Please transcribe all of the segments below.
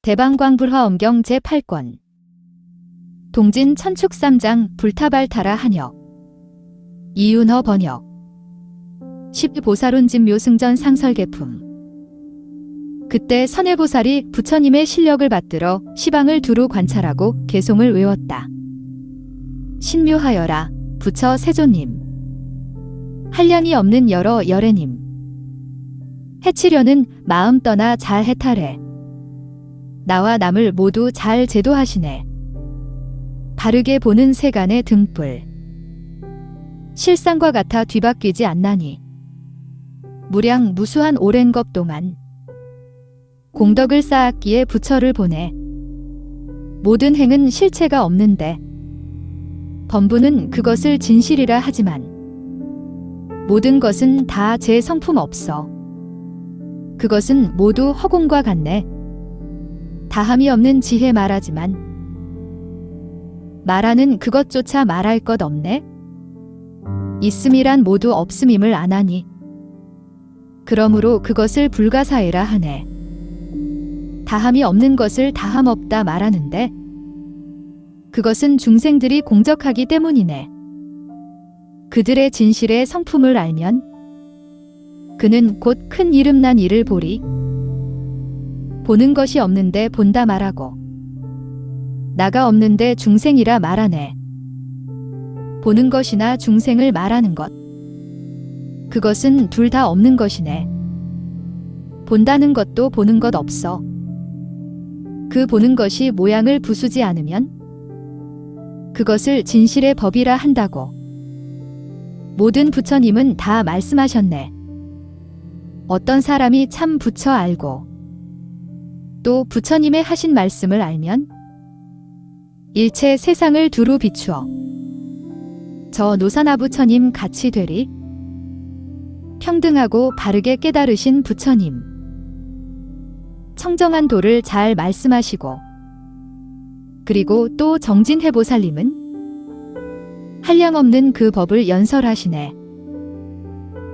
대방광불화 엄경 제8권 동진 천축삼장 불타발타라 한역 이윤허 번역 10보살운집 묘승전 상설개품. 그때 선해보살이 부처님의 실력을 받들어 시방을 두루 관찰하고 개송을 외웠다. 신묘하여라 부처 세존님, 한량이 없는 여러 열애님, 해치려는 마음 떠나 잘 해탈해 나와 남을 모두 잘 제도하시네. 바르게 보는 세간의 등불 실상과 같아 뒤바뀌지 않나니 무량 무수한 오랜 것 동안 공덕을 쌓았기에 부처를 보내. 모든 행은 실체가 없는데 범부는 그것을 진실이라 하지만 모든 것은 다 제 성품 없어. 그것은 모두 허공과 같네. 다함이 없는 지혜 말하지만 말하는 그것조차 말할 것 없네. 있음이란 모두 없음임을 아나니 그러므로 그것을 불가사의라 하네. 다함이 없는 것을 다함 없다 말하는데 그것은 중생들이 공적하기 때문이네. 그들의 진실의 성품을 알면 그는 곧 큰 이름난 이를 보리. 보는 것이 없는데 본다 말하고 나가 없는데 중생이라 말하네. 보는 것이나 중생을 말하는 것, 그것은 둘 다 없는 것이네. 본다는 것도 보는 것 없어. 그 보는 것이 모양을 부수지 않으면 그것을 진실의 법이라 한다고. 모든 부처님은 다 말씀하셨네. 어떤 사람이 참 부처 알고 또 부처님의 하신 말씀을 알면 일체 세상을 두루 비추어 저 노사나 부처님 같이 되리. 평등하고 바르게 깨달으신 부처님, 청정한 도를 잘 말씀하시고 그리고 또 정진해보살님은 한량없는 그 법을 연설하시네.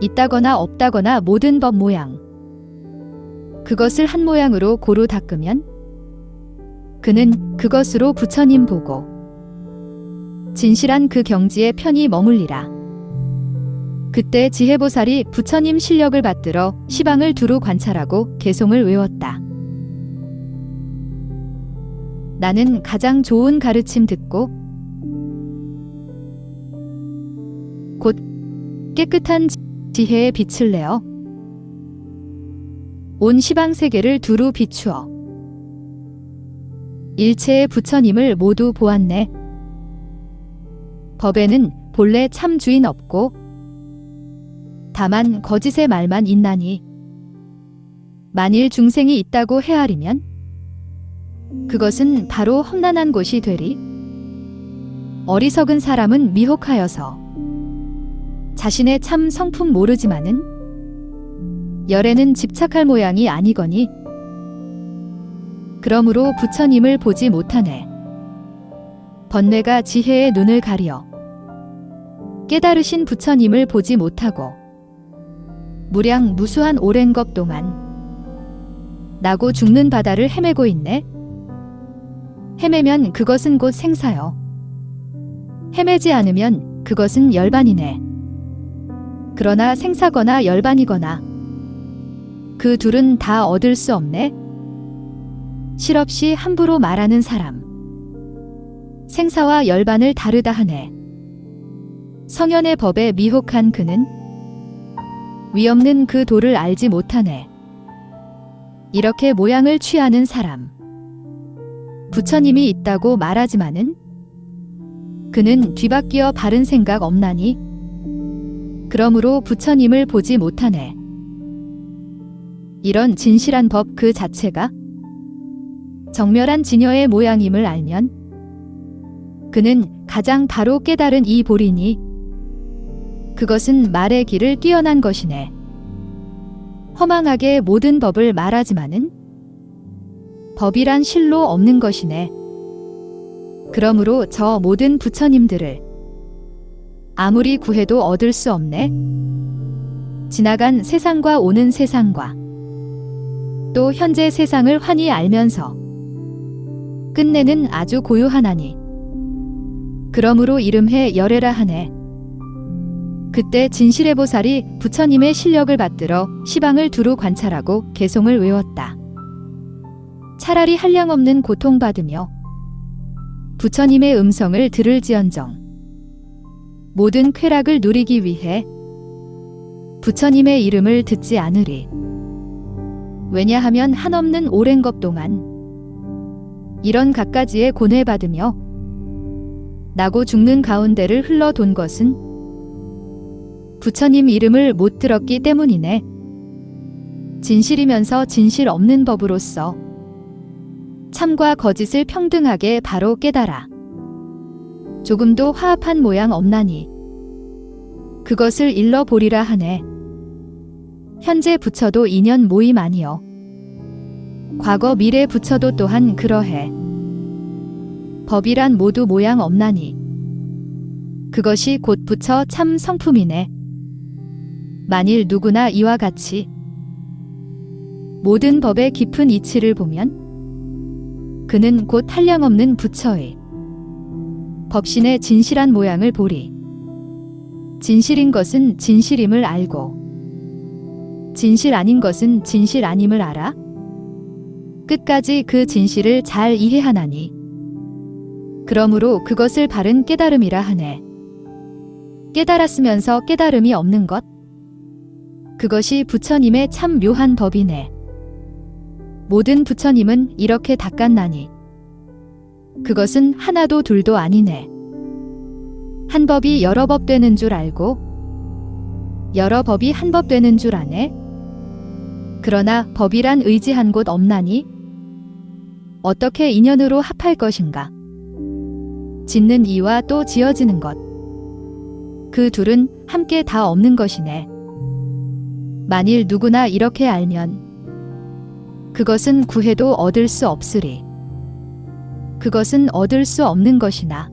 있다거나 없다거나 모든 법 모양, 그것을 한 모양으로 고루 닦으면 그는 그것으로 부처님 보고 진실한 그 경지에 편히 머물리라. 그때 지혜보살이 부처님 실력을 받들어 시방을 두루 관찰하고 개송을 외웠다. 나는 가장 좋은 가르침 듣고 곧 깨끗한 지혜의 빛을 내어 온 시방세계를 두루 비추어 일체의 부처님을 모두 보았네. 법에는 본래 참 주인 없고 다만 거짓의 말만 있나니 만일 중생이 있다고 헤아리면 그것은 바로 험난한 곳이 되리. 어리석은 사람은 미혹하여서 자신의 참 성품 모르지만은 열에는 집착할 모양이 아니거니 그러므로 부처님을 보지 못하네. 번뇌가 지혜의 눈을 가리어 깨달으신 부처님을 보지 못하고 무량 무수한 오랜 것 동안 나고 죽는 바다를 헤매고 있네. 헤매면 그것은 곧 생사여. 헤매지 않으면 그것은 열반이네. 그러나 생사거나 열반이거나 그 둘은 다 얻을 수 없네. 실없이 함부로 말하는 사람, 생사와 열반을 다르다 하네. 성현의 법에 미혹한 그는 위없는 그 도를 알지 못하네. 이렇게 모양을 취하는 사람, 부처님이 있다고 말하지만은 그는 뒤바뀌어 바른 생각 없나니 그러므로 부처님을 보지 못하네. 이런 진실한 법 그 자체가 정멸한 진여의 모양임을 알면 그는 가장 바로 깨달은 이 보리니 그것은 말의 길을 뛰어난 것이네. 허망하게 모든 법을 말하지만은 법이란 실로 없는 것이네. 그러므로 저 모든 부처님들을 아무리 구해도 얻을 수 없네. 지나간 세상과 오는 세상과 또 현재 세상을 환히 알면서 끝내는 아주 고요하나니 그러므로 이름해 열애라 하네. 그때 진실의 보살이 부처님의 실력을 받들어 시방을 두루 관찰하고 개송을 외웠다. 차라리 한량없는 고통받으며 부처님의 음성을 들을지언정 모든 쾌락을 누리기 위해 부처님의 이름을 듣지 않으리. 왜냐하면 한없는 오랜 것 동안 이런 갖가지에 고뇌받으며 나고 죽는 가운데를 흘러돈 것은 부처님 이름을 못 들었기 때문이네. 진실이면서 진실 없는 법으로서 참과 거짓을 평등하게 바로 깨달아 조금도 화합한 모양 없나니 그것을 일러보리라 하네. 현재 부처도 인연 모임 아니여 과거 미래 부처도 또한 그러해. 법이란 모두 모양 없나니 그것이 곧 부처 참 성품이네. 만일 누구나 이와 같이 모든 법의 깊은 이치를 보면 그는 곧 한량없는 부처의 법신의 진실한 모양을 보리. 진실인 것은 진실임을 알고 진실 아닌 것은 진실 아님을 알아 끝까지 그 진실을 잘 이해하나니 그러므로 그것을 바른 깨달음이라 하네. 깨달았으면서 깨달음이 없는 것 그것이 부처님의 참 묘한 법이네. 모든 부처님은 이렇게 닦았나니 그것은 하나도 둘도 아니네. 한 법이 여러 법 되는 줄 알고 여러 법이 한 법 되는 줄 아네. 그러나 법이란 의지한 곳 없나니 어떻게 인연으로 합할 것인가. 짓는 이와 또 지어지는 것 그 둘은 함께 다 없는 것이네. 만일 누구나 이렇게 알면 그것은 구해도 얻을 수 없으리. 그것은 얻을 수 없는 것이나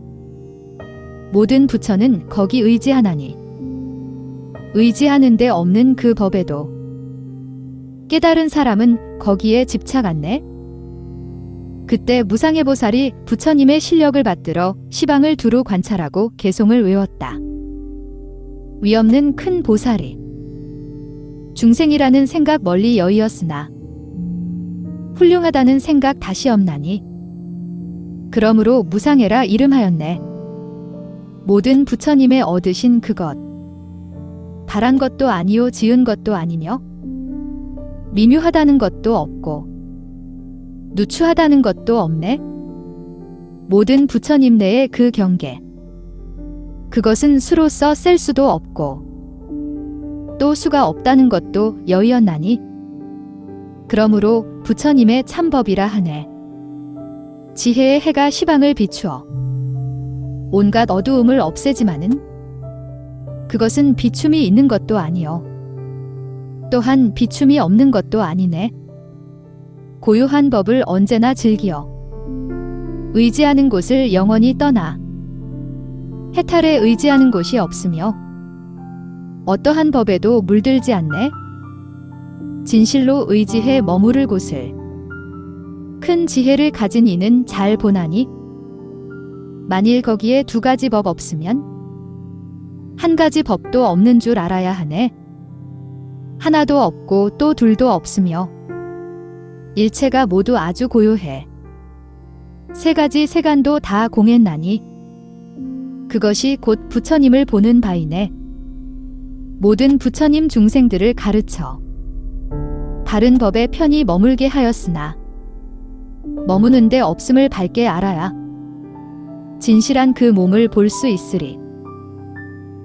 모든 부처는 거기 의지하나니 의지하는 데 없는 그 법에도 깨달은 사람은 거기에 집착 않네. 그때 무상의 보살이 부처님의 실력을 받들어 시방을 두루 관찰하고 개송을 외웠다. 위없는 큰 보살이 중생이라는 생각 멀리 여의었으나 훌륭하다는 생각 다시 없나니 그러므로 무상해라 이름하였네. 모든 부처님의 얻으신 그것 바란 것도 아니요 지은 것도 아니며 미묘하다는 것도 없고 누추하다는 것도 없네. 모든 부처님 내의 그 경계 그것은 수로서 셀 수도 없고 또 수가 없다는 것도 여의었나니 그러므로 부처님의 참법이라 하네. 지혜의 해가 시방을 비추어 온갖 어두움을 없애지만은 그것은 비춤이 있는 것도 아니요 또한 비춤이 없는 것도 아니네. 고요한 법을 언제나 즐기어 의지하는 곳을 영원히 떠나 해탈에 의지하는 곳이 없으며 어떠한 법에도 물들지 않네. 진실로 의지해 머무를 곳을 큰 지혜를 가진 이는 잘 보나니 만일 거기에 두 가지 법 없으면 한 가지 법도 없는 줄 알아야 하네. 하나도 없고 또 둘도 없으며 일체가 모두 아주 고요해. 세 가지 세간도 다 공했나니 그것이 곧 부처님을 보는 바이네. 모든 부처님 중생들을 가르쳐 바른 법에 편히 머물게 하였으나 머무는 데 없음을 밝게 알아야 진실한 그 몸을 볼 수 있으리.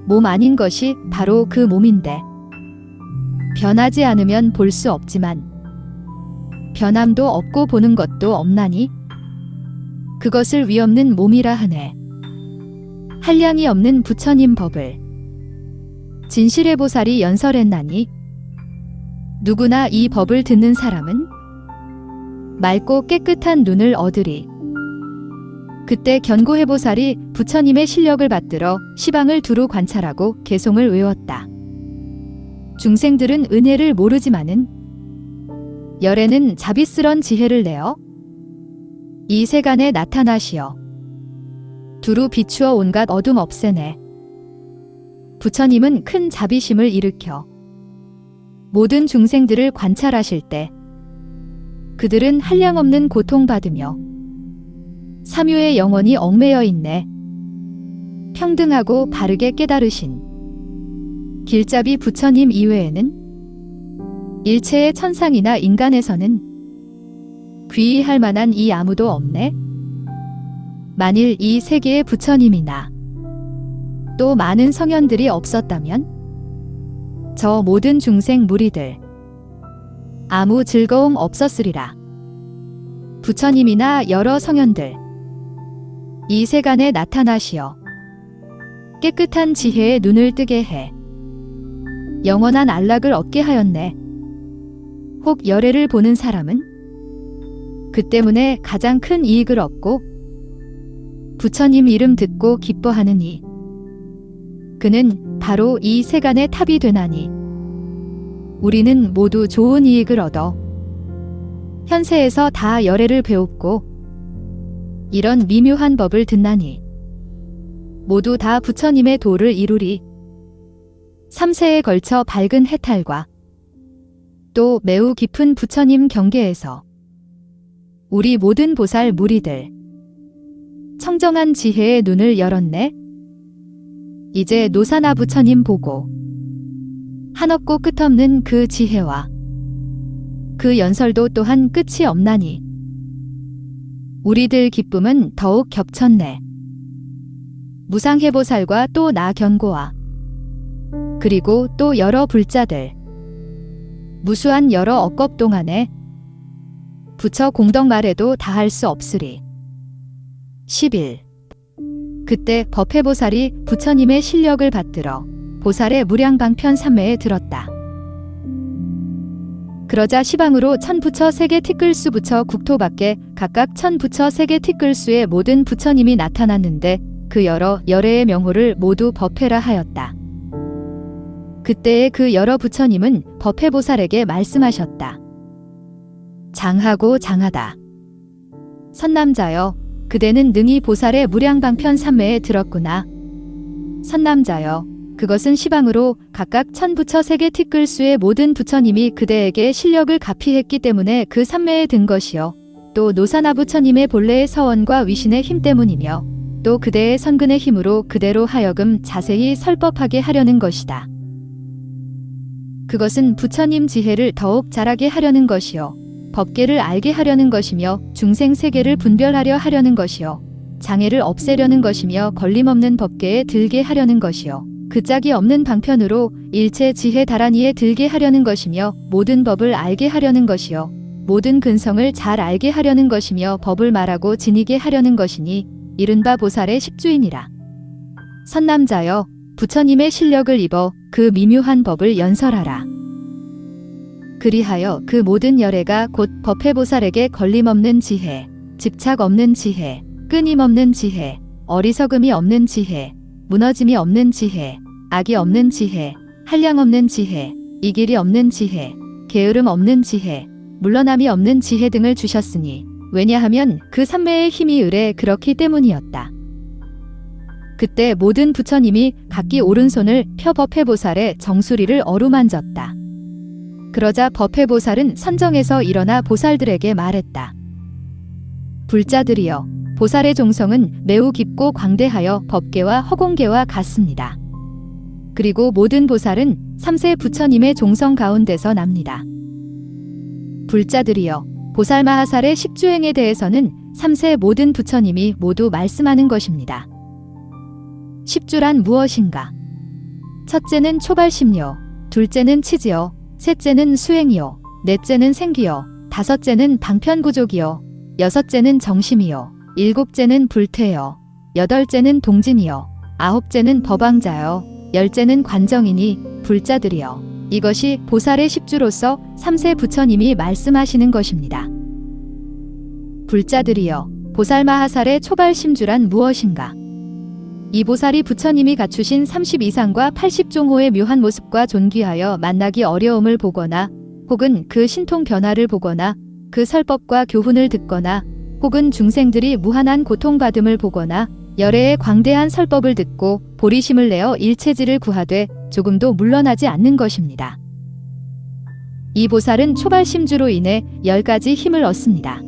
몸 아닌 것이 바로 그 몸인데 변하지 않으면 볼 수 없지만 변함도 없고 보는 것도 없나니 그것을 위없는 몸이라 하네. 한량이 없는 부처님 법을 진실의 보살이 연설했나니 누구나 이 법을 듣는 사람은 맑고 깨끗한 눈을 얻으리. 그때 견고해 보살이 부처님의 실력을 받들어 시방을 두루 관찰하고 개송을 외웠다. 중생들은 은혜를 모르지만은 열애는 자비스런 지혜를 내어 이 세간에 나타나시어 두루 비추어 온갖 어둠 없애네. 부처님은 큰 자비심을 일으켜 모든 중생들을 관찰하실 때 그들은 한량없는 고통받으며 삼유의 영혼이 얽매여 있네. 평등하고 바르게 깨달으신 길잡이 부처님 이외에는 일체의 천상이나 인간에서는 귀의할 만한 이 아무도 없네. 만일 이 세계의 부처님이나 또 많은 성현들이 없었다면 저 모든 중생 무리들 아무 즐거움 없었으리라. 부처님이나 여러 성현들 이 세간에 나타나시어 깨끗한 지혜의 눈을 뜨게 해 영원한 안락을 얻게 하였네. 혹 열애를 보는 사람은 그 때문에 가장 큰 이익을 얻고 부처님 이름 듣고 기뻐하느니 그는 바로 이 세간의 탑이 되나니 우리는 모두 좋은 이익을 얻어 현세에서 다 열애를 배웠고 이런 미묘한 법을 듣나니 모두 다 부처님의 도를 이루리. 3세에 걸쳐 밝은 해탈과 또 매우 깊은 부처님 경계에서 우리 모든 보살 무리들 청정한 지혜의 눈을 열었네. 이제 노사나 부처님 보고 한없고 끝없는 그 지혜와 그 연설도 또한 끝이 없나니 우리들 기쁨은 더욱 겹쳤네. 무상해보살과 또 나 견고와 그리고 또 여러 불자들 무수한 여러 억겁 동안에 부처 공덕 말해도 다할 수 없으리. 10일 그때 법회보살이 부처님의 실력을 받들어 보살의 무량방편 삼매에 들었다. 그러자 시방으로 천부처 세계 티끌수 부처 국토 밖에 각각 천부처 세계 티끌수의 모든 부처님이 나타났는데 그 여러 열애의 명호를 모두 법회라 하였다. 그때의 그 여러 부처님은 법회보살에게 말씀하셨다. 장하고 장하다. 선남자여, 그대는 능히 보살의 무량방편 삼매에 들었구나. 선남자여, 그것은 시방으로 각각 천부처 세계 티끌수의 모든 부처님이 그대에게 실력을 가피했기 때문에 그 삼매에 든 것이요. 또 노사나 부처님의 본래의 서원과 위신의 힘 때문이며 또 그대의 선근의 힘으로 그대로 하여금 자세히 설법하게 하려는 것이다. 그것은 부처님 지혜를 더욱 잘하게 하려는 것이요. 법계를 알게 하려는 것이며 중생 세계를 분별하려 하려는 것이요. 장애를 없애려는 것이며 걸림없는 법계에 들게 하려는 것이요. 그 짝이 없는 방편으로 일체 지혜 다란이에 들게 하려는 것이며 모든 법을 알게 하려는 것이요. 모든 근성을 잘 알게 하려는 것이며 법을 말하고 지니게 하려는 것이니 이른바 보살의 십주인이라. 선남자여, 부처님의 실력을 입어 그 미묘한 법을 연설하라. 그리하여 그 모든 열애가 곧 법회보살에게 걸림없는 지혜, 집착 없는 지혜, 끊임없는 지혜, 어리석음이 없는 지혜, 무너짐이 없는 지혜, 악이 없는 지혜, 한량 없는 지혜, 이길이 없는 지혜, 게으름 없는 지혜, 물러남이 없는 지혜 등을 주셨으니 왜냐하면 그 삼매의 힘이 의뢰 그렇기 때문이었다. 그때 모든 부처님이 각기 오른손을 펴 법회보살의 정수리를 어루만졌다. 그러자 법회보살은 선정에서 일어나 보살들에게 말했다. 불자들이여, 보살의 종성은 매우 깊고 광대하여 법계와 허공계와 같습니다. 그리고 모든 보살은 3세 부처님의 종성 가운데서 납니다. 불자들이여, 보살 마하살의 십주행에 대해서는 3세 모든 부처님이 모두 말씀하는 것입니다. 십주란 무엇인가? 첫째는 초발심요, 둘째는 치지요, 셋째는 수행이요, 넷째는 생기요, 다섯째는 방편구족이요, 여섯째는 정심이요, 일곱째는 불퇴요, 여덟째는 동진이요, 아홉째는 법왕자요, 열째는 관정이니 불자들이요. 이것이 보살의 십주로서 3세 부처님이 말씀하시는 것입니다. 불자들이여, 보살 마하살의 초발심주란 무엇인가? 이 보살이 부처님이 갖추신 32상과 80종호의 묘한 모습과 존귀하여 만나기 어려움을 보거나 혹은 그 신통 변화를 보거나 그 설법과 교훈을 듣거나 혹은 중생들이 무한한 고통받음을 보거나 열애의 광대한 설법을 듣고 보리심을 내어 일체지를 구하되 조금도 물러나지 않는 것입니다. 이 보살은 초발심주로 인해 10가지 힘을 얻습니다.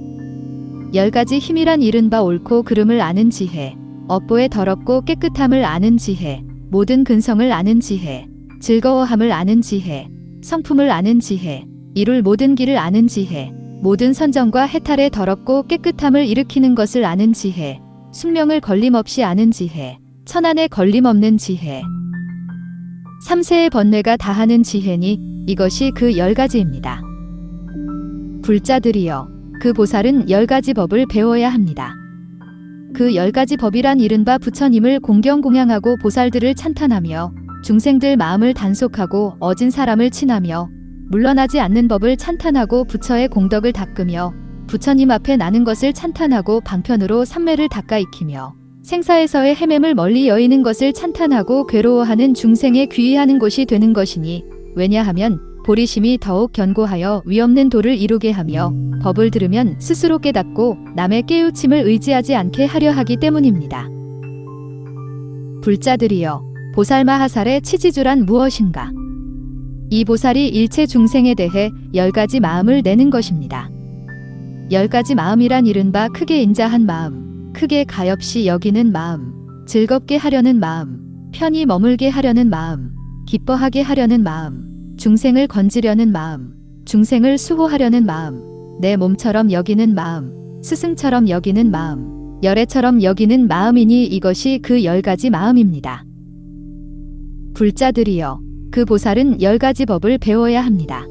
10가지 힘이란 이른바 옳고 그름을 아는 지혜, 업보의 더럽고 깨끗함을 아는 지혜, 모든 근성을 아는 지혜, 즐거워함을 아는 지혜, 성품을 아는 지혜, 이룰 모든 길을 아는 지혜, 모든 선정과 해탈의 더럽고 깨끗함을 일으키는 것을 아는 지혜, 숙명을 걸림없이 아는 지혜, 천안에 걸림없는 지혜, 삼세의 번뇌가 다하는 지혜니 이것이 그 10가지입니다. 불자들이여, 그 보살은 10가지 법을 배워야 합니다. 그 10가지 법이란 이른바 부처님을 공경공양하고 보살들을 찬탄하며 중생들 마음을 단속하고 어진 사람을 친하며 물러나지 않는 법을 찬탄하고 부처의 공덕을 닦으며 부처님 앞에 나는 것을 찬탄하고 방편으로 삼매를 닦아 익히며 생사에서의 헤맴을 멀리 여의는 것을 찬탄하고 괴로워하는 중생에 귀의하는 곳이 되는 것이니, 왜냐하면 보리심이 더욱 견고하여 위없는 도를 이루게 하며 법을 들으면 스스로 깨닫고 남의 깨우침을 의지하지 않게 하려 하기 때문입니다. 불자들이여, 보살마하살의 치지주란 무엇인가? 이 보살이 일체 중생에 대해 10가지 마음을 내는 것입니다. 10가지 마음이란 이른바 크게 인자한 마음, 크게 가엾이 여기는 마음, 즐겁게 하려는 마음, 편히 머물게 하려는 마음, 기뻐하게 하려는 마음, 중생을 건지려는 마음, 중생을 수호하려는 마음, 내 몸처럼 여기는 마음, 스승처럼 여기는 마음, 열애처럼 여기는 마음이니 이것이 그 10가지 마음입니다. 불자들이여, 그 보살은 10가지 법을 배워야 합니다.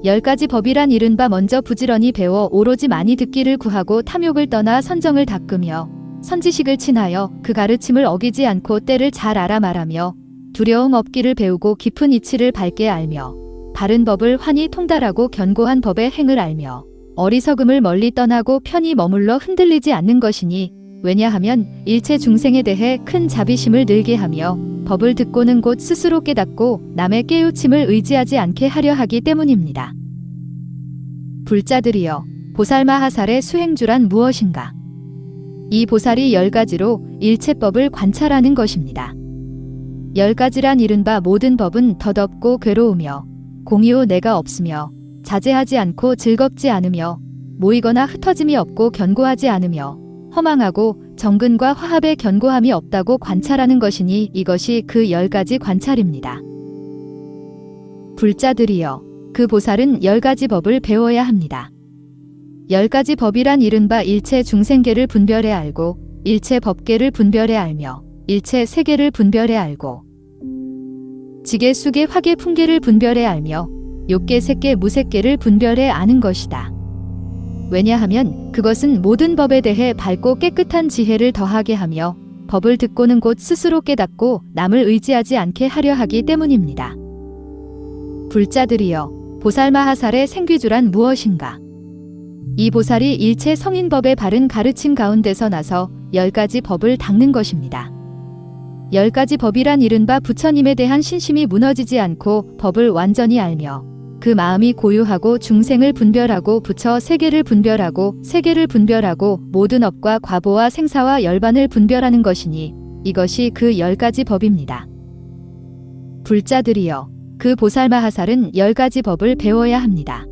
10가지 법이란 이른바 먼저 부지런히 배워 오로지 많이 듣기를 구하고 탐욕을 떠나 선정을 닦으며 선지식을 친하여 그 가르침을 어기지 않고 때를 잘 알아 말하며 두려움 없기를 배우고 깊은 이치를 밝게 알며 바른 법을 환히 통달하고 견고한 법의 행을 알며 어리석음을 멀리 떠나고 편히 머물러 흔들리지 않는 것이니, 왜냐하면 일체 중생에 대해 큰 자비심을 늘게 하며 법을 듣고는 곧 스스로 깨닫고 남의 깨우침을 의지하지 않게 하려 하기 때문입니다. 불자들이여, 보살마하살의 수행주란 무엇인가? 이 보살이 10가지로 일체법을 관찰하는 것입니다. 10가지란 이른바 모든 법은 덧없고 괴로우며 공이오 내가 없으며 자제하지 않고 즐겁지 않으며 모이거나 흩어짐이 없고 견고하지 않으며 허망하고 정근과 화합의 견고함이 없다고 관찰하는 것이니 이것이 그 10가지 관찰입니다. 불자들이여, 그 보살은 10가지 법을 배워야 합니다. 10가지 법이란 이른바 일체 중생계를 분별해 알고 일체 법계를 분별해 알며 일체 세계를 분별해 알고 지계 수계 화계 풍계를 분별해 알며 욕계 색계 무색계를 분별해 아는 것이다. 왜냐하면 그것은 모든 법에 대해 밝고 깨끗한 지혜를 더하게 하며 법을 듣고는 곧 스스로 깨닫고 남을 의지하지 않게 하려 하기 때문입니다. 불자들이여, 보살마하살의 생귀주란 무엇인가? 이 보살이 일체 성인법의 바른 가르침 가운데서 나서 10가지 법을 닦는 것입니다. 10가지 법이란 이른바 부처님에 대한 신심이 무너지지 않고 법을 완전히 알며 그 마음이 고유하고 중생을 분별하고 부처 세계를 분별하고 세계를 분별하고 모든 업과 과보와 생사와 열반을 분별하는 것이니 이것이 그 10가지 법입니다. 불자들이여, 그 보살마하살은 10가지 법을 배워야 합니다.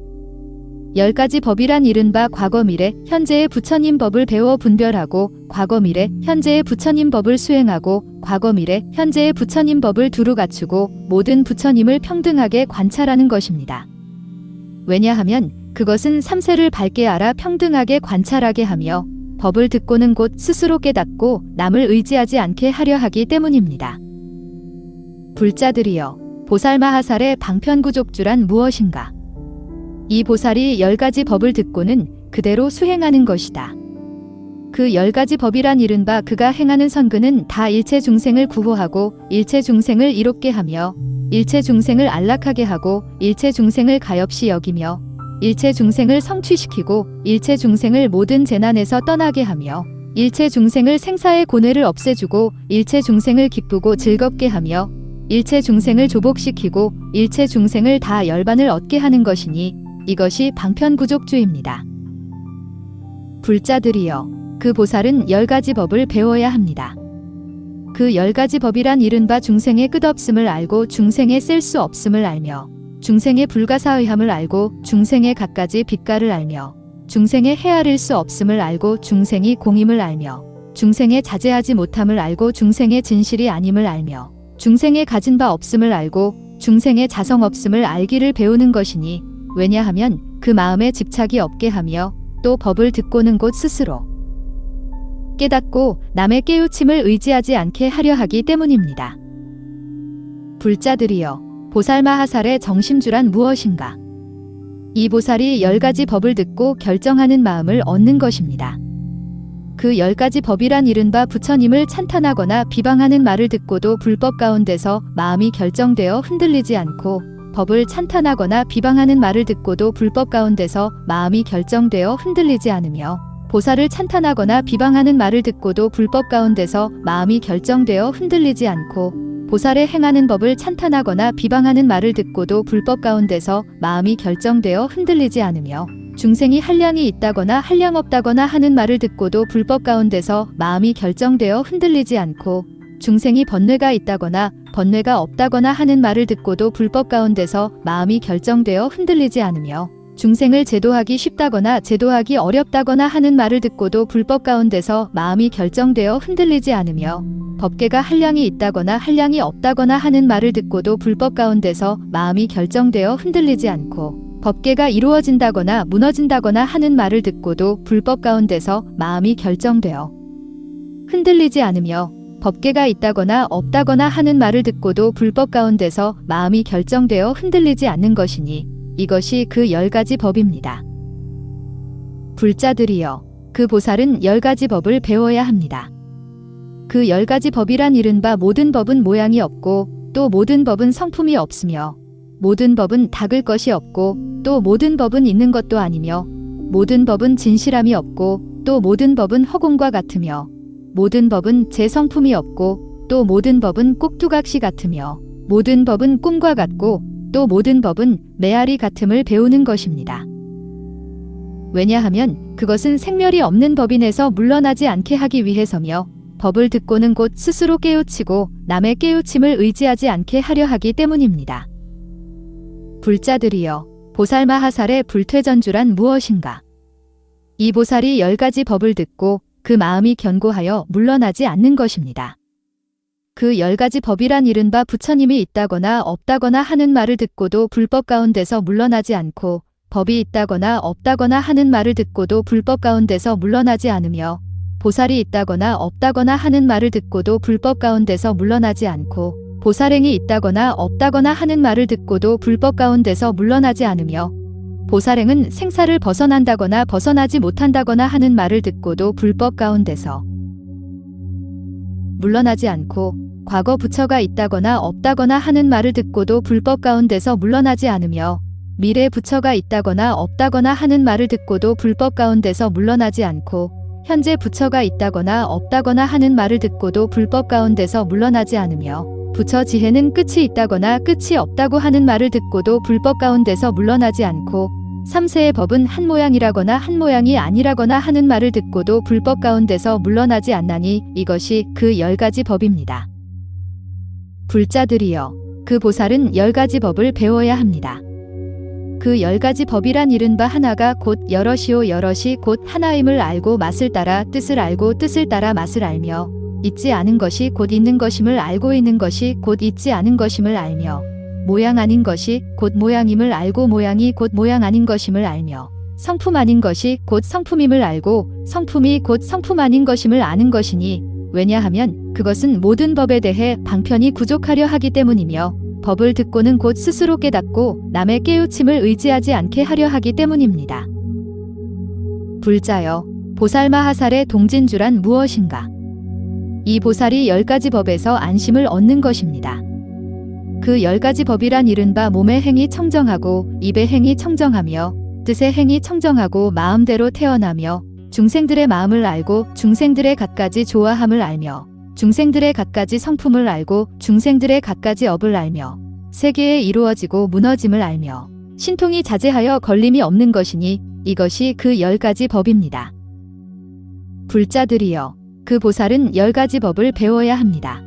10가지 법이란 이른바 과거 미래 현재의 부처님 법을 배워 분별하고 과거 미래 현재의 부처님 법을 수행하고 과거 미래 현재의 부처님 법을 두루 갖추고 모든 부처님을 평등하게 관찰하는 것입니다. 왜냐하면 그것은 삼세를 밝게 알아 평등하게 관찰하게 하며 법을 듣고는 곧 스스로 깨닫고 남을 의지하지 않게 하려 하기 때문입니다. 불자들이여, 보살마하살의 방편구족주란 무엇인가? 이 보살이 10가지 법을 듣고는 그대로 수행하는 것이다. 그 10가지 법이란 이른바 그가 행하는 선근은 다 일체 중생을 구호하고 일체 중생을 이롭게 하며 일체 중생을 안락하게 하고 일체 중생을 가엾이 여기며 일체 중생을 성취시키고 일체 중생을 모든 재난에서 떠나게 하며 일체 중생을 생사의 고뇌를 없애주고 일체 중생을 기쁘고 즐겁게 하며 일체 중생을 조복시키고 일체 중생을 다 열반을 얻게 하는 것이니 이것이 방편구족주입니다. 불자들이여, 그 보살은 10가지 법을 배워야 합니다. 그 10가지 법이란 이른바 중생의 끝없음을 알고 중생의 셀 수 없음을 알며 중생의 불가사의함을 알고 중생의 갖가지 빛가를 알며 중생의 헤아릴 수 없음을 알고 중생이 공임을 알며 중생의 자제하지 못함을 알고 중생의 진실이 아님을 알며 중생의 가진 바 없음을 알고 중생의 자성 없음을 알기를 배우는 것이니, 왜냐하면 그 마음에 집착이 없게 하며 또 법을 듣고는 곧 스스로 깨닫고 남의 깨우침을 의지하지 않게 하려 하기 때문입니다. 불자들이여, 보살마하살의 정심주란 무엇인가? 이 보살이 10가지 법을 듣고 결정하는 마음을 얻는 것입니다. 그 10가지 법이란 이른바 부처님을 찬탄하거나 비방하는 말을 듣고도 불법 가운데서 마음이 결정되어 흔들리지 않고, 법을 찬탄하거나 비방하는 말을 듣고도 불법 가운데서 마음이 결정되어 흔들리지 않으며, 보살을 찬탄하거나 비방하는 말을 듣고도 불법 가운데서 마음이 결정되어 흔들리지 않고, 보살의 행하는 법을 찬탄하거나 비방하는 말을 듣고도 불법 가운데서 마음이 결정되어 흔들리지 않으며, 중생이 한량이 있다거나 한량 없다거나 하는 말을 듣고도 불법 가운데서 마음이 결정되어 흔들리지 않고, 중생이 번뇌가 있다거나 번뇌가 없다거나 하는 말을 듣고도 불법 가운데서 마음이 결정되어 흔들리지 않으며, 중생을 제도하기 쉽다거나 제도하기 어렵다거나 하는 말을 듣고도 불법 가운데서 마음이 결정되어 흔들리지 않으며, 법계가 한량이 있다거나 한량이 없다거나 하는 말을 듣고도 불법 가운데서 마음이 결정되어 흔들리지 않고, 법계가 이루어진다거나 무너진다거나 하는 말을 듣고도 불법 가운데서 마음이 결정되어 흔들리지 않으며, 법계가 있다거나 없다거나 하는 말을 듣고도 불법 가운데서 마음이 결정되어 흔들리지 않는 것이니, 이것이 그 10가지 법입니다. 불자들이여, 그 보살은 10가지 법을 배워야 합니다. 그 10가지 법이란 이른바 모든 법은 모양이 없고 또 모든 법은 성품이 없으며, 모든 법은 닦을 것이 없고 또 모든 법은 있는 것도 아니며, 모든 법은 진실함이 없고 또 모든 법은 허공과 같으며, 모든 법은 제 성품이 없고 또 모든 법은 꼭두각시 같으며, 모든 법은 꿈과 같고 또 모든 법은 메아리 같음을 배우는 것입니다. 왜냐하면 그것은 생멸이 없는 법인에서 물러나지 않게 하기 위해서며, 법을 듣고는 곧 스스로 깨우치고 남의 깨우침을 의지하지 않게 하려 하기 때문입니다. 불자들이여, 보살마하살의 불퇴전주란 무엇인가? 이 보살이 10가지 법을 듣고 그 마음이 견고하여 물러나지 않는 것입니다. 그 10가지 법이란 이른바 부처님이 있다거나 없다거나 하는 말을 듣고도 불법 가운데서 물러나지 않고, 법이 있다거나 없다거나 하는 말을 듣고도 불법 가운데서 물러나지 않으며, 보살이 있다거나 없다거나 하는 말을 듣고도 불법 가운데서 물러나지 않고, 보살행이 있다거나 없다거나 하는 말을 듣고도 불법 가운데서 물러나지 않으며, 보살행은 생사를 벗어난다거나 벗어나지 못한다거나 하는 말을 듣고도 불법 가운데서 물러나지 않고, 과거 부처가 있다거나 없다거나 하는 말을 듣고도 불법 가운데서 물러나지 않으며, 미래 부처가 있다거나 없다거나 하는 말을 듣고도 불법 가운데서 물러나지 않고, 현재 부처가 있다거나 없다거나 하는 말을 듣고도 불법 가운데서 물러나지 않으며, 부처 지혜는 끝이 있다거나 끝이 없다고 하는 말을 듣고도 불법 가운데서 물러나지 않고, 삼세의 법은 한 모양이라거나 한 모양이 아니라거나 하는 말을 듣고도 불법 가운데서 물러나지 않나니, 이것이 그 10가지 법입니다. 불자들이여, 그 보살은 10가지 법을 배워야 합니다. 그 10가지 법이란 이른바 하나가 곧 여럿이요 여럿이 곧 하나임을 알고 맛을 따라 뜻을 알고 뜻을 따라 맛을 알며, 있지 않은 것이 곧 있는 것임을 알고 있는 것이 곧 있지 않은 것임을 알며, 모양 아닌 것이 곧 모양임을 알고 모양이 곧 모양 아닌 것임을 알며, 성품 아닌 것이 곧 성품임을 알고 성품이 곧 성품 아닌 것임을 아는 것이니, 왜냐하면 그것은 모든 법에 대해 방편이 부족하려 하기 때문이며, 법을 듣고는 곧 스스로 깨닫고 남의 깨우침을 의지하지 않게 하려 하기 때문입니다. 불자여, 보살마하살의 동진주란 무엇인가? 이 보살이 10가지 법에서 안심을 얻는 것입니다. 그 10가지 법이란 이른바 몸의 행이 청정하고 입의 행이 청정하며 뜻의 행이 청정하고 마음대로 태어나며, 중생들의 마음을 알고 중생들의 갖가지 좋아함을 알며, 중생들의 갖가지 성품을 알고 중생들의 갖가지 업을 알며, 세계에 이루어지고 무너짐을 알며, 신통이 자제하여 걸림이 없는 것이니, 이것이 그 10가지 법입니다. 불자들이여, 그 보살은 10가지 법을 배워야 합니다.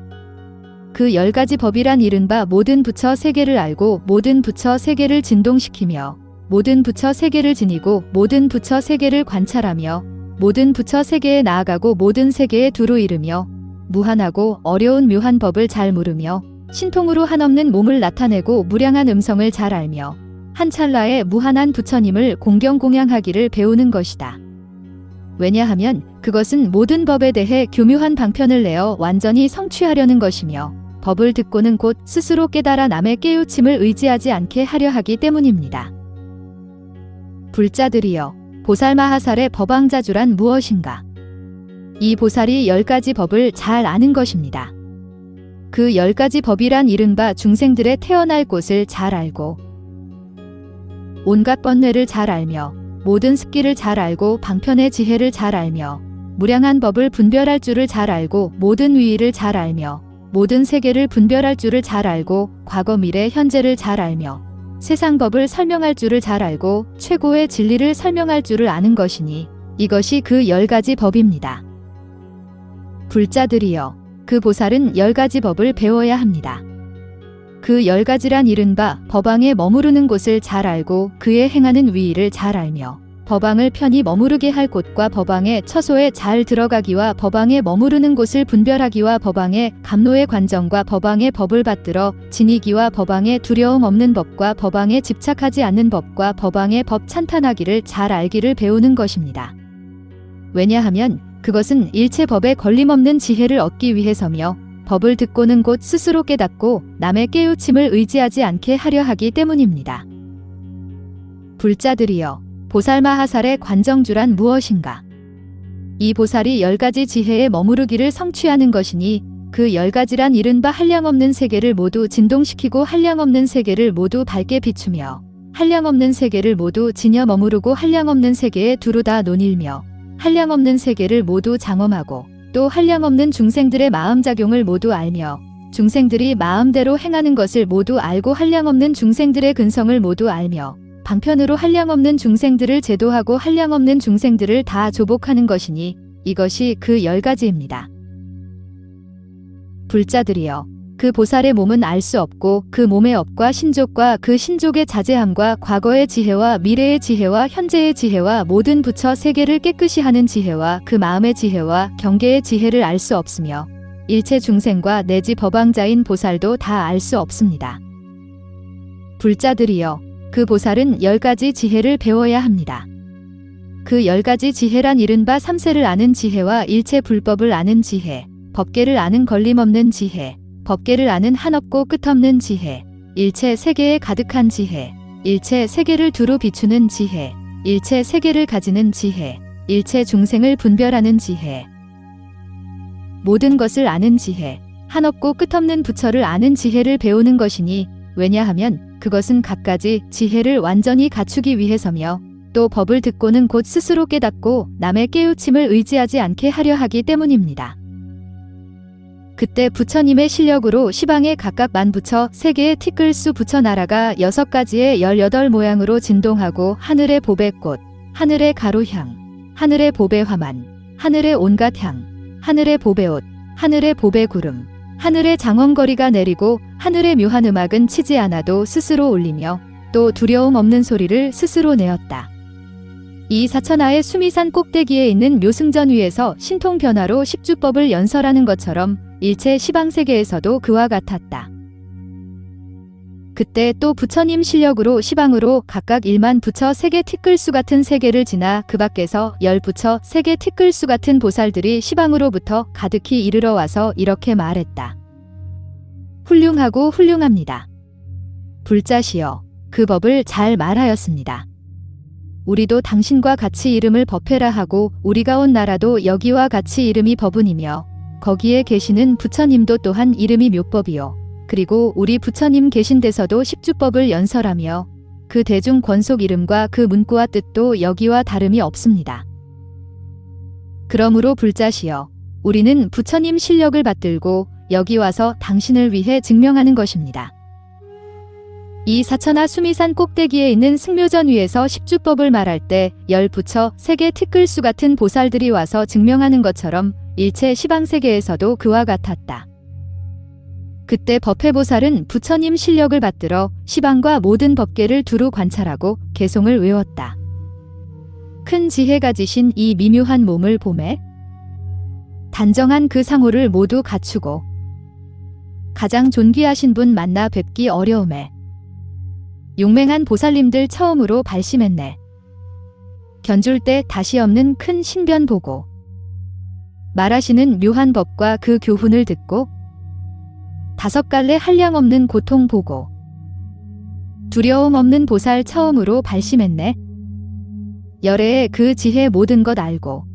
그 10가지 법이란 이른바 모든 부처 세계를 알고 모든 부처 세계를 진동시키며 모든 부처 세계를 지니고 모든 부처 세계를 관찰하며 모든 부처 세계에 나아가고 모든 세계에 두루 이르며 무한하고 어려운 묘한 법을 잘 물으며 신통으로 한없는 몸을 나타내고 무량한 음성을 잘 알며 한 찰나에 무한한 부처님을 공경공양하기를 배우는 것이다. 왜냐하면 그것은 모든 법에 대해 교묘한 방편을 내어 완전히 성취하려는 것이며 법을 듣고는 곧 스스로 깨달아 남의 깨우침을 의지하지 않게 하려 하기 때문입니다. 불자들이여, 보살마하살의 법왕자주란 무엇인가? 이 보살이 10가지 법을 잘 아는 것입니다. 그 10가지 법이란 이른바 중생들의 태어날 곳을 잘 알고 온갖 번뇌를 잘 알며 모든 습기를 잘 알고 방편의 지혜를 잘 알며 무량한 법을 분별할 줄을 잘 알고 모든 위의를 잘 알며 모든 세계를 분별할 줄을 잘 알고 과거 미래 현재를 잘 알며 세상 법을 설명할 줄을 잘 알고 최고의 진리를 설명할 줄을 아는 것이니 이것이 그 10가지 법입니다. 불자들이여, 그 보살은 10가지 법을 배워야 합니다. 그 10가지란 이른바 법왕에 머무르는 곳을 잘 알고 그의 행하는 위의를 잘 알며 법왕을 편히 머무르게 할 곳과 법왕의 처소에 잘 들어가기와 법왕에 머무르는 곳을 분별하기와 법왕의 감노의 관정과 법왕의 법을 받들어 지니기와 법왕의 두려움 없는 법과 법왕에 집착하지 않는 법과 법왕의 법 찬탄하기를 잘 알기를 배우는 것입니다. 왜냐하면 그것은 일체 법에 걸림없는 지혜를 얻기 위해서며 법을 듣고는 곧 스스로 깨닫고 남의 깨우침을 의지하지 않게 하려 하기 때문입니다. 불자들이여, 보살마하살의 관정주란 무엇인가? 이 보살이 10가지 지혜에 머무르기를 성취하는 것이니 그 10가지란 이른바 한량없는 세계를 모두 진동시키고 한량없는 세계를 모두 밝게 비추며 한량없는 세계를 모두 지녀 머무르고 한량없는 세계에 두루 다 논일며 한량없는 세계를 모두 장엄하고 또 한량없는 중생들의 마음작용을 모두 알며 중생들이 마음대로 행하는 것을 모두 알고 한량없는 중생들의 근성을 모두 알며 방편으로 한량없는 중생들을 제도하고 한량없는 중생들을 다 조복하는 것이니 이것이 그 10가지입니다. 불자들이여, 그 보살의 몸은 알 수 없고 그 몸의 업과 신족과 그 신족의 자제함과 과거의 지혜와 미래의 지혜와 현재의 지혜와 모든 부처 세계를 깨끗이 하는 지혜와 그 마음의 지혜와 경계의 지혜를 알 수 없으며 일체 중생과 내지 법왕자인 보살도 다 알 수 없습니다. 불자들이여, 그 보살은 10가지 지혜를 배워야 합니다. 그 10가지 지혜란 이른바 삼세를 아는 지혜와 일체 불법을 아는 지혜, 법계를 아는 걸림없는 지혜, 법계를 아는 한없고 끝없는 지혜, 일체 세계에 가득한 지혜, 일체 세계를 두루 비추는 지혜, 일체 세계를 가지는 지혜, 일체 중생을 분별하는 지혜, 모든 것을 아는 지혜, 한없고 끝없는 부처를 아는 지혜를 배우는 것이니 왜냐하면 그것은 갖가지 지혜를 완전히 갖추기 위해서며 또 법을 듣고는 곧 스스로 깨닫고 남의 깨우침을 의지하지 않게 하려 하기 때문입니다. 그때 부처님의 실력으로 시방에 각각 만부처 세계의 티끌수 부처 나라가 6가지의 18모양으로 진동하고 하늘의 보배꽃, 하늘의 가루향, 하늘의 보배화만, 하늘의 온갖 향, 하늘의 보배옷, 하늘의 보배구름, 하늘의 장엄거리가 내리고 하늘의 묘한 음악은 치지 않아도 스스로 울리며 또 두려움 없는 소리를 스스로 내었다. 이 사천하의 수미산 꼭대기에 있는 묘승전 위에서 신통변화로 십주법을 연설하는 것처럼 일체 시방세계에서도 그와 같았다. 그때 또 부처님 실력으로 시방으로 각각 1만 부처 세계 티끌수 같은 세계를 지나 그 밖에서 10부처 세계 티끌수 같은 보살들이 시방으로부터 가득히 이르러 와서 이렇게 말했다. 훌륭하고 훌륭합니다. 불자시여, 그 법을 잘 말하였습니다. 우리도 당신과 같이 이름을 법회라 하고 우리가 온 나라도 여기와 같이 이름이 법운이며 거기에 계시는 부처님도 또한 이름이 묘법이요. 그리고 우리 부처님 계신 데서도 십주법을 연설하며 그 대중 권속 이름과 그 문구와 뜻도 여기와 다름이 없습니다. 그러므로 불자시여, 우리는 부처님 실력을 받들고 여기 와서 당신을 위해 증명하는 것입니다. 이 사천하 수미산 꼭대기에 있는 승묘전 위에서 십주법을 말할 때 열 부처 세계 티끌수 같은 보살들이 와서 증명하는 것처럼 일체 시방세계에서도 그와 같았다. 그때 법회보살은 부처님 실력을 받들어 시방과 모든 법계를 두루 관찰하고 개송을 외웠다. 큰 지혜 가지신 이 미묘한 몸을 보매 단정한 그 상호를 모두 갖추고 가장 존귀하신 분 만나 뵙기 어려움에 용맹한 보살님들 처음으로 발심했네. 견줄 때 다시 없는 큰 신변 보고 말하시는 묘한 법과 그 교훈을 듣고 다섯 갈래 한량없는 고통 보고 두려움 없는 보살 처음으로 발심했네. 열애의 그 지혜 모든 것 알고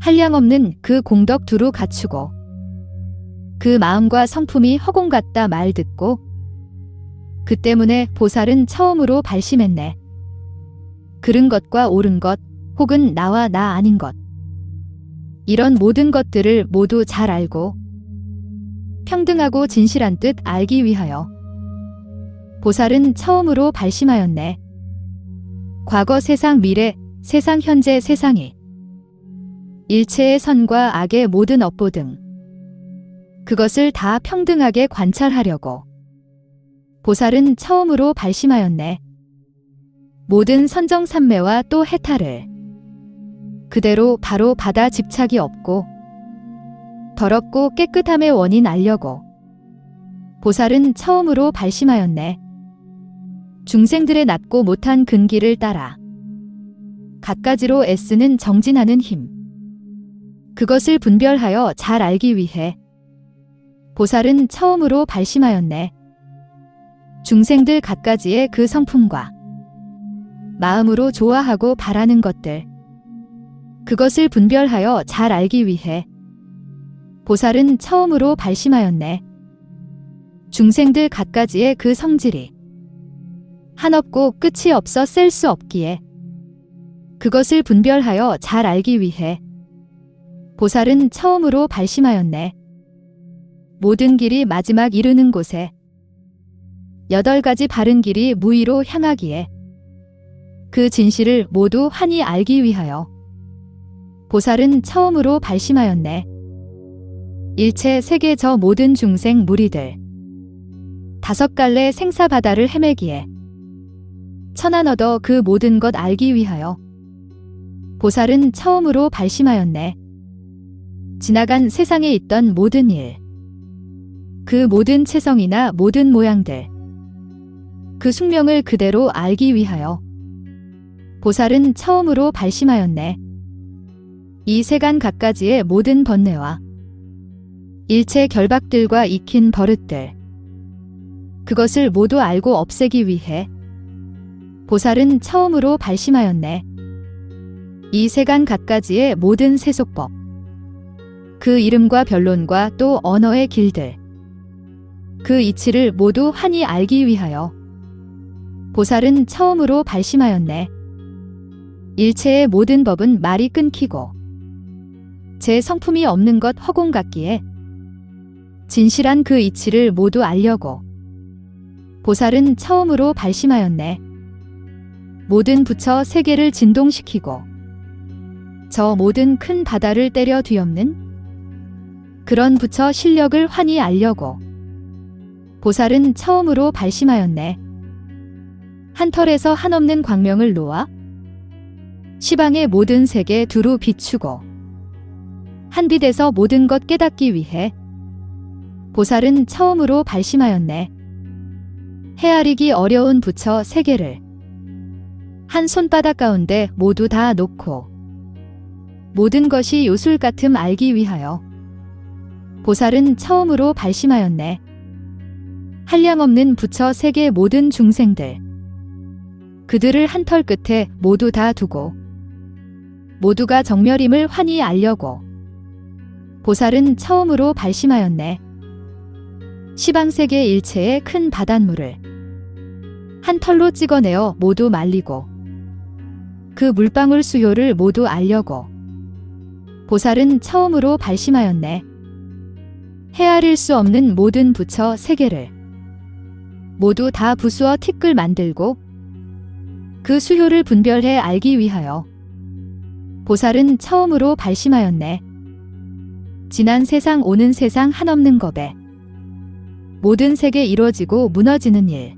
한량없는 그 공덕 두루 갖추고 그 마음과 성품이 허공 같다 말 듣고 그 때문에 보살은 처음으로 발심했네. 그른 것과 옳은 것 혹은 나와 나 아닌 것 이런 모든 것들을 모두 잘 알고 평등하고 진실한 뜻 알기 위하여 보살은 처음으로 발심하였네. 과거 세상 미래 세상 현재 세상이 일체의 선과 악의 모든 업보 등 그것을 다 평등하게 관찰하려고 보살은 처음으로 발심하였네. 모든 선정삼매와 또 해탈을 그대로 바로 받아 집착이 없고 더럽고 깨끗함의 원인 알려고 보살은 처음으로 발심하였네. 중생들의 낮고 못한 근기를 따라 갖가지로 애쓰는 정진하는 힘 그것을 분별하여 잘 알기 위해 보살은 처음으로 발심하였네. 중생들 갖가지의 그 성품과 마음으로 좋아하고 바라는 것들 그것을 분별하여 잘 알기 위해 보살은 처음으로 발심하였네. 중생들 갖가지의 그 성질이 한없고 끝이 없어 셀 수 없기에 그것을 분별하여 잘 알기 위해 보살은 처음으로 발심하였네. 모든 길이 마지막 이르는 곳에 8가지 바른 길이 무의로 향하기에 그 진실을 모두 환히 알기 위하여 보살은 처음으로 발심하였네. 일체 세계 저 모든 중생 무리들 5갈래 생사바다를 헤매기에 천안 얻어 그 모든 것 알기 위하여 보살은 처음으로 발심하였네. 지나간 세상에 있던 모든 일, 그 모든 체성이나 모든 모양들, 그 숙명을 그대로 알기 위하여 보살은 처음으로 발심하였네. 이 세간 갖가지의 모든 번뇌와 일체 결박들과 익힌 버릇들, 그것을 모두 알고 없애기 위해 보살은 처음으로 발심하였네. 이 세간 갖가지의 모든 세속법, 그 이름과 변론과 또 언어의 길들, 그 이치를 모두 환히 알기 위하여 보살은 처음으로 발심하였네. 일체의 모든 법은 말이 끊기고 제 성품이 없는 것 허공 같기에 진실한 그 이치를 모두 알려고 보살은 처음으로 발심하였네. 모든 부처 세계를 진동시키고 저 모든 큰 바다를 때려 뒤엎는 그런 부처 실력을 환히 알려고 보살은 처음으로 발심하였네. 한 털에서 한없는 광명을 놓아 시방의 모든 세계 두루 비추고 한 빛에서 모든 것 깨닫기 위해 보살은 처음으로 발심하였네. 헤아리기 어려운 부처 세계를 한 손바닥 가운데 모두 다 놓고 모든 것이 요술 같음 알기 위하여 보살은 처음으로 발심하였네. 한량없는 부처 세계 모든 중생들 그들을 한 털 끝에 모두 다 두고 모두가 정멸임을 환히 알려고 보살은 처음으로 발심하였네. 시방세계 일체의 큰 바닷물을 한 털로 찍어내어 모두 말리고 그 물방울 수요를 모두 알려고 보살은 처음으로 발심하였네. 헤아릴 수 없는 모든 부처 세계를 모두 다 부수어 티끌 만들고 그 수효를 분별해 알기 위하여 보살은 처음으로 발심하였네. 지난 세상 오는 세상 한없는 겁에 모든 세계 이루어지고 무너지는 일,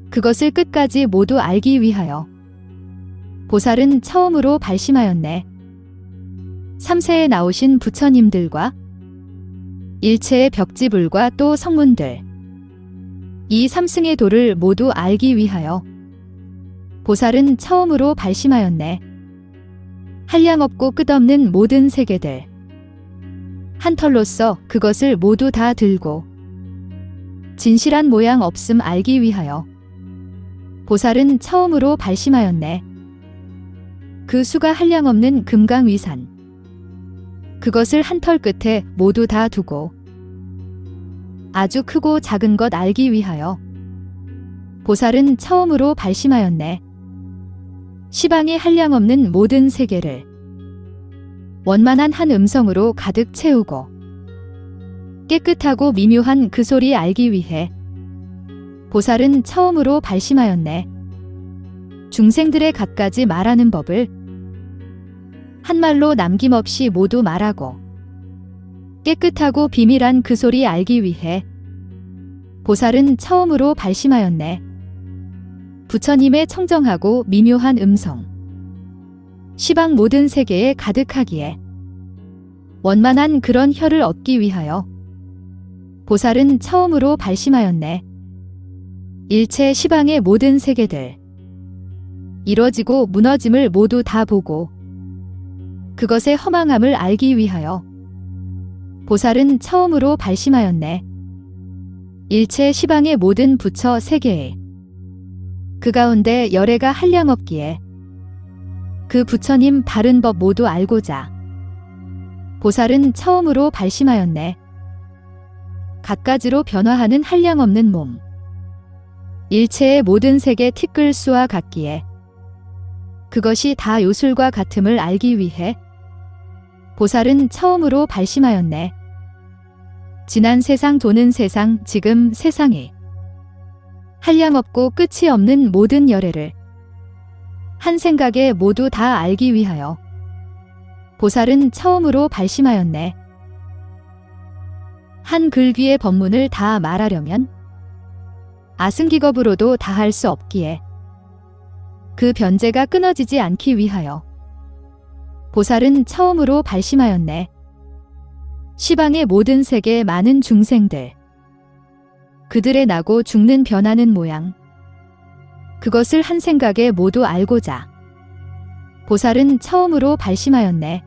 그것을 끝까지 모두 알기 위하여 보살은 처음으로 발심하였네. 3세에 나오신 부처님들과 일체의 벽지불과 또 성문들, 이 삼승의 도를 모두 알기 위하여 보살은 처음으로 발심하였네. 한량없고 끝없는 모든 세계들, 한 털로서 그것을 모두 다 들고 진실한 모양 없음 알기 위하여 보살은 처음으로 발심하였네. 그 수가 한량없는 금강위산, 그것을 한 털 끝에 모두 다 두고 아주 크고 작은 것 알기 위하여 보살은 처음으로 발심하였네. 시방이 한량없는 모든 세계를 원만한 한 음성으로 가득 채우고 깨끗하고 미묘한 그 소리 알기 위해 보살은 처음으로 발심하였네. 중생들의 갖가지 말하는 법을 한말로 남김없이 모두 말하고 깨끗하고 비밀한 그 소리 알기 위해 보살은 처음으로 발심하였네. 부처님의 청정하고 미묘한 음성, 시방 모든 세계에 가득하기에 원만한 그런 혀를 얻기 위하여 보살은 처음으로 발심하였네. 일체 시방의 모든 세계들, 이루어지고 무너짐을 모두 다 보고 그것의 허망함을 알기 위하여 보살은 처음으로 발심하였네. 일체 시방의 모든 부처 세계에 그 가운데 열애가 한량없기에 그 부처님 바른 법 모두 알고자 보살은 처음으로 발심하였네. 갖가지로 변화하는 한량없는 몸, 일체의 모든 세계 티끌 수와 같기에 그것이 다 요술과 같음을 알기 위해 보살은 처음으로 발심하였네. 지난 세상 도는 세상 지금 세상이 한량없고 끝이 없는 모든 열애를 한 생각에 모두 다 알기 위하여 보살은 처음으로 발심하였네. 한 글귀의 법문을 다 말하려면 아승기겁으로도 다 할 수 없기에 그 변제가 끊어지지 않기 위하여 보살은 처음으로 발심하였네. 시방의 모든 세계의 많은 중생들, 그들의 나고 죽는 변하는 모양, 그것을 한 생각에 모두 알고자 보살은 처음으로 발심하였네.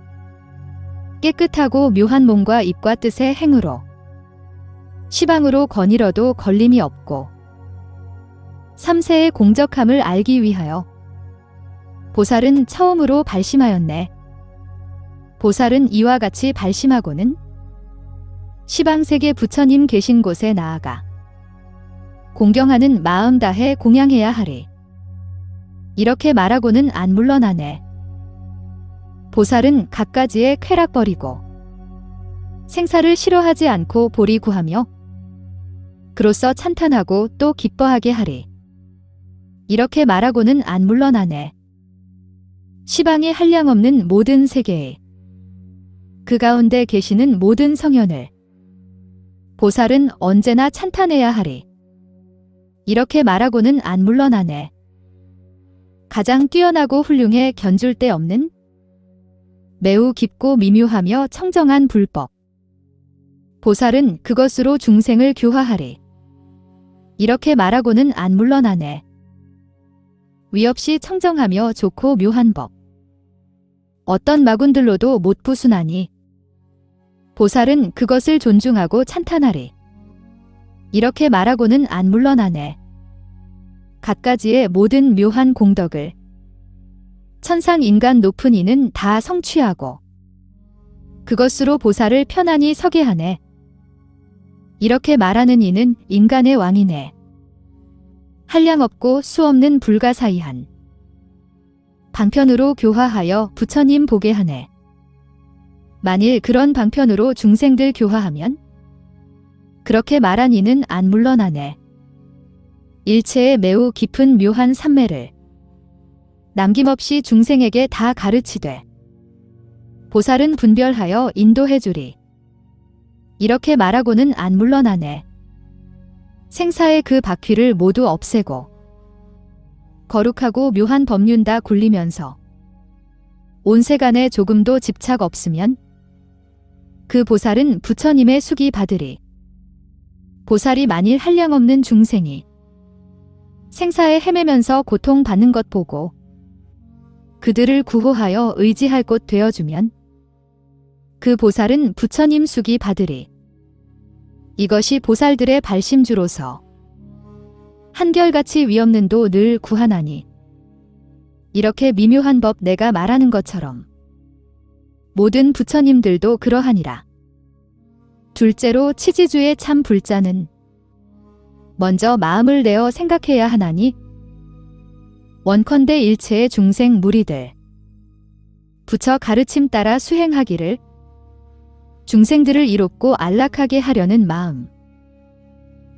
깨끗하고 묘한 몸과 입과 뜻의 행으로 시방으로 거닐어도 걸림이 없고 삼세의 공적함을 알기 위하여 보살은 처음으로 발심하였네. 보살은 이와 같이 발심하고는 시방세계 부처님 계신 곳에 나아가 공경하는 마음 다해 공양해야 하리. 이렇게 말하고는 안 물러나네. 보살은 갖가지에 쾌락 버리고 생사를 싫어하지 않고 보리 구하며 그로써 찬탄하고 또 기뻐하게 하리. 이렇게 말하고는 안 물러나네. 시방이 한량없는 모든 세계에 그 가운데 계시는 모든 성현을 보살은 언제나 찬탄해야 하리. 이렇게 말하고는 안 물러나네. 가장 뛰어나고 훌륭해 견줄 데 없는 매우 깊고 미묘하며 청정한 불법, 보살은 그것으로 중생을 교화하리. 이렇게 말하고는 안 물러나네. 위없이 청정하며 좋고 묘한 법, 어떤 마군들로도 못 부순하니 보살은 그것을 존중하고 찬탄하리. 이렇게 말하고는 안 물러나네. 갖가지의 모든 묘한 공덕을 천상 인간 높은 이는 다 성취하고 그것으로 보살을 편안히 서게 하네. 이렇게 말하는 이는 인간의 왕이네. 한량없고 수없는 불가사의한 방편으로 교화하여 부처님 보게 하네. 만일 그런 방편으로 중생들 교화하면 그렇게 말한 이는 안 물러나네. 일체의 매우 깊은 묘한 산매를 남김없이 중생에게 다 가르치되 보살은 분별하여 인도해주리. 이렇게 말하고는 안 물러나네. 생사의 그 바퀴를 모두 없애고 거룩하고 묘한 법륜 다 굴리면서 온 세간에 조금도 집착 없으면 그 보살은 부처님의 수기 받으리. 보살이 만일 한량없는 중생이 생사에 헤매면서 고통받는 것 보고 그들을 구호하여 의지할 곳 되어주면 그 보살은 부처님 수기 받으리. 이것이 보살들의 발심주로서 한결같이 위없는도 늘 구하나니 이렇게 미묘한 법 내가 말하는 것처럼 모든 부처님들도 그러하니라. 둘째로 치지주의 참 불자는 먼저 마음을 내어 생각해야 하나니 원컨대 일체의 중생 무리들 부처 가르침 따라 수행하기를 중생들을 이롭고 안락하게 하려는 마음,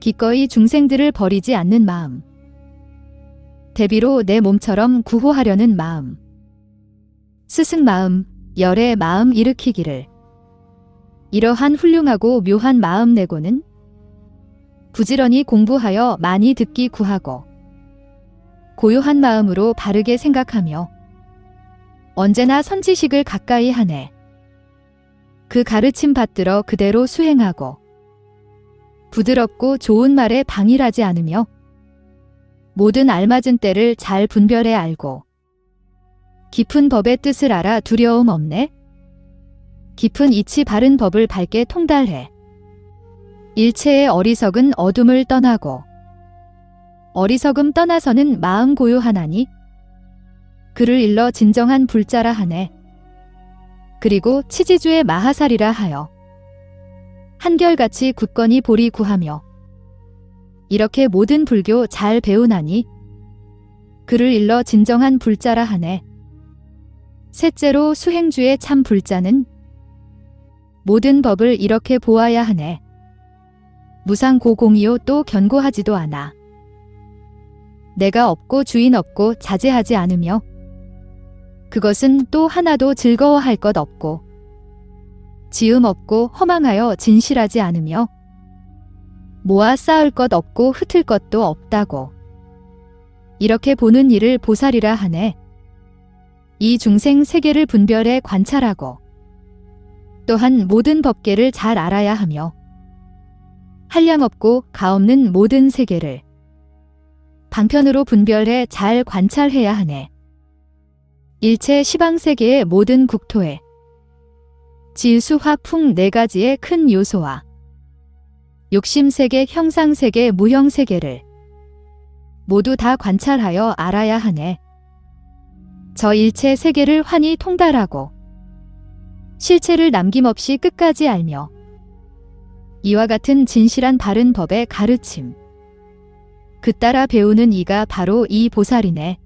기꺼이 중생들을 버리지 않는 마음, 대비로 내 몸처럼 구호하려는 마음, 스승 마음, 열의 마음 일으키기를 이러한 훌륭하고 묘한 마음 내고는 부지런히 공부하여 많이 듣기 구하고 고요한 마음으로 바르게 생각하며 언제나 선지식을 가까이 하네. 그 가르침 받들어 그대로 수행하고 부드럽고 좋은 말에 방일하지 않으며 모든 알맞은 때를 잘 분별해 알고 깊은 법의 뜻을 알아 두려움 없네. 깊은 이치 바른 법을 밝게 통달해 일체의 어리석은 어둠을 떠나고 어리석음 떠나서는 마음 고요하나니 그를 일러 진정한 불자라 하네. 그리고 치지주의 마하살이라 하여 한결같이 굳건히 보리 구하며 이렇게 모든 불교 잘 배우나니 그를 일러 진정한 불자라 하네. 셋째로 수행주의 참 불자는 모든 법을 이렇게 보아야 하네. 무상고공이요 또 견고하지도 않아. 내가 없고 주인 없고 자제하지 않으며 그것은 또 하나도 즐거워할 것 없고 지음 없고 허망하여 진실하지 않으며 모아 쌓을 것 없고 흩을 것도 없다고 이렇게 보는 이를 보살이라 하네. 이 중생 세계를 분별해 관찰하고 또한 모든 법계를 잘 알아야 하며 한량없고 가없는 모든 세계를 방편으로 분별해 잘 관찰해야 하네. 일체 시방세계의 모든 국토에 질수 화풍 네 가지의 큰 요소와 욕심세계, 형상세계, 무형세계를 모두 다 관찰하여 알아야 하네. 저 일체 세계를 환히 통달하고 실체를 남김없이 끝까지 알며 이와 같은 진실한 바른 법의 가르침 그 따라 배우는 이가 바로 이 보살이네.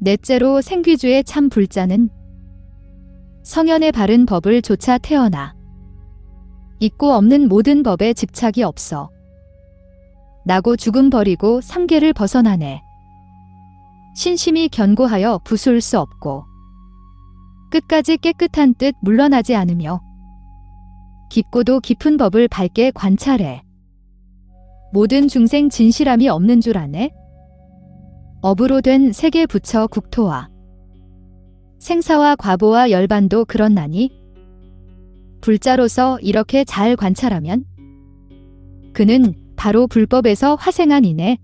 넷째로 생귀주의 참 불자는 성현의 바른 법을 조차 태어나 있고 없는 모든 법에 집착이 없어 나고 죽음 버리고 삼계를 벗어나네. 신심이 견고하여 부술 수 없고 끝까지 깨끗한 뜻 물러나지 않으며 깊고도 깊은 법을 밝게 관찰해 모든 중생 진실함이 없는 줄 아네. 업으로 된 세계 부처 국토와 생사와 과보와 열반도 그렇나니 불자로서 이렇게 잘 관찰하면 그는 바로 불법에서 화생한 이네.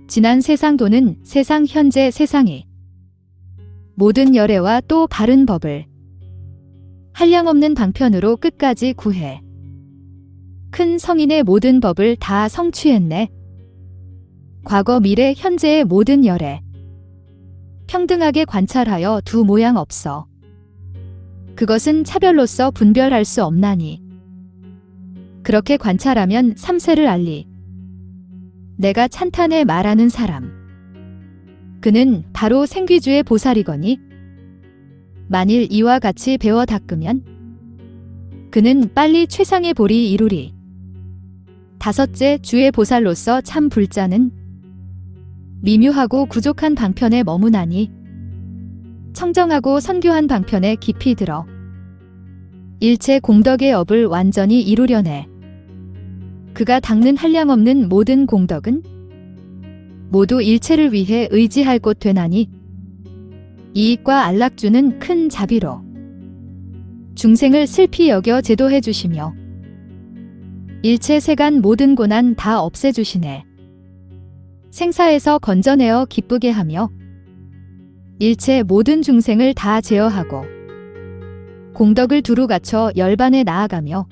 지난 세상도는 세상 현재 세상이 모든 열애와 또 바른 법을 한량없는 방편으로 끝까지 구해 큰 성인의 모든 법을 다 성취했네. 과거 미래 현재의 모든 열애 평등하게 관찰하여 두 모양 없어 그것은 차별로서 분별할 수 없나니 그렇게 관찰하면 삼세를 알리. 내가 찬탄에 말하는 사람 그는 바로 생귀주의 보살이거니 만일 이와 같이 배워 닦으면 그는 빨리 최상의 보리 이루리. 다섯째, 주의 보살로서 참 불자는 미묘하고 구족한 방편에 머무나니 청정하고 선교한 방편에 깊이 들어 일체 공덕의 업을 완전히 이루려네. 그가 닦는 한량없는 모든 공덕은 모두 일체를 위해 의지할 곳 되나니 이익과 안락주는 큰 자비로 중생을 슬피 여겨 제도해 주시며 일체 세간 모든 고난 다 없애주시네. 생사에서 건져내어 기쁘게 하며 일체 모든 중생을 다 제어하고 공덕을 두루 갖춰 열반에 나아가며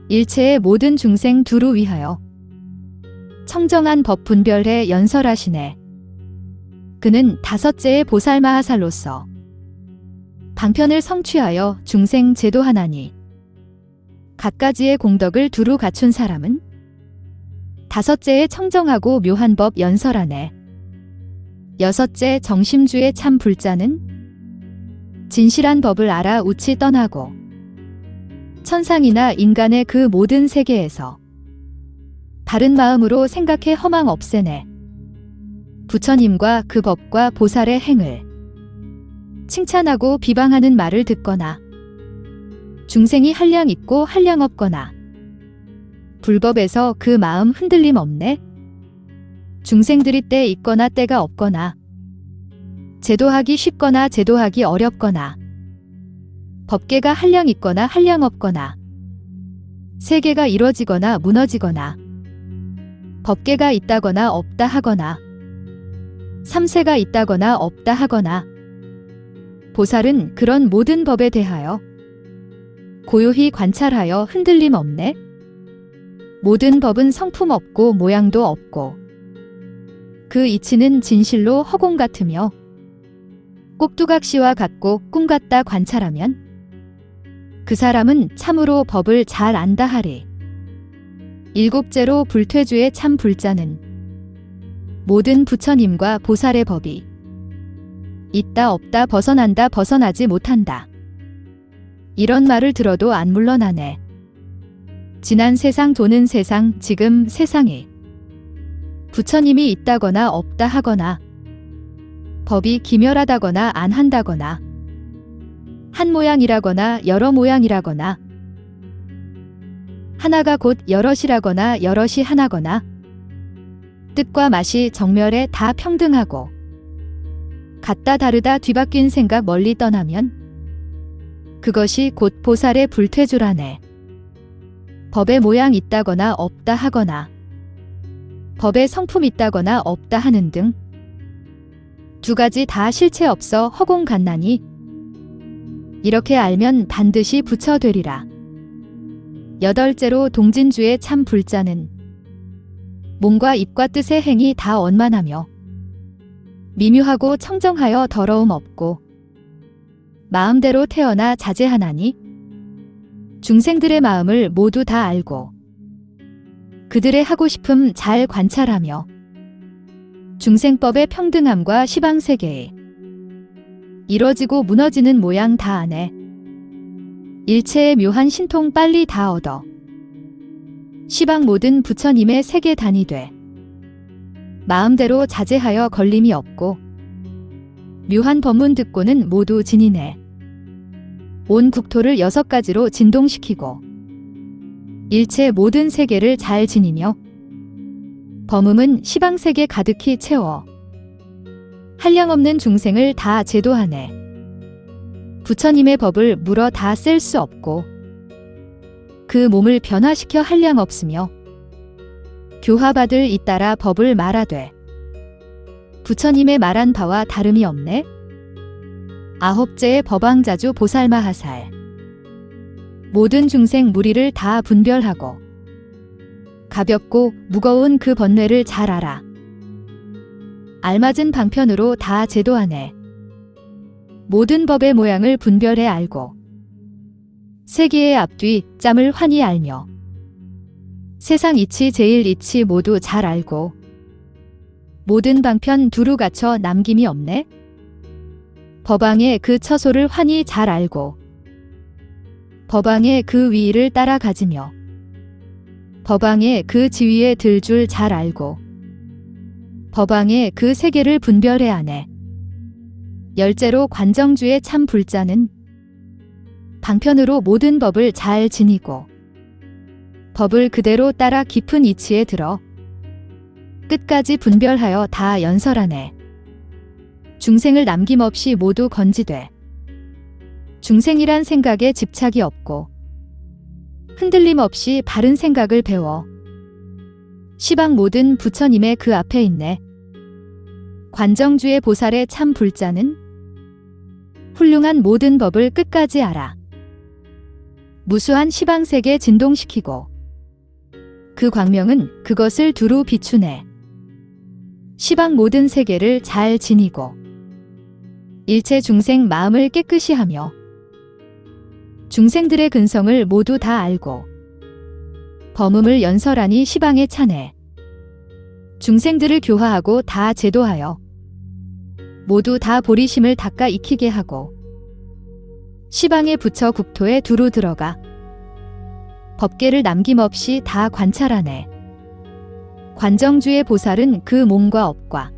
일체의 모든 중생 두루 위하여 청정한 법 분별해 연설하시네. 그는 다섯째의 보살마하살로서 방편을 성취하여 중생 제도하나니 갖가지의 공덕을 두루 갖춘 사람은 다섯째의 청정하고 묘한 법 연설하네. 여섯째, 정심주의 참 불자는 진실한 법을 알아 우치 떠나고 천상이나 인간의 그 모든 세계에서 바른 마음으로 생각해 허망 없애네. 부처님과 그 법과 보살의 행을 칭찬하고 비방하는 말을 듣거나 중생이 한량 있고 한량 없거나 불법에서 그 마음 흔들림 없네. 중생들이 때 있거나 때가 없거나 제도하기 쉽거나 제도하기 어렵거나 법계가 한량 있거나 한량 없거나 세계가 이뤄지거나 무너지거나 법계가 있다거나 없다 하거나 삼세가 있다거나 없다 하거나 보살은 그런 모든 법에 대하여 고요히 관찰하여 흔들림 없네. 모든 법은 성품 없고 모양도 없고 그 이치는 진실로 허공 같으며 꼭두각시와 같고 꿈 같다 관찰하면 그 사람은 참으로 법을 잘 안다 하리. 일곱째로 불퇴주의 참 불자는 모든 부처님과 보살의 법이 있다 없다 벗어난다 벗어나지 못한다. 이런 말을 들어도 안 물러나네. 지난 세상 도는 세상 지금 세상에 부처님이 있다거나 없다 하거나 법이 기멸하다거나 안 한다거나 한 모양이라거나 여러 모양이라거나 하나가 곧 여럿이라거나 여럿이 하나거나 뜻과 맛이 정멸에 다 평등하고 같다 다르다 뒤바뀐 생각 멀리 떠나면 그것이 곧 보살의 불퇴주라네. 법의 모양 있다거나 없다 하거나 법의 성품 있다거나 없다 하는 등 두 가지 다 실체 없어 허공 같나니 이렇게 알면 반드시 부처 되리라. 여덟째로 동진주의 참 불자는 몸과 입과 뜻의 행위 다 원만하며 미묘하고 청정하여 더러움 없고 마음대로 태어나 자제하나니 중생들의 마음을 모두 다 알고 그들의 하고 싶음 잘 관찰하며 중생법의 평등함과 시방세계에 이뤄지고 무너지는 모양 다 아네. 일체의 묘한 신통 빨리 다 얻어 시방 모든 부처님의 세계 단이 돼 마음대로 자제하여 걸림이 없고 묘한 법문 듣고는 모두 진이네. 온 국토를 6가지로 진동시키고 일체 모든 세계를 잘 지니며 범음은 시방세계 가득히 채워 한량없는 중생을 다 제도하네. 부처님의 법을 물어 다 셀 수 없고 그 몸을 변화시켜 한량 없으며 교화받을 잇따라 법을 말하되 부처님의 말한 바와 다름이 없네. 아홉째의 법왕자주 보살마하살 모든 중생 무리를 다 분별하고 가볍고 무거운 그 번뇌를 잘 알아 알맞은 방편으로 다 제도하네. 모든 법의 모양을 분별해 알고 세계의 앞뒤 짬을 환히 알며 세상 이치 제일 이치 모두 잘 알고 모든 방편 두루 갖춰 남김이 없네. 법왕의 그 처소를 환히 잘 알고 법왕의 그 위를 따라가지며 법왕의 그 지위에 들 줄 잘 알고 법왕의 그 세계를 분별해 아네. 열째로 관정주의 참 불자는 방편으로 모든 법을 잘 지니고 법을 그대로 따라 깊은 이치에 들어 끝까지 분별하여 다 연설하네. 중생을 남김없이 모두 건지되 중생이란 생각에 집착이 없고 흔들림 없이 바른 생각을 배워 시방 모든 부처님의 그 앞에 있네. 관정주의 보살의 참 불자는 훌륭한 모든 법을 끝까지 알아 무수한 시방세계 진동시키고 그 광명은 그것을 두루 비추네. 시방 모든 세계를 잘 지니고 일체 중생 마음을 깨끗이 하며 중생들의 근성을 모두 다 알고 범음을 연설하니 시방에 차네. 중생들을 교화하고 다 제도하여 모두 다 보리심을 닦아 익히게 하고 시방의 부처 국토에 두루 들어가 법계를 남김없이 다 관찰하네. 관정주의 보살은 그 몸과 업과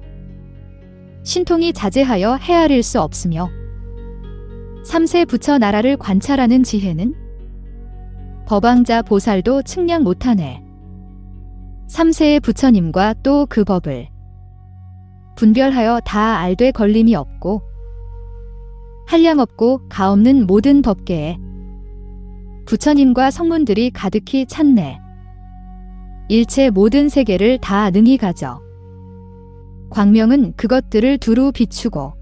신통이 자제하여 헤아릴 수 없으며 삼세 부처 나라를 관찰하는 지혜는 법왕자 보살도 측량 못하네. 삼세의 부처님과 또 그 법을 분별하여 다 알되 걸림이 없고 한량없고 가없는 모든 법계에 부처님과 성문들이 가득히 찼네. 일체 모든 세계를 다 능히 가져 광명은 그것들을 두루 비추고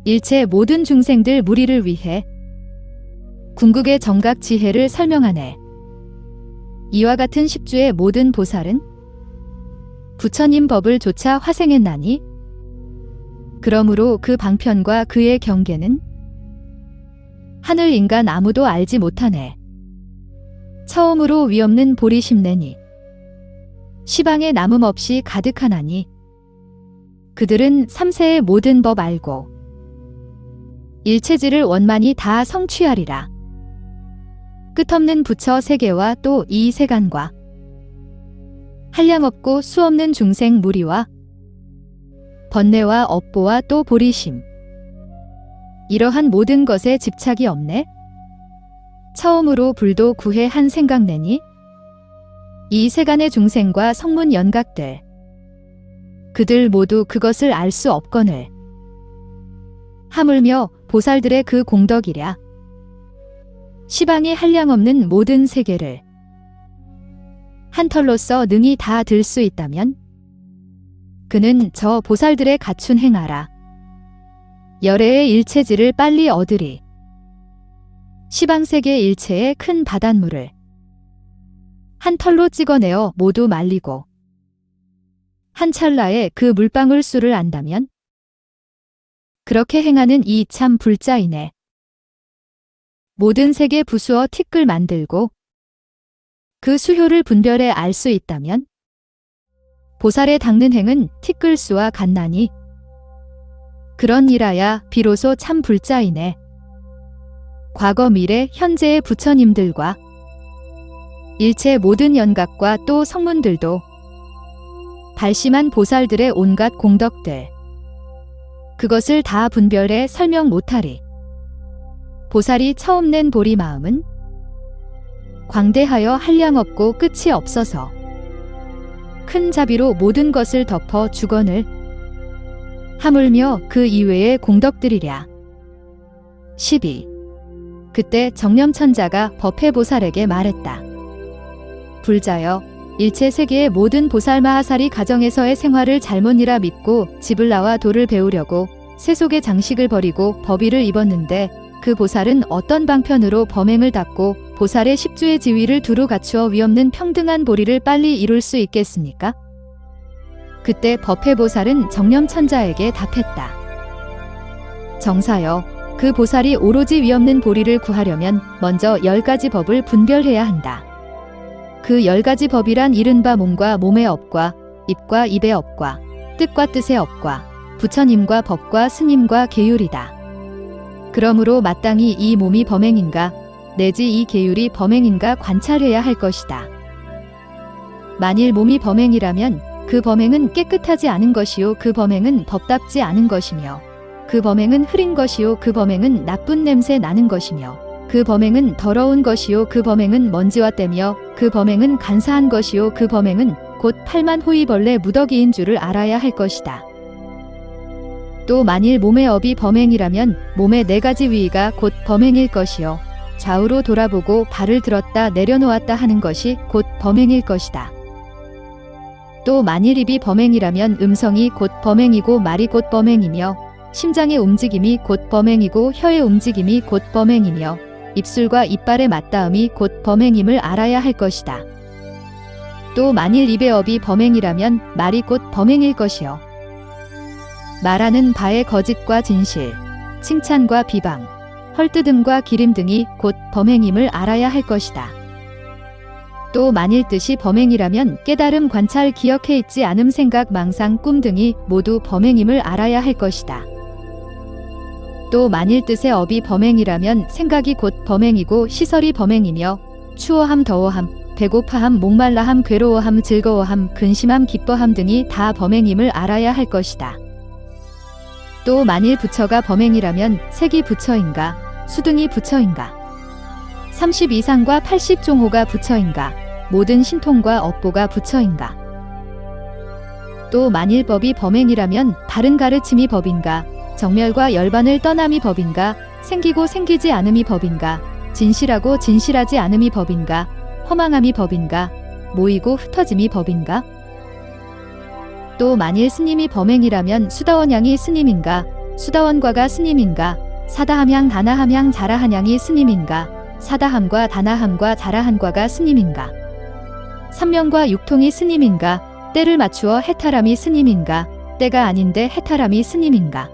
일체 모든 중생들 무리를 위해 궁극의 정각 지혜를 설명하네. 이와 같은 십주의 모든 보살은 부처님 법을 조차 화생했나니 그러므로 그 방편과 그의 경계는 하늘 인간 아무도 알지 못하네. 처음으로 위없는 보리심내니 시방에 남음 없이 가득하나니 그들은 삼세의 모든 법 알고 일체질을 원만히 다 성취하리라. 끝없는 부처 세계와 또 이 세간과 한량없고 수없는 중생 무리와 번뇌와 업보와 또 보리심 이러한 모든 것에 집착이 없네. 처음으로 불도 구해 한 생각내니 이 세간의 중생과 성문 연각들 그들 모두 그것을 알 수 없거늘 하물며 보살들의 그 공덕이랴. 시방에 한량없는 모든 세계를 한 털로서 능히 다 들 수 있다면 그는 저 보살들의 갖춘 행하라. 열애의 일체질을 빨리 얻으리. 시방세계 일체의 큰 바닷물을 한 털로 찍어내어 모두 말리고 한 찰나에 그 물방울 수를 안다면 그렇게 행하는 이 참 불자이네. 모든 세계 부수어 티끌 만들고 그 수효를 분별해 알 수 있다면 보살의 닦는 행은 티끌수와 같나니 그런 일하야 비로소 참 불자이네. 과거 미래 현재의 부처님들과 일체 모든 연각과 또 성문들도 발심한 보살들의 온갖 공덕들 그것을 다 분별해 설명 못하리. 보살이 처음 낸 보리 마음은 광대하여 한량없고 끝이 없어서 큰 자비로 모든 것을 덮어 주거늘 하물며 그 이외의 공덕들이랴. 12. 그때 정념천자가 법회보살에게 말했다. 불자여, 일체 세계의 모든 보살 마하살이 가정에서의 생활을 잘못이라 믿고 집을 나와 도를 배우려고 세속의 장식을 버리고 법의를 입었는데 그 보살은 어떤 방편으로 범행을 닦고 보살의 십주의 지위를 두루 갖추어 위없는 평등한 보리를 빨리 이룰 수 있겠습니까? 그때 법회보살은 정념천자에게 답했다. 정사여, 그 보살이 오로지 위없는 보리를 구하려면 먼저 10가지 법을 분별해야 한다. 그 10가지 법이란 이른바 몸과 몸의 업과 입과 입의 업과 뜻과 뜻의 업과 부처님과 법과 스님과 계율이다. 그러므로 마땅히 이 몸이 범행인가 내지 이 계율이 범행인가 관찰해야 할 것이다. 만일 몸이 범행이라면 그 범행은 깨끗하지 않은 것이요 그 범행은 법답지 않은 것이며 그 범행은 흐린 것이요 그 범행은 나쁜 냄새 나는 것이며 그 범행은 더러운 것이요 그 범행은 먼지와 때며 그 범행은 간사한 것이요 그 범행은 곧 팔만 호위벌레 무더기인 줄을 알아야 할 것이다. 또 만일 몸의 업이 범행이라면 몸의 4가지 위가 곧 범행일 것이요 좌우로 돌아보고 발을 들었다 내려놓았다 하는 것이 곧 범행일 것이다. 또 만일 입이 범행이라면 음성이 곧 범행이고 말이 곧 범행이며 심장의 움직임이 곧 범행이고 혀의 움직임이 곧 범행이며 입술과 이빨의 맞닿음이 곧 범행임을 알아야 할 것이다. 또 만일 입의 업이 범행이라면 말이 곧 범행일 것이요 말하는 바의 거짓과 진실, 칭찬과 비방, 헐뜯음과 기림 등이 곧 범행임을 알아야 할 것이다. 또 만일 뜻이 범행이라면 깨달음, 관찰, 기억해 있지 않음, 생각, 망상, 꿈 등이 모두 범행임을 알아야 할 것이다. 또 만일 뜻의 업이 범행이라면 생각이 곧 범행이고 시설이 범행이며 추워함, 더워함, 배고파함, 목말라함, 괴로워함, 즐거워함, 근심함, 기뻐함 등이 다 범행임을 알아야 할 것이다. 또 만일 부처가 범행이라면 색이 부처인가, 수등이 부처인가, 30 이상과 80 종호가 부처인가, 모든 신통과 업보가 부처인가. 또 만일 법이 범행이라면 바른 가르침이 법인가, 정멸과 열반을 떠남이 법인가, 생기고 생기지 않음이 법인가, 진실하고 진실하지 않음이 법인가, 허망함이 법인가, 모이고 흩어짐이 법인가. 또 만일 스님이 범행이라면 수다원양이 스님인가, 수다원과가 스님인가, 사다함양 다나함양 자라한양이 스님인가, 사다함과 다나함과 자라한과가 스님인가, 삼명과 육통이 스님인가, 때를 맞추어 해탈함이 스님인가, 때가 아닌데 해탈함이 스님인가.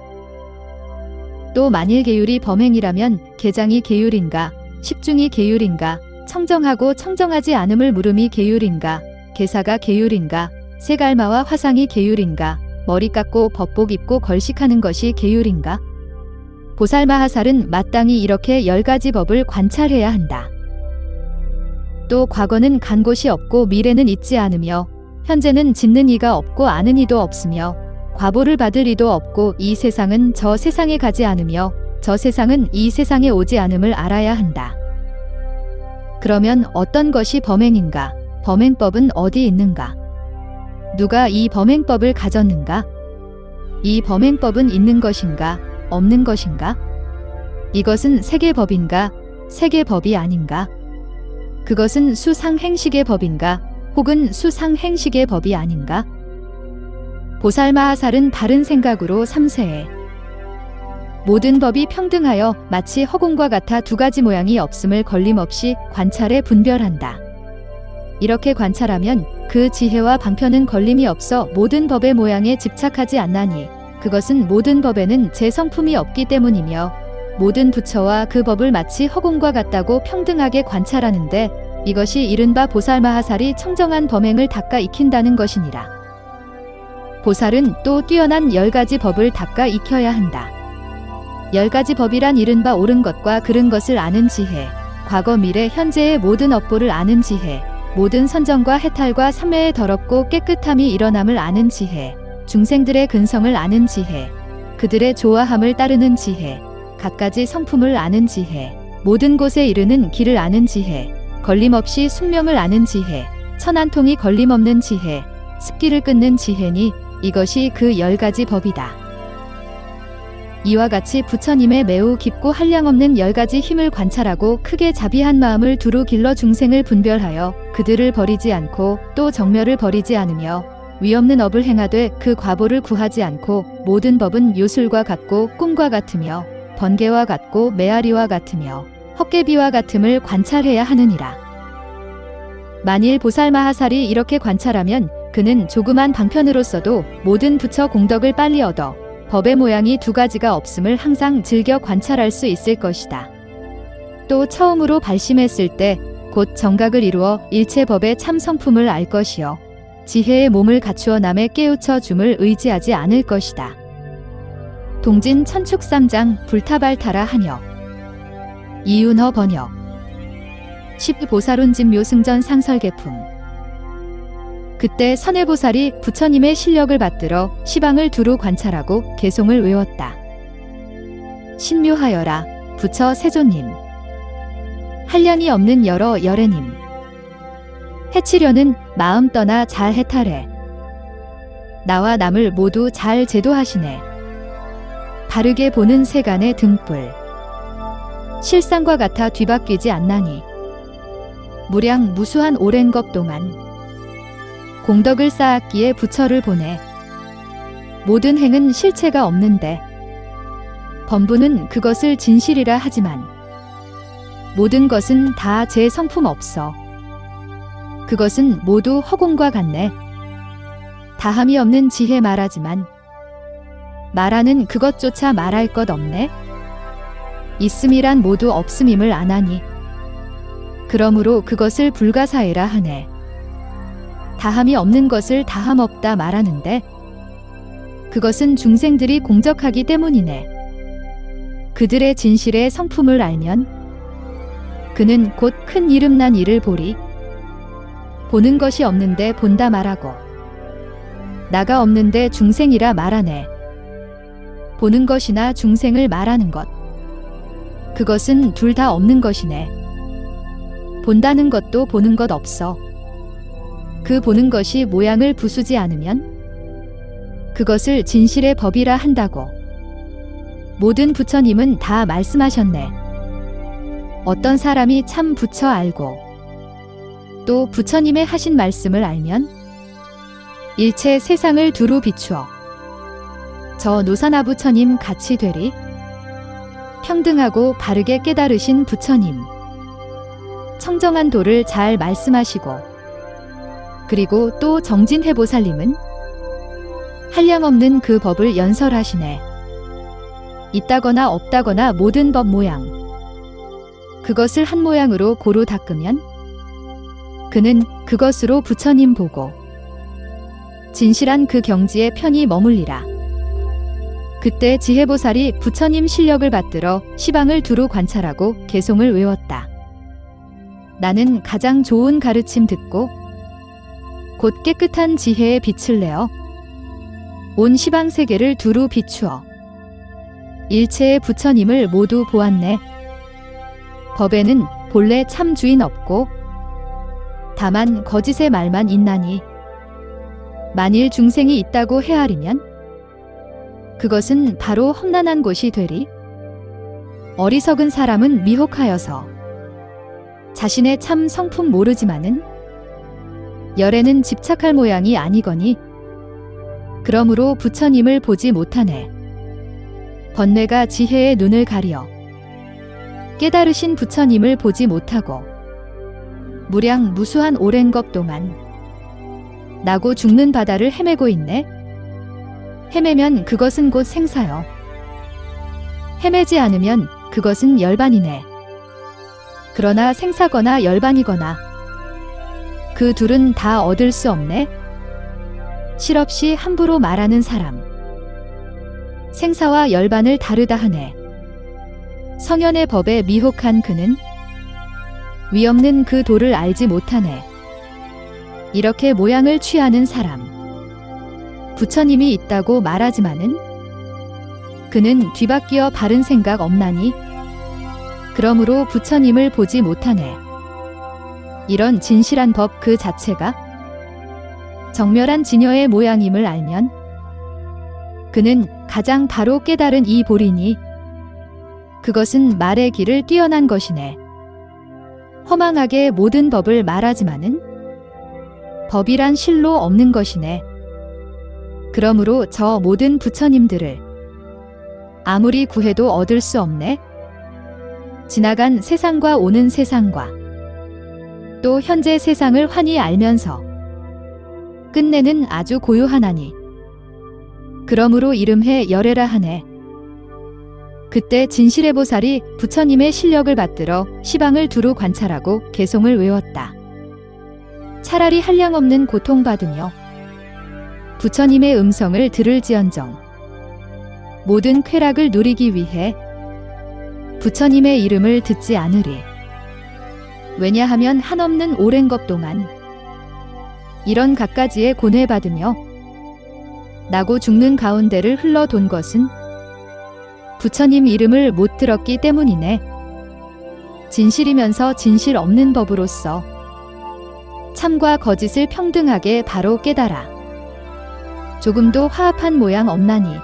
또 만일 계율이 범행이라면 계장이 계율인가, 십중이 계율인가, 청정하고 청정하지 않음을 물음이 계율인가, 계사가 계율인가, 세갈마와 화상이 계율인가, 머리 깎고 법복 입고 걸식하는 것이 계율인가. 보살마하살은 마땅히 이렇게 10가지 법을 관찰해야 한다. 또 과거는 간 곳이 없고 미래는 있지 않으며 현재는 짓는 이가 없고 아는 이도 없으며 과보를 받을 이도 없고 이 세상은 저 세상에 가지 않으며 저 세상은 이 세상에 오지 않음을 알아야 한다. 그러면 어떤 것이 범행인가? 범행법은 어디 있는가? 누가 이 범행법을 가졌는가? 이 범행법은 있는 것인가? 없는 것인가? 이것은 세계법인가? 세계법이 아닌가? 그것은 수상행식의 법인가? 혹은 수상행식의 법이 아닌가? 보살마하살은 바른 생각으로 삼세에 모든 법이 평등하여 마치 허공과 같아 2가지 모양이 없음을 걸림없이 관찰해 분별한다. 이렇게 관찰하면 그 지혜와 방편은 걸림이 없어 모든 법의 모양에 집착하지 않나니 그것은 모든 법에는 제 성품이 없기 때문이며 모든 부처와 그 법을 마치 허공과 같다고 평등하게 관찰하는데 이것이 이른바 보살마하살이 청정한 범행을 닦아 익힌다는 것이니라. 보살은 또 뛰어난 10가지 법을 닦아 익혀야 한다. 10가지 법이란 이른바 옳은 것과 그른 것을 아는 지혜, 과거 미래 현재의 모든 업보를 아는 지혜, 모든 선정과 해탈과 삼매의 더럽고 깨끗함이 일어남을 아는 지혜, 중생들의 근성을 아는 지혜, 그들의 좋아함을 따르는 지혜, 갖가지 성품을 아는 지혜, 모든 곳에 이르는 길을 아는 지혜, 걸림없이 숙명을 아는 지혜, 천한통이 걸림없는 지혜, 습기를 끊는 지혜니 이것이 그 10가지 법이다. 이와 같이 부처님의 매우 깊고 한량없는 10가지 힘을 관찰하고 크게 자비한 마음을 두루 길러 중생을 분별하여 그들을 버리지 않고 또 정멸을 버리지 않으며 위없는 업을 행하되 그 과보를 구하지 않고 모든 법은 요술과 같고 꿈과 같으며 번개와 같고 메아리와 같으며 헛개비와 같음을 관찰해야 하느니라. 만일 보살마하살이 이렇게 관찰하면 그는 조그만 방편으로서도 모든 부처 공덕을 빨리 얻어 법의 모양이 2가지가 없음을 항상 즐겨 관찰할 수 있을 것이다. 또 처음으로 발심했을 때 곧 정각을 이루어 일체 법의 참 성품을 알 것이요 지혜의 몸을 갖추어 남에 깨우쳐 줌을 의지하지 않을 것이다. 동진 천축 3장 불타발타라 한역 이윤허 번역 10 보살운진 묘승전 상설개품 그때 선해보살이 부처님의 실력을 받들어 시방을 두루 관찰하고 개송을 외웠다. 신묘하여라 부처 세존님. 한량이 없는 여러 열애님. 해치려는 마음 떠나 잘 해탈해. 나와 남을 모두 잘 제도하시네. 바르게 보는 세간의 등불. 실상과 같아 뒤바뀌지 않나니. 무량 무수한 오랜 것 동안 공덕을 쌓았기에 부처를 보내. 모든 행은 실체가 없는데 범부는 그것을 진실이라 하지만 모든 것은 다 제 성품 없어. 그것은 모두 허공과 같네. 다함이 없는 지혜 말하지만 말하는 그것조차 말할 것 없네. 있음이란 모두 없음임을 아나니 그러므로 그것을 불가사의라 하네. 다함이 없는 것을 다함 없다 말하는데 그것은 중생들이 공적하기 때문이네. 그들의 진실의 성품을 알면 그는 곧 큰 이름난 이를 보리. 보는 것이 없는데 본다 말하고 나가 없는데 중생이라 말하네. 보는 것이나 중생을 말하는 것 그것은 둘 다 없는 것이네. 본다는 것도 보는 것 없어. 그 보는 것이 모양을 부수지 않으면 그것을 진실의 법이라 한다고. 모든 부처님은 다 말씀하셨네. 어떤 사람이 참 부처 알고 또 부처님의 하신 말씀을 알면 일체 세상을 두루 비추어 저 노사나 부처님 같이 되리. 평등하고 바르게 깨달으신 부처님. 청정한 도를 잘 말씀하시고 그리고 또 정진해보살님은 한량없는 그 법을 연설하시네. 있다거나 없다거나 모든 법 모양 그것을 한 모양으로 고루 닦으면 그는 그것으로 부처님 보고 진실한 그 경지에 편히 머물리라. 그때 지혜보살이 부처님 실력을 받들어 시방을 두루 관찰하고 개송을 외웠다. 나는 가장 좋은 가르침 듣고 곧 깨끗한 지혜의 빛을 내어 온 시방 세계를 두루 비추어 일체의 부처님을 모두 보았네. 법에는 본래 참 주인 없고 다만 거짓의 말만 있나니 만일 중생이 있다고 헤아리면 그것은 바로 험난한 곳이 되리. 어리석은 사람은 미혹하여서 자신의 참 성품 모르지만은 열에는 집착할 모양이 아니거니 그러므로 부처님을 보지 못하네. 번뇌가 지혜의 눈을 가리어 깨달으신 부처님을 보지 못하고 무량 무수한 오랜 것 동안 나고 죽는 바다를 헤매고 있네. 헤매면 그것은 곧 생사여. 헤매지 않으면 그것은 열반이네. 그러나 생사거나 열반이거나 그 둘은 다 얻을 수 없네. 실없이 함부로 말하는 사람. 생사와 열반을 다르다 하네. 성현의 법에 미혹한 그는 위없는 그 도를 알지 못하네. 이렇게 모양을 취하는 사람. 부처님이 있다고 말하지만은 그는 뒤바뀌어 바른 생각 없나니 그러므로 부처님을 보지 못하네. 이런 진실한 법 그 자체가 정멸한 진여의 모양임을 알면 그는 가장 바로 깨달은 이 보리니 그것은 말의 길을 뛰어난 것이네. 허망하게 모든 법을 말하지만은 법이란 실로 없는 것이네. 그러므로 저 모든 부처님들을 아무리 구해도 얻을 수 없네. 지나간 세상과 오는 세상과 또 현재 세상을 환히 알면서 끝내는 아주 고요하나니 그러므로 이름해 열애라 하네. 그때 진실의 보살이 부처님의 실력을 받들어 시방을 두루 관찰하고 개송을 외웠다. 차라리 한량없는 고통받으며 부처님의 음성을 들을지언정 모든 쾌락을 누리기 위해 부처님의 이름을 듣지 않으리. 왜냐하면 한없는 오랜 것 동안 이런 갖가지에 고뇌받으며 나고 죽는 가운데를 흘러돈 것은 부처님 이름을 못 들었기 때문이네. 진실이면서 진실 없는 법으로서 참과 거짓을 평등하게 바로 깨달아 조금도 화합한 모양 없나니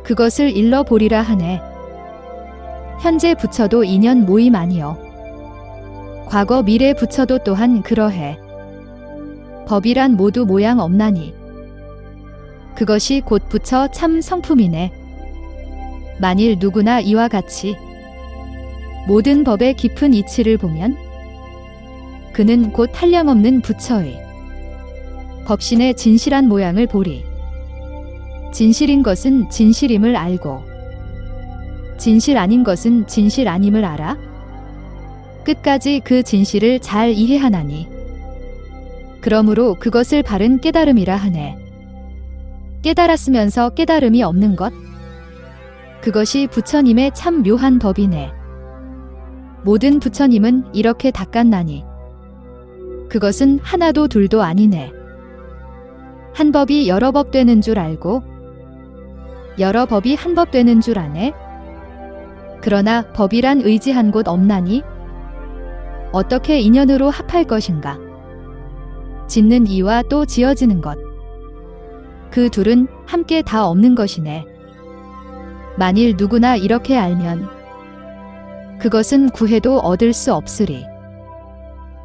그것을 일러보리라 하네. 현재 부처도 인연 모임 아니여 과거 미래 부처도 또한 그러해. 법이란 모두 모양 없나니 그것이 곧 부처 참 성품이네. 만일 누구나 이와 같이 모든 법의 깊은 이치를 보면 그는 곧 한량없는 부처의 법신의 진실한 모양을 보리. 진실인 것은 진실임을 알고 진실 아닌 것은 진실 아님을 알아 끝까지 그 진실을 잘 이해하나니 그러므로 그것을 바른 깨달음이라 하네. 깨달았으면서 깨달음이 없는 것 그것이 부처님의 참 묘한 법이네. 모든 부처님은 이렇게 닦았나니 그것은 하나도 둘도 아니네. 한 법이 여러 법 되는 줄 알고 여러 법이 한 법 되는 줄 아네. 그러나 법이란 의지한 곳 없나니 어떻게 인연으로 합할 것인가. 짓는 이와 또 지어지는 것 그 둘은 함께 다 없는 것이네. 만일 누구나 이렇게 알면 그것은 구해도 얻을 수 없으리.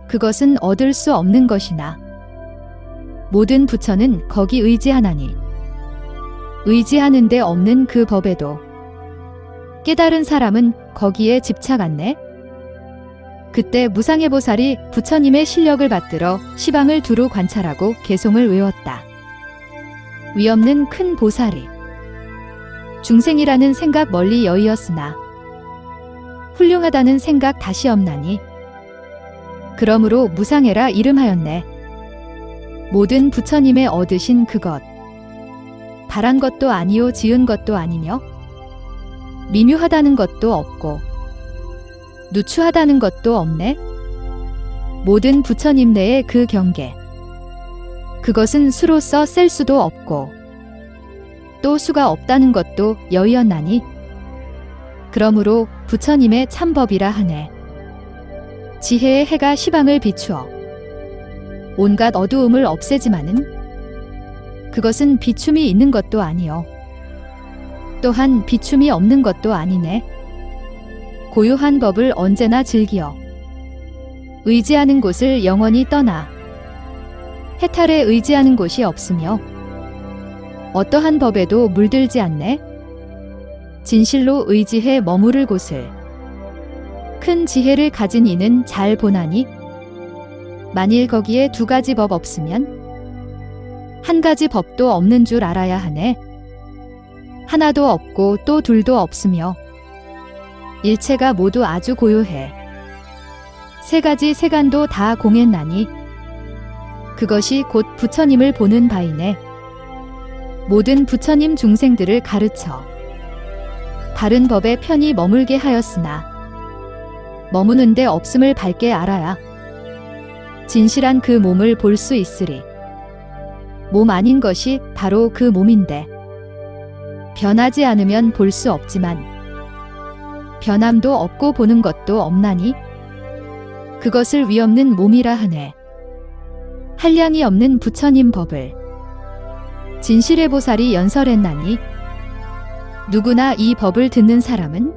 그것은 얻을 수 없는 것이나 모든 부처는 거기 의지하나니 의지하는 데 없는 그 법에도 깨달은 사람은 거기에 집착하네. 그때 무상의 보살이 부처님의 실력을 받들어 시방을 두루 관찰하고 개송을 외웠다. 위없는 큰 보살이 중생이라는 생각 멀리 여의었으나 훌륭하다는 생각 다시 없나니 그러므로 무상해라 이름하였네. 모든 부처님의 얻으신 그것 바란 것도 아니요 지은 것도 아니며 미묘하다는 것도 없고 누추하다는 것도 없네. 모든 부처님 내의 그 경계 그것은 수로서 셀 수도 없고 또 수가 없다는 것도 여의었나니 그러므로 부처님의 참법이라 하네. 지혜의 해가 시방을 비추어 온갖 어두움을 없애지만은 그것은 비춤이 있는 것도 아니요 또한 비춤이 없는 것도 아니네. 고요한 법을 언제나 즐기어 의지하는 곳을 영원히 떠나 해탈에 의지하는 곳이 없으며 어떠한 법에도 물들지 않네. 진실로 의지해 머무를 곳을 큰 지혜를 가진 이는 잘 보나니 만일 거기에 두 가지 법 없으면 한 가지 법도 없는 줄 알아야 하네. 하나도 없고 또 둘도 없으며 일체가 모두 아주 고요해. 세 가지 세간도 다 공했나니 그것이 곧 부처님을 보는 바이네. 모든 부처님 중생들을 가르쳐 바른 법에 편히 머물게 하였으나 머무는 데 없음을 밝게 알아야 진실한 그 몸을 볼 수 있으리. 몸 아닌 것이 바로 그 몸인데 변하지 않으면 볼 수 없지만 변함도 없고 보는 것도 없나니 그것을 위없는 몸이라 하네. 한량이 없는 부처님 법을 진실의 보살이 연설했나니 누구나 이 법을 듣는 사람은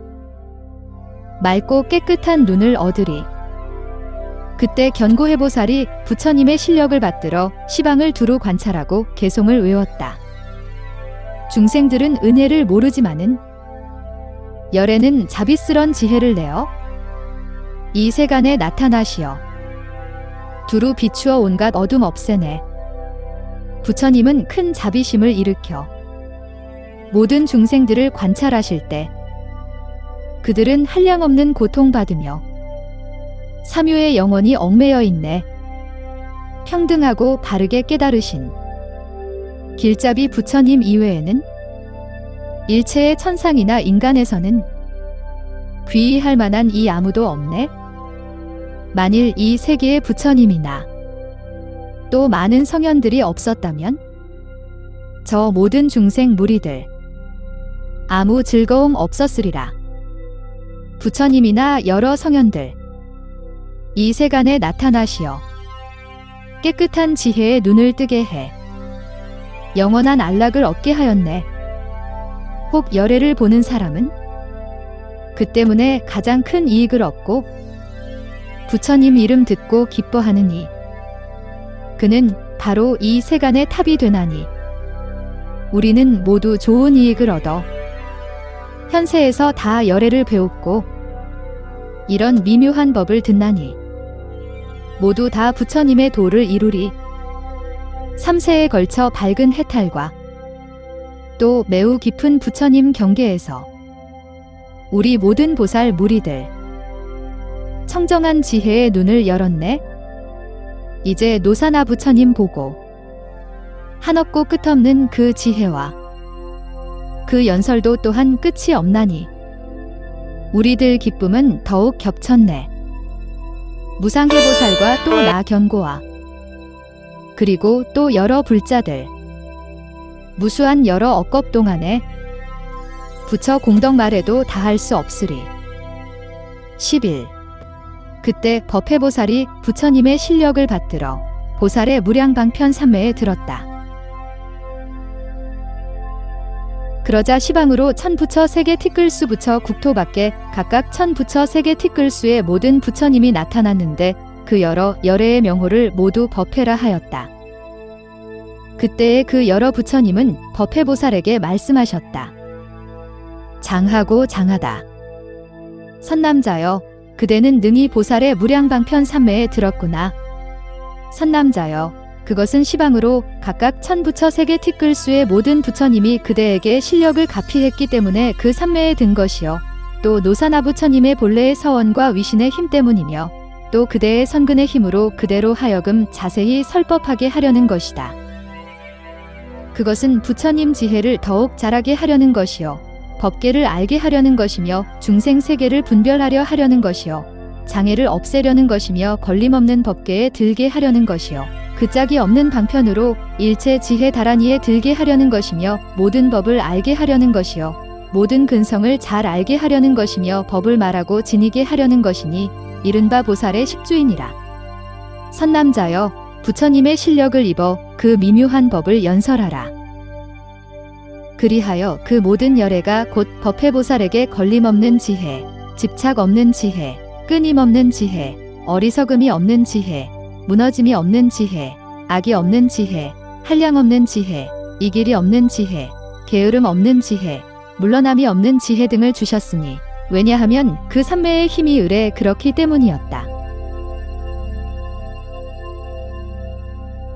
맑고 깨끗한 눈을 얻으리. 그때 견고해 보살이 부처님의 실력을 받들어 시방을 두루 관찰하고 개송을 외웠다. 중생들은 은혜를 모르지만은 열에는 자비스런 지혜를 내어 이 세간에 나타나시어 두루 비추어 온갖 어둠 없애네. 부처님은 큰 자비심을 일으켜 모든 중생들을 관찰하실 때 그들은 한량없는 고통받으며 삼유에 영원히 얽매여 있네. 평등하고 바르게 깨달으신 길잡이 부처님 이외에는 일체의 천상이나 인간에서는 귀의할 만한 이 아무도 없네. 만일 이 세계의 부처님이나 또 많은 성현들이 없었다면 저 모든 중생 무리들 아무 즐거움 없었으리라. 부처님이나 여러 성현들 이 세간에 나타나시어 깨끗한 지혜의 눈을 뜨게 해 영원한 안락을 얻게 하였네. 혹 열애를 보는 사람은 그 때문에 가장 큰 이익을 얻고 부처님 이름 듣고 기뻐하느니 그는 바로 이 세간의 탑이 되나니 우리는 모두 좋은 이익을 얻어 현세에서 다 열애를 배웠고 이런 미묘한 법을 듣나니 모두 다 부처님의 도를 이루리. 3세에 걸쳐 밝은 해탈과 또 매우 깊은 부처님 경계에서 우리 모든 보살 무리들 청정한 지혜의 눈을 열었네. 이제 노사나 부처님 보고 한없고 끝없는 그 지혜와 그 연설도 또한 끝이 없나니 우리들 기쁨은 더욱 겹쳤네. 무상계보살과 또 나 견고와 그리고 또 여러 불자들 무수한 여러 억겁 동안에 부처 공덕 말해도 다할 수 없으리. 10일 그때 법회보살이 부처님의 실력을 받들어 보살의 무량방편 삼매에 들었다. 그러자 시방으로 천부처 세계 티끌수 부처 국토 밖에 각각 천부처 세계 티끌수의 모든 부처님이 나타났는데 그 여러 열애의 명호를 모두 법회라 하였다. 그때의 그 여러 부처님은 법회보살에게 말씀하셨다. 장하고 장하다. 선남자여, 그대는 능히 보살의 무량방편 삼매에 들었구나. 선남자여, 그것은 시방으로 각각 천부처 세계 티끌수의 모든 부처님이 그대에게 실력을 가피했기 때문에 그 삼매에 든 것이요. 또 노사나 부처님의 본래의 서원과 위신의 힘 때문이며 또 그대의 선근의 힘으로 그대로 하여금 자세히 설법하게 하려는 것이다. 그것은 부처님 지혜를 더욱 잘하게 하려는 것이요. 법계를 알게 하려는 것이며 중생 세계를 분별하려 하려는 것이요. 장애를 없애려는 것이며 걸림없는 법계에 들게 하려는 것이요. 그 짝이 없는 방편으로 일체 지혜 다란이에 들게 하려는 것이며 모든 법을 알게 하려는 것이요. 모든 근성을 잘 알게 하려는 것이며 법을 말하고 지니게 하려는 것이니 이른바 보살의 십주인이라. 선남자여, 부처님의 실력을 입어 그 미묘한 법을 연설하라. 그리하여 그 모든 열애가 곧 법회보살에게 걸림없는 지혜, 집착 없는 지혜, 끊임없는 지혜, 어리석음이 없는 지혜, 무너짐이 없는 지혜, 악이 없는 지혜, 한량 없는 지혜, 이길이 없는 지혜, 게으름 없는 지혜, 물러남이 없는 지혜 등을 주셨으니 왜냐하면 그 삼매의 힘이 을에 그렇기 때문이었다.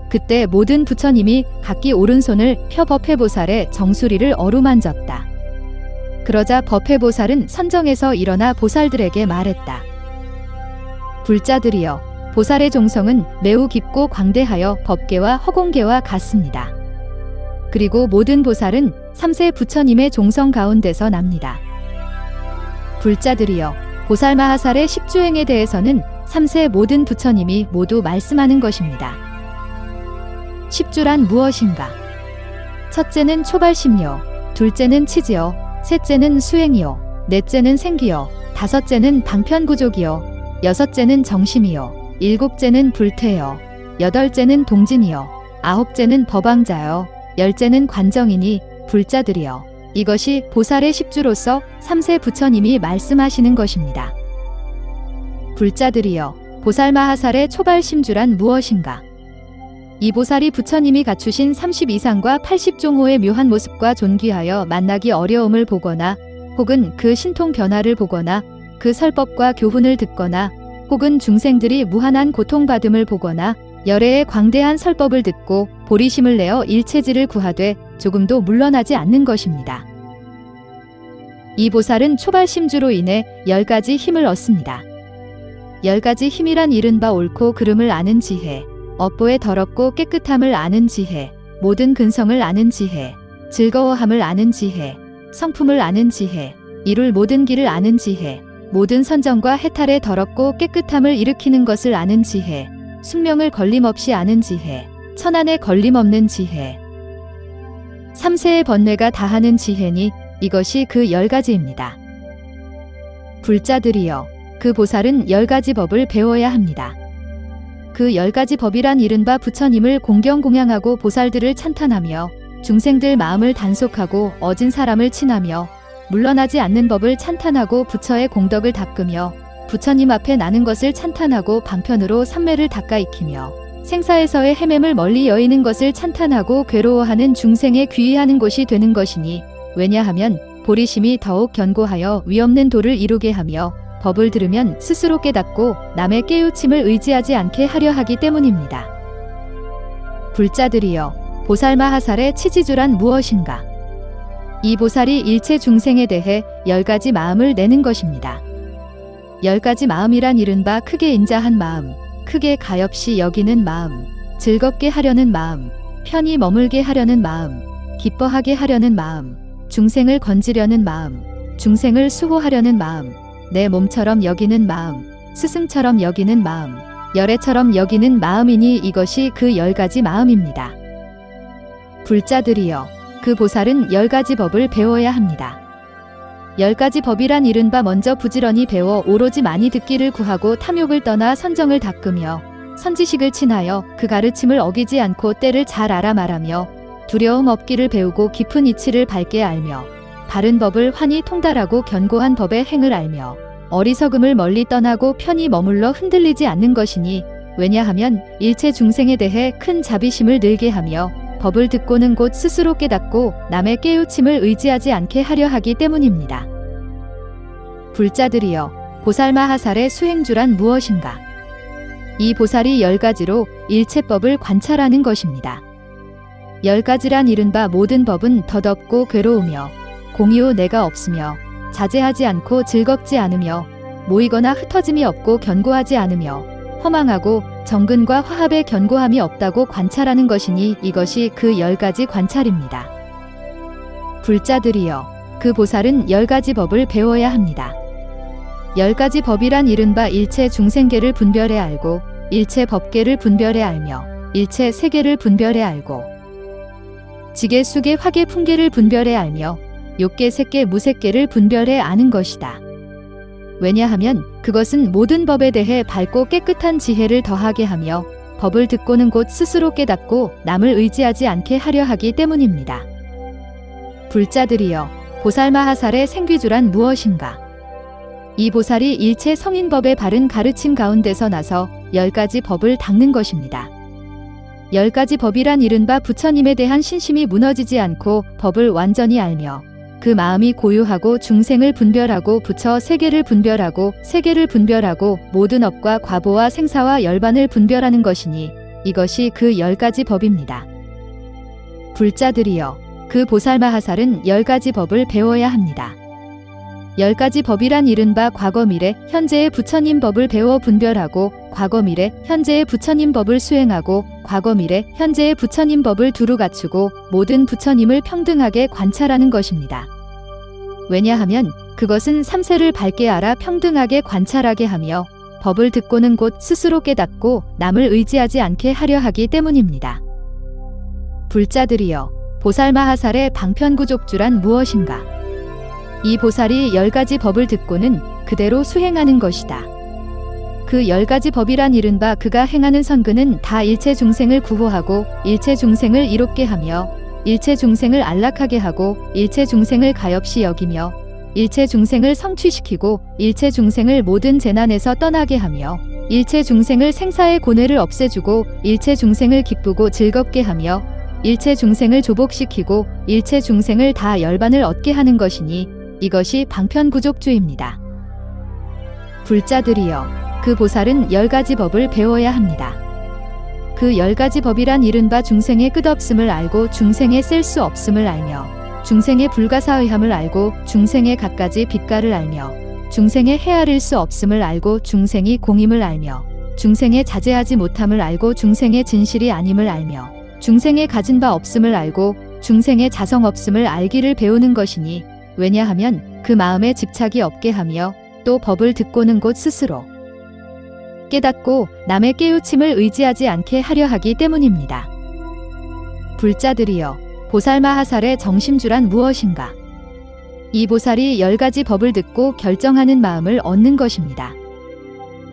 그때 모든 부처님이 각기 오른손을 펴 법회보살의 정수리를 어루만졌다. 그러자 법회보살은 선정에서 일어나 보살들에게 말했다. 불자들이여, 보살의 종성은 매우 깊고 광대하여 법계와 허공계와 같습니다. 그리고 모든 보살은 3세 부처님의 종성 가운데서 납니다. 불자들이여, 보살 마하살의 십주행에 대해서는 3세 모든 부처님이 모두 말씀하는 것입니다. 십주란 무엇인가? 첫째는 초발심요, 둘째는 치지요, 셋째는 수행이요, 넷째는 생기요, 다섯째는 방편구족이요, 여섯째는 정심이요, 일곱째는 불퇴요, 여덟째는 동진이요, 아홉째는 법왕자요, 열째는 관정이니 불자들이요. 이것이 보살의 십주로서 3세 부처님이 말씀하시는 것입니다. 불자들이여, 보살 마하살의 초발심주란 무엇인가? 이 보살이 부처님이 갖추신 32상과 80종호의 묘한 모습과 존귀하여 만나기 어려움을 보거나 혹은 그 신통 변화를 보거나 그 설법과 교훈을 듣거나 혹은 중생들이 무한한 고통받음을 보거나 열애의 광대한 설법을 듣고 보리심을 내어 일체지를 구하되 조금도 물러나지 않는 것입니다. 이 보살은 초발심주로 인해 10가지 힘을 얻습니다. 10가지 힘이란 이른바 옳고 그름을 아는 지혜, 업보의 더럽고 깨끗함을 아는 지혜, 모든 근성을 아는 지혜, 즐거워함을 아는 지혜, 성품을 아는 지혜, 이룰 모든 길을 아는 지혜, 모든 선정과 해탈의 더럽고 깨끗함을 일으키는 것을 아는 지혜, 숙명을 걸림없이 아는 지혜, 천안에 걸림없는 지혜, 삼세의 번뇌가 다하는 지혜니 이것이 그 10가지입니다. 불자들이여, 그 보살은 10가지 법을 배워야 합니다. 그 10가지 법이란 이른바 부처님을 공경공양하고 보살들을 찬탄하며 중생들 마음을 단속하고 어진 사람을 친하며 물러나지 않는 법을 찬탄하고 부처의 공덕을 닦으며 부처님 앞에 나는 것을 찬탄하고 방편으로 삼매를 닦아 익히며 생사에서의 헤맴을 멀리 여의는 것을 찬탄하고 괴로워하는 중생에 귀의하는 곳이 되는 것이니, 왜냐하면 보리심이 더욱 견고하여 위없는 도를 이루게 하며 법을 들으면 스스로 깨닫고 남의 깨우침을 의지하지 않게 하려 하기 때문입니다. 불자들이여, 보살마하살의 치지주란 무엇인가? 이 보살이 일체 중생에 대해 10가지 마음을 내는 것입니다. 10가지 마음이란 이른바 크게 인자한 마음, 크게 가엾이 여기는 마음, 즐겁게 하려는 마음, 편히 머물게 하려는 마음, 기뻐하게 하려는 마음, 중생을 건지려는 마음, 중생을 수호하려는 마음, 내 몸처럼 여기는 마음, 스승처럼 여기는 마음, 열애처럼 여기는 마음이니 이것이 그 10가지 마음입니다. 불자들이여, 그 보살은 10가지 법을 배워야 합니다. 10가지 법이란 이른바 먼저 부지런히 배워 오로지 많이 듣기를 구하고 탐욕을 떠나 선정을 닦으며 선지식을 친하여 그 가르침을 어기지 않고 때를 잘 알아 말하며 두려움 없기를 배우고 깊은 이치를 밝게 알며 바른 법을 환히 통달하고 견고한 법의 행을 알며 어리석음을 멀리 떠나고 편히 머물러 흔들리지 않는 것이니, 왜냐하면 일체 중생에 대해 큰 자비심을 늘게 하며 법을 듣고는 곧 스스로 깨닫고 남의 깨우침을 의지하지 않게 하려 하기 때문입니다. 불자들이여, 보살마하살의 수행주란 무엇인가? 이 보살이 10가지로 일체법을 관찰하는 것입니다. 10가지란 이른바 모든 법은 덧없고 괴로우며 공이오 내가 없으며 자제하지 않고 즐겁지 않으며 모이거나 흩어짐이 없고 견고하지 않으며 허망하고 정근과 화합의 견고함이 없다고 관찰하는 것이니 이것이 그 10가지 관찰입니다. 불자들이여, 그 보살은 10가지 법을 배워야 합니다. 10가지 법이란 이른바 일체 중생계를 분별해 알고 일체 법계를 분별해 알며 일체 세계를 분별해 알고 지계 수계 화계 풍계를 분별해 알며 욕계 색계 무색계를 분별해 아는 것이다. 왜냐하면 그것은 모든 법에 대해 밝고 깨끗한 지혜를 더하게 하며 법을 듣고는 곧 스스로 깨닫고 남을 의지하지 않게 하려 하기 때문입니다. 불자들이여, 보살마하살의 생귀주란 무엇인가? 이 보살이 일체 성인법의 바른 가르침 가운데서 나서 10가지 법을 닦는 것입니다. 10가지 법이란 이른바 부처님에 대한 신심이 무너지지 않고 법을 완전히 알며 그 마음이 고요하고 중생을 분별하고 부처 세계를 분별하고 세계를 분별하고 모든 업과 과보와 생사와 열반을 분별하는 것이니 이것이 그 10가지 법입니다. 불자들이여, 그 보살마하살은 10가지 법을 배워야 합니다. 10가지 법이란 이른바 과거 미래 현재의 부처님 법을 배워 분별하고 과거 미래 현재의 부처님 법을 수행하고 과거 미래 현재의 부처님 법을 두루 갖추고 모든 부처님을 평등하게 관찰하는 것입니다. 왜냐하면 그것은 삼세를 밝게 알아 평등하게 관찰하게 하며 법을 듣고는 곧 스스로 깨닫고 남을 의지하지 않게 하려 하기 때문입니다. 불자들이여, 보살마하살의 방편구족주란 무엇인가? 이 보살이 10가지 법을 듣고는 그대로 수행하는 것이다. 그 10가지 법이란 이른바 그가 행하는 선근은 다 일체 중생을 구호하고 일체 중생을 이롭게 하며 일체 중생을 안락하게 하고 일체 중생을 가엾이 여기며 일체 중생을 성취시키고 일체 중생을 모든 재난에서 떠나게 하며 일체 중생을 생사의 고뇌를 없애주고 일체 중생을 기쁘고 즐겁게 하며 일체 중생을 조복시키고 일체 중생을 다 열반을 얻게 하는 것이니 이것이 방편구족주입니다. 불자들이여, 그 보살은 10가지 법을 배워야 합니다. 그 10가지 법이란 이른바 중생의 끝없음을 알고 중생의 셀 수 없음을 알며 중생의 불가사의함을 알고 중생의 갖가지 빛가를 알며 중생의 헤아릴 수 없음을 알고 중생이 공임을 알며 중생의 자제하지 못함을 알고 중생의 진실이 아님을 알며 중생의 가진 바 없음을 알고 중생의 자성 없음을 알기를 배우는 것이니, 왜냐하면 그 마음에 집착이 없게 하며 또 법을 듣고는 곧 스스로 깨닫고 남의 깨우침을 의지하지 않게 하려 하기 때문입니다. 불자들이여, 보살마하살의 정심주란 무엇인가? 이 보살이 10가지 법을 듣고 결정하는 마음을 얻는 것입니다.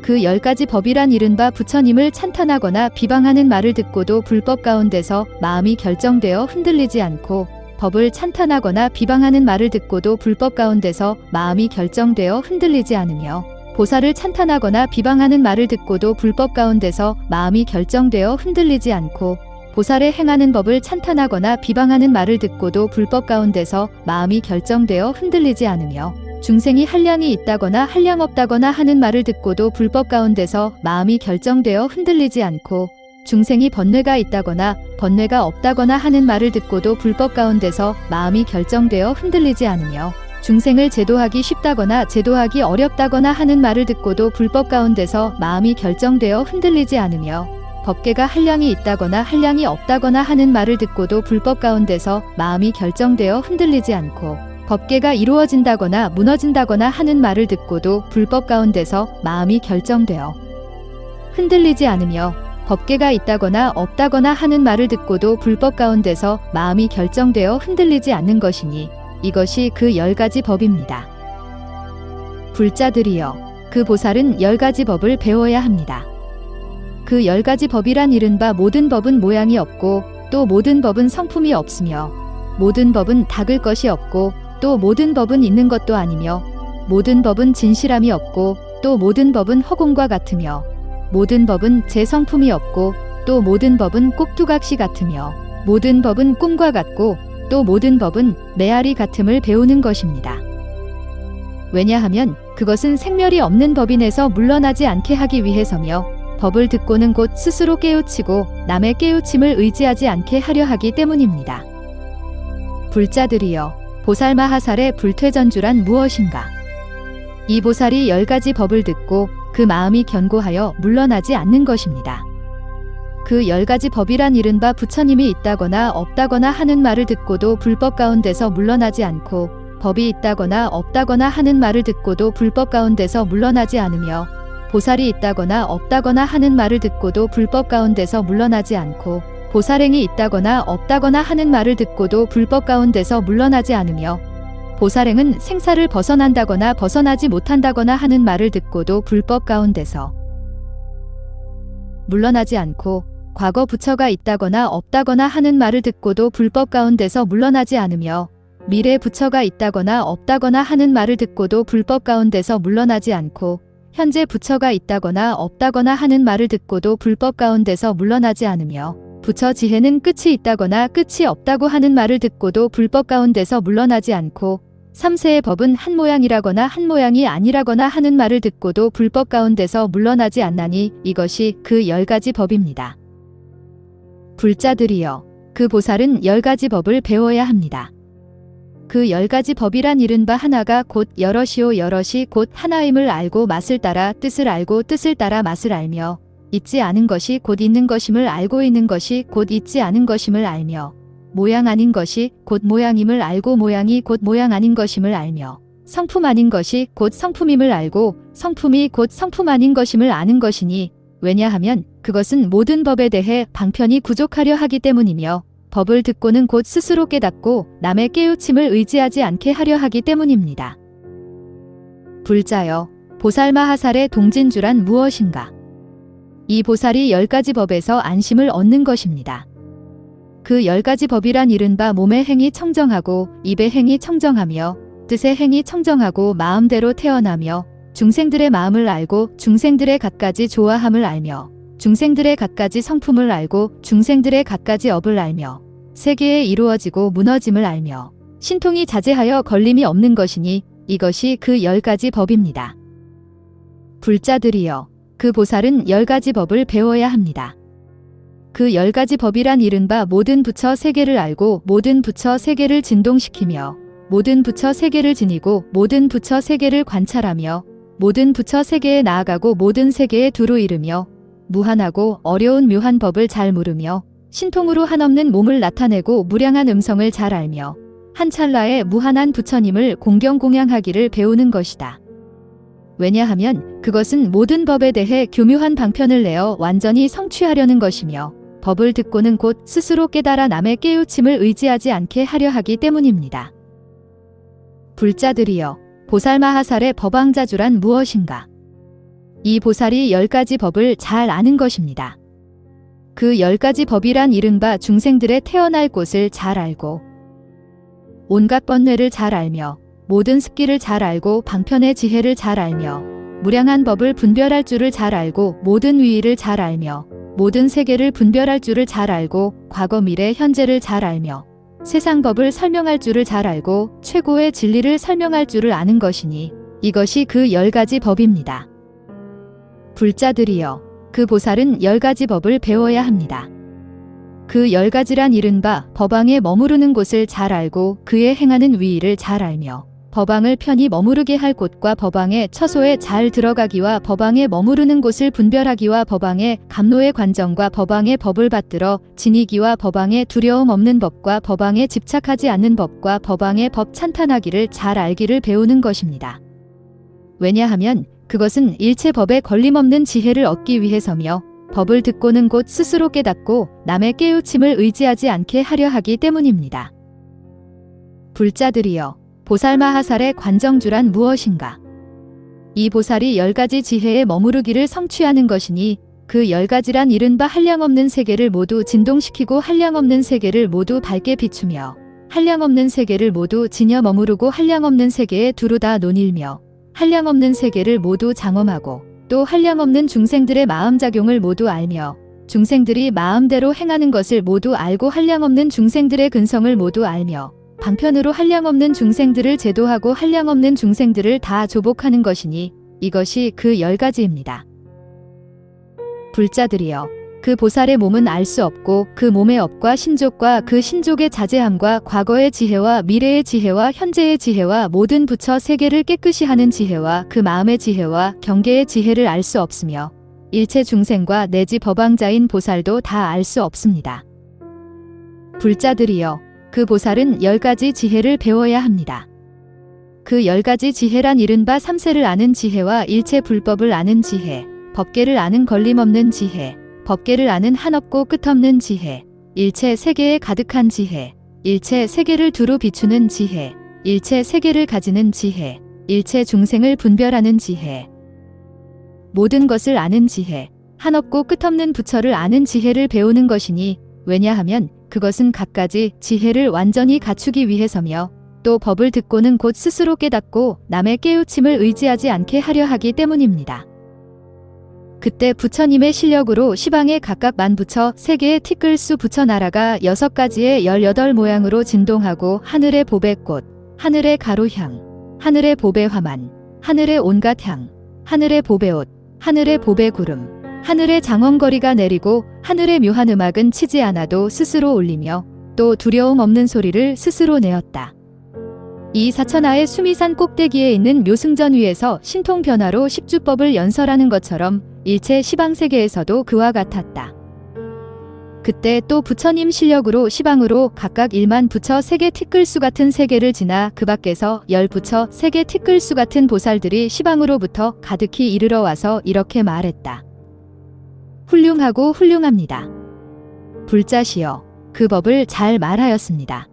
그 10가지 법이란 이른바 부처님을 찬탄하거나 비방하는 말을 듣고도 불법 가운데서 마음이 결정되어 흔들리지 않고, 법을 찬탄하거나 비방하는 말을 듣고도 불법 가운데서 마음이 결정되어 흔들리지 않으며, 보살을 찬탄하거나 비방하는 말을 듣고도 불법 가운데서 마음이 결정되어 흔들리지 않고, 보살의 행하는 법을 찬탄하거나 비방하는 말을 듣고도 불법 가운데서 마음이 결정되어 흔들리지 않으며, 중생이 한량이 있다거나 한량 없다거나 하는 말을 듣고도 불법 가운데서 마음이 결정되어 흔들리지 않고, 중생이 번뇌가 있다거나 번뇌가 없다거나 하는 말을 듣고도 불법 가운데서 마음이 결정되어 흔들리지 않으며, 중생을 제도하기 쉽다거나 제도하기 어렵다거나 하는 말을 듣고도 불법 가운데서 마음이 결정되어 흔들리지 않으며, 법계가 한량이 있다거나 한량이 없다거나 하는 말을 듣고도 불법 가운데서 마음이 결정되어 흔들리지 않고, 법계가 이루어진다거나 무너진다거나 하는 말을 듣고도 불법 가운데서 마음이 결정되어 흔들리지 않으며, 법계가 있다거나 없다거나 하는 말을 듣고도 불법 가운데서 마음이 결정되어 흔들리지 않는 것이니 이것이 그 10가지 법입니다. 불자들이여, 그 보살은 10가지 법을 배워야 합니다. 그 10가지 법이란 이른바 모든 법은 모양이 없고, 또 모든 법은 성품이 없으며, 모든 법은 닦을 것이 없고, 또 모든 법은 있는 것도 아니며, 모든 법은 진실함이 없고, 또 모든 법은 허공과 같으며, 모든 법은 제 성품이 없고, 또 모든 법은 꼭두각시 같으며, 모든 법은 꿈과 같고, 또 모든 법은 메아리 같음을 배우는 것입니다. 왜냐하면 그것은 생멸이 없는 법인에서 물러나지 않게 하기 위해서며, 법을 듣고는 곧 스스로 깨우치고 남의 깨우침을 의지하지 않게 하려 하기 때문입니다. 불자들이여, 보살마하살의 불퇴전주란 무엇인가? 이 보살이 10가지 법을 듣고 그 마음이 견고하여 물러나지 않는 것입니다. 그 10가지 법이란 이른바 부처님이 있다거나 없다거나 하는 말을 듣고도 불법 가운데서 물러나지 않고, 법이 있다거나 없다거나 하는 말을 듣고도 불법 가운데서 물러나지 않으며, 보살이 있다거나 없다거나 하는 말을 듣고도 불법 가운데서 물러나지 않고, 보살행이 있다거나 없다거나 하는 말을 듣고도 불법 가운데서 물러나지 않으며, 보살행은 생사를 벗어난다거나 벗어나지 못한다거나 하는 말을 듣고도 불법 가운데서 물러나지 않고, 과거 부처가 있다거나 없다거나 하는 말을 듣고도 불법 가운데서 물러나지 않으며, 미래 부처가 있다거나 없다거나 하는 말을 듣고도 불법 가운데서 물러나지 않고, 현재 부처가 있다거나 없다거나 하는 말을 듣고도 불법 가운데서 물러나지 않으며, 부처 지혜는 끝이 있다거나 끝이 없다고 하는 말을 듣고도 불법 가운데서 물러나지 않고, 삼세의 법은 한 모양이라거나 한 모양이 아니라거나 하는 말을 듣고도 불법 가운데서 물러나지 않나니 이것이 그 10가지 법입니다. 불자들이여, 그 보살은 10가지 법을 배워야 합니다. 그 10가지 법이란 이른바 하나가 곧 여럿이요 여럿이 곧 하나임을 알고 맛을 따라 뜻을 알고 뜻을 따라 맛을 알며, 있지 않은 것이 곧 있는 것임을 알고 있는 것이 곧 있지 않은 것임을 알며, 모양 아닌 것이 곧 모양임을 알고 모양이 곧 모양 아닌 것임을 알며, 성품 아닌 것이 곧 성품임을 알고 성품이 곧 성품 아닌 것임을 아는 것이니, 왜냐하면 그것은 모든 법에 대해 방편이 부족하려 하기 때문이며, 법을 듣고는 곧 스스로 깨닫고 남의 깨우침을 의지하지 않게 하려 하기 때문입니다. 불자여, 보살마하살의 동진주란 무엇인가? 이 보살이 10가지 법에서 안심을 얻는 것입니다. 그 10가지 법이란 이른바 몸의 행이 청정하고 입의 행이 청정하며 뜻의 행이 청정하고 마음대로 태어나며, 중생들의 마음을 알고 중생들의 갖가지 좋아함을 알며, 중생들의 갖가지 성품을 알고 중생들의 갖가지 업을 알며, 세계에 이루어지고 무너짐을 알며, 신통이 자제하여 걸림이 없는 것이니 이것이 그 10가지 법입니다. 불자들이여, 그 보살은 10가지 법을 배워야 합니다. 그 10가지 법이란 이른바 모든 부처 세계를 알고 모든 부처 세계를 진동시키며, 모든 부처 세계를 지니고 모든 부처 세계를 관찰하며, 모든 부처 세계에 나아가고 모든 세계에 두루 이르며, 무한하고 어려운 묘한 법을 잘 물으며, 신통으로 한없는 몸을 나타내고 무량한 음성을 잘 알며, 한 찰나에 무한한 부처님을 공경공양하기를 배우는 것이다. 왜냐하면 그것은 모든 법에 대해 교묘한 방편을 내어 완전히 성취하려는 것이며 법을 듣고는 곧 스스로 깨달아 남의 깨우침을 의지하지 않게 하려 하기 때문입니다. 불자들이여, 보살마하살의 법왕자주란 무엇인가? 이 보살이 10가지 법을 잘 아는 것입니다. 그 10가지 법이란 이른바 중생들의 태어날 곳을 잘 알고 온갖 번뇌를 잘 알며 모든 습기를 잘 알고 방편의 지혜를 잘 알며 무량한 법을 분별할 줄을 잘 알고 모든 위의를 잘 알며 모든 세계를 분별할 줄을 잘 알고 과거 미래 현재를 잘 알며 세상 법을 설명할 줄을 잘 알고 최고의 진리를 설명할 줄을 아는 것이니 이것이 그 10가지 법입니다. 불자들이여, 그 보살은 10가지 법을 배워야 합니다. 그 10가지란 이른바 법왕에 머무르는 곳을 잘 알고 그의 행하는 위의를 잘 알며 법왕을 편히 머무르게 할 곳과 법왕의 처소에 잘 들어가기와 법왕에 머무르는 곳을 분별하기와 법왕의 감노의 관정과 법왕의 법을 받들어 지니기와 법왕의 두려움 없는 법과 법왕에 집착하지 않는 법과 법왕의 법 찬탄하기를 잘 알기를 배우는 것입니다. 왜냐하면 그것은 일체 법에 걸림없는 지혜를 얻기 위해서며 법을 듣고는 곧 스스로 깨닫고 남의 깨우침을 의지하지 않게 하려 하기 때문입니다. 불자들이여, 보살마하살의 관정주란 무엇인가? 이 보살이 10가지 지혜에 머무르기를 성취하는 것이니 그 10가지란 이른바 한량없는 세계를 모두 진동시키고 한량없는 세계를 모두 밝게 비추며 한량없는 세계를 모두 지녀 머무르고 한량없는 세계에 두루 다 논일며 한량없는 세계를 모두 장엄하고 또 한량없는 중생들의 마음작용을 모두 알며 중생들이 마음대로 행하는 것을 모두 알고 한량없는 중생들의 근성을 모두 알며 방편으로 한량없는 중생들을 제도하고 한량없는 중생들을 다 조복하는 것이니 이것이 그 10가지입니다. 불자들이여, 그 보살의 몸은 알 수 없고 그 몸의 업과 신족과 그 신족의 자제함과 과거의 지혜와 미래의 지혜와 현재의 지혜와 모든 부처 세계를 깨끗이 하는 지혜와 그 마음의 지혜와 경계의 지혜를 알 수 없으며 일체 중생과 내지 법왕자인 보살도 다 알 수 없습니다. 불자들이여, 그 보살은 10가지 지혜를 배워야 합니다. 그 10가지 지혜란 이른바 삼세를 아는 지혜와 일체 불법을 아는 지혜, 법계를 아는 걸림없는 지혜, 법계를 아는 한없고 끝없는 지혜, 일체 세계에 가득한 지혜, 일체 세계를 두루 비추는 지혜, 일체 세계를 가지는 지혜, 일체 중생을 분별하는 지혜, 모든 것을 아는 지혜, 한없고 끝없는 부처를 아는 지혜를 배우는 것이니 왜냐하면 그것은 갖가지 지혜를 완전히 갖추기 위해서며 또 법을 듣고는 곧 스스로 깨닫고 남의 깨우침을 의지하지 않게 하려 하기 때문입니다. 그때 부처님의 실력으로 시방에 각각 만부처 세계의 티끌수 부처 나라가 6가지의 18모양으로 진동하고 하늘의 보배 꽃, 하늘의 가루향, 하늘의 보배 화만, 하늘의 온갖 향, 하늘의 보배 옷, 하늘의 보배 구름, 하늘의 장엄거리가 내리고 하늘의 묘한 음악은 치지 않아도 스스로 울리며 또 두려움 없는 소리를 스스로 내었다. 이 사천하의 수미산 꼭대기에 있는 묘승전 위에서 신통변화로 십주법을 연설하는 것처럼 일체 시방세계에서도 그와 같았다. 그때 또 부처님 실력으로 시방으로 각각 1만 부처 세계 티끌수 같은 세계를 지나 그 밖에서 10부처 세계 티끌수 같은 보살들이 시방으로부터 가득히 이르러 와서 이렇게 말했다. 훌륭하고 훌륭합니다. 불자시여, 그 법을 잘 말하였습니다.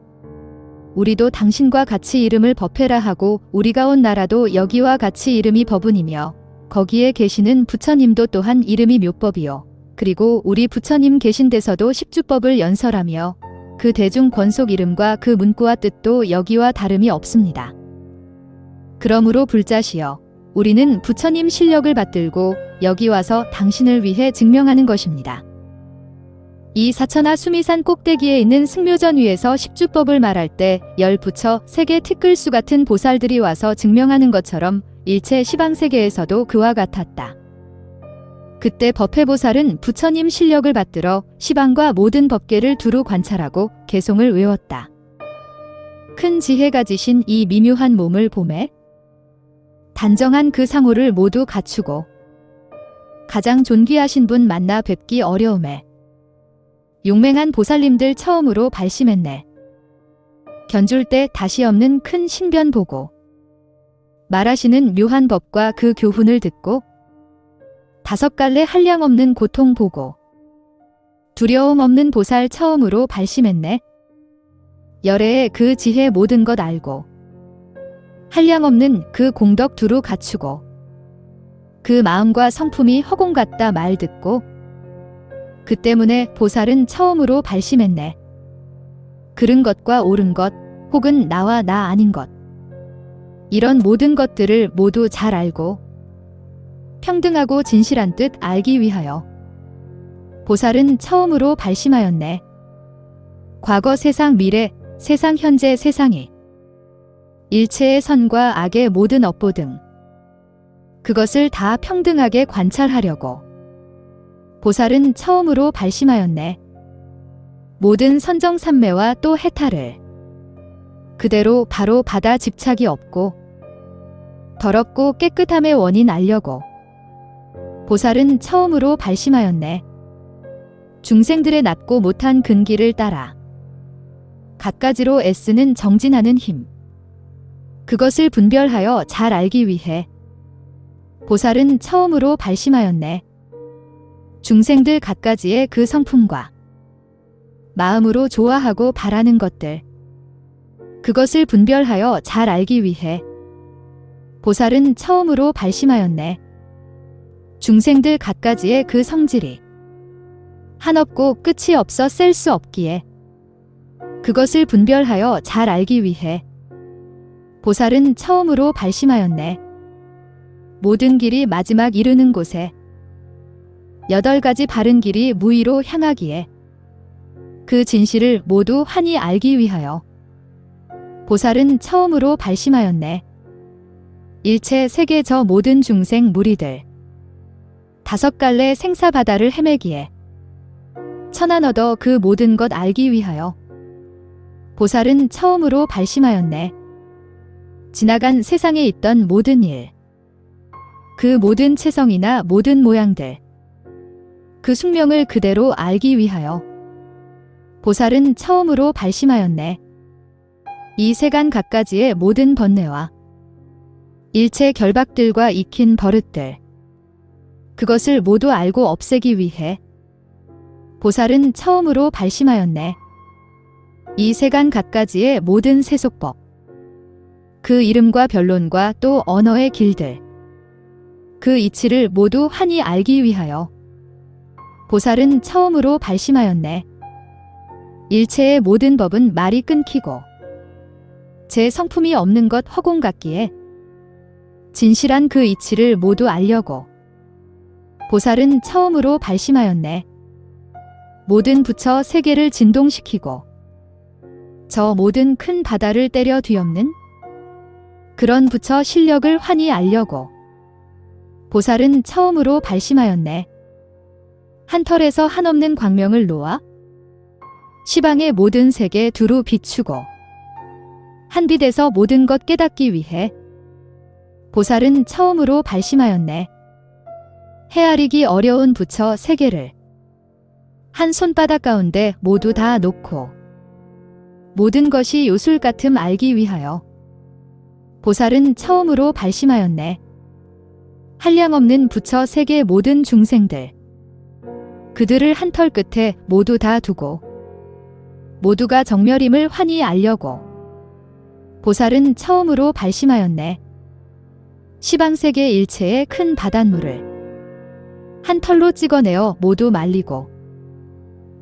우리도 당신과 같이 이름을 법회라 하고 우리가 온 나라도 여기와 같이 이름이 법운이며 거기에 계시는 부처님도 또한 이름이 묘법이요. 그리고 우리 부처님 계신 데서도 십주법을 연설하며 그 대중 권속 이름과 그 문구와 뜻도 여기와 다름이 없습니다. 그러므로 불자시여, 우리는 부처님 실력을 받들고 여기 와서 당신을 위해 증명하는 것입니다. 이 사천하 수미산 꼭대기에 있는 승묘전 위에서 십주법을 말할 때 10부처 세계 티끌수 같은 보살들이 와서 증명하는 것처럼 일체 시방세계에서도 그와 같았다. 그때 법회보살은 부처님 실력을 받들어 시방과 모든 법계를 두루 관찰하고 개송을 외웠다. 큰 지혜가 지신 이 미묘한 몸을 보매 단정한 그 상호를 모두 갖추고 가장 존귀하신 분 만나 뵙기 어려움에 용맹한 보살님들 처음으로 발심했네. 견줄 때 다시 없는 큰 신변 보고 말하시는 묘한 법과 그 교훈을 듣고 다섯 갈래 한량없는 고통 보고 두려움 없는 보살 처음으로 발심했네. 열애의 그 지혜 모든 것 알고 한량없는 그 공덕 두루 갖추고 그 마음과 성품이 허공 같다 말 듣고 그 때문에 보살은 처음으로 발심했네. 그른 것과 옳은 것 혹은 나와 나 아닌 것 이런 모든 것들을 모두 잘 알고 평등하고 진실한 뜻 알기 위하여 보살은 처음으로 발심하였네. 과거 세상 미래 세상 현재 세상이 일체의 선과 악의 모든 업보 등 그것을 다 평등하게 관찰하려고 보살은 처음으로 발심하였네. 모든 선정산매와 또 해탈을 그대로 바로 받아 집착이 없고 더럽고 깨끗함의 원인 알려고 보살은 처음으로 발심하였네. 중생들의 낮고 못한 근기를 따라 갖가지로 애쓰는 정진하는 힘 그것을 분별하여 잘 알기 위해 보살은 처음으로 발심하였네. 중생들 갖가지의 그 성품과 마음으로 좋아하고 바라는 것들 그것을 분별하여 잘 알기 위해 보살은 처음으로 발심하였네. 중생들 갖가지의 그 성질이 한없고 끝이 없어 셀 수 없기에 그것을 분별하여 잘 알기 위해 보살은 처음으로 발심하였네. 모든 길이 마지막 이르는 곳에 8가지 바른 길이 무의로 향하기에 그 진실을 모두 환히 알기 위하여 보살은 처음으로 발심하였네. 일체 세계 저 모든 중생 무리들 5갈래 생사바다를 헤매기에 천안 얻어 그 모든 것 알기 위하여 보살은 처음으로 발심하였네. 지나간 세상에 있던 모든 일, 그 모든 체성이나 모든 모양들, 그 숙명을 그대로 알기 위하여 보살은 처음으로 발심하였네. 이 세간 갖가지의 모든 번뇌와 일체 결박들과 익힌 버릇들, 그것을 모두 알고 없애기 위해 보살은 처음으로 발심하였네. 이 세간 갖가지의 모든 세속법, 그 이름과 변론과 또 언어의 길들, 그 이치를 모두 환히 알기 위하여 보살은 처음으로 발심하였네. 일체의 모든 법은 말이 끊기고 제 성품이 없는 것 허공 같기에 진실한 그 이치를 모두 알려고 보살은 처음으로 발심하였네. 모든 부처 세계를 진동시키고 저 모든 큰 바다를 때려 뒤엎는 그런 부처 실력을 환히 알려고 보살은 처음으로 발심하였네. 한 털에서 한없는 광명을 놓아 시방의 모든 세계 두루 비추고 한 빛에서 모든 것 깨닫기 위해 보살은 처음으로 발심하였네. 헤아리기 어려운 부처 세계를 한 손바닥 가운데 모두 다 놓고 모든 것이 요술 같음 알기 위하여 보살은 처음으로 발심하였네. 한량없는 부처 세계 모든 중생들 그들을 한 털 끝에 모두 다 두고 모두가 정멸임을 환히 알려고 보살은 처음으로 발심하였네. 시방세계 일체의 큰 바닷물을 한 털로 찍어내어 모두 말리고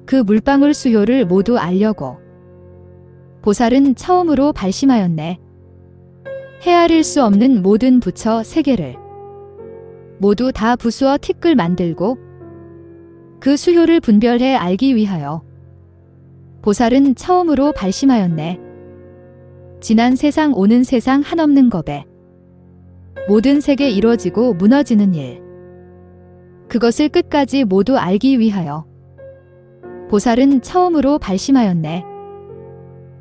그 물방울 수효를 모두 알려고 보살은 처음으로 발심하였네. 헤아릴 수 없는 모든 부처 세계를 모두 다 부수어 티끌 만들고 그 수효를 분별해 알기 위하여 보살은 처음으로 발심하였네. 지난 세상 오는 세상 한없는 겁에 모든 세계 이루어지고 무너지는 일 그것을 끝까지 모두 알기 위하여 보살은 처음으로 발심하였네.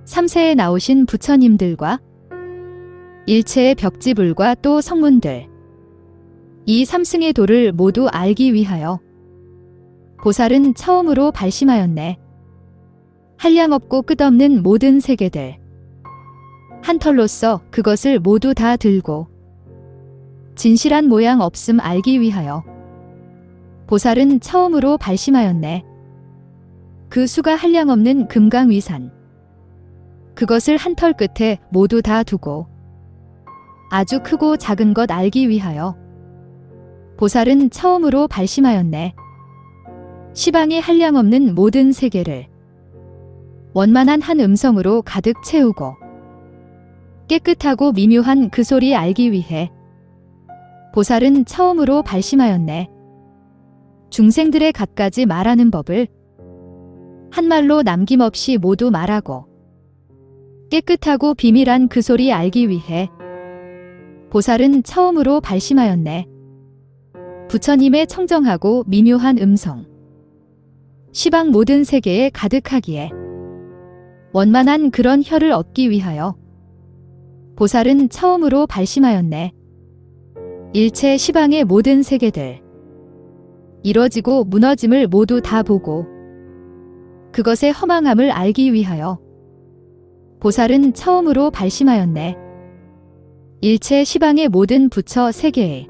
3세에 나오신 부처님들과 일체의 벽지불과 또 성문들 이 삼승의 도를 모두 알기 위하여 보살은 처음으로 발심하였네. 한량없고 끝없는 모든 세계들 한 털로서 그것을 모두 다 들고 진실한 모양 없음 알기 위하여 보살은 처음으로 발심하였네. 그 수가 한량없는 금강위산, 그것을 한 털 끝에 모두 다 두고 아주 크고 작은 것 알기 위하여 보살은 처음으로 발심하였네. 시방이 한량없는 모든 세계를 원만한 한 음성으로 가득 채우고 깨끗하고 미묘한 그 소리 알기 위해 보살은 처음으로 발심하였네. 중생들의 갖가지 말하는 법을 한말로 남김없이 모두 말하고 깨끗하고 비밀한 그 소리 알기 위해 보살은 처음으로 발심하였네. 부처님의 청정하고 미묘한 음성, 시방 모든 세계에 가득하기에 원만한 그런 혀를 얻기 위하여 보살은 처음으로 발심하였네. 일체 시방의 모든 세계들, 이뤄지고 무너짐을 모두 다 보고 그것의 허망함을 알기 위하여 보살은 처음으로 발심하였네. 일체 시방의 모든 부처 세계에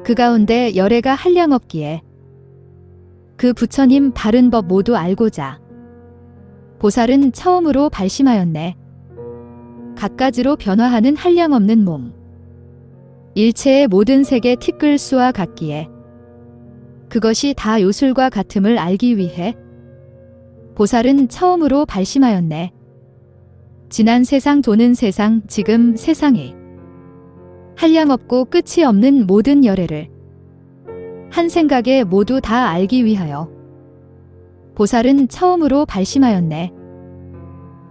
그 가운데 열애가 한량없기에 그 부처님 바른 법 모두 알고자 보살은 처음으로 발심하였네. 갖가지로 변화하는 한량없는 몸, 일체의 모든 세계 티끌 수와 같기에 그것이 다 요술과 같음을 알기 위해 보살은 처음으로 발심하였네. 지난 세상 도는 세상 지금 세상에 한량없고 끝이 없는 모든 열애를 한 생각에 모두 다 알기 위하여 보살은 처음으로 발심하였네.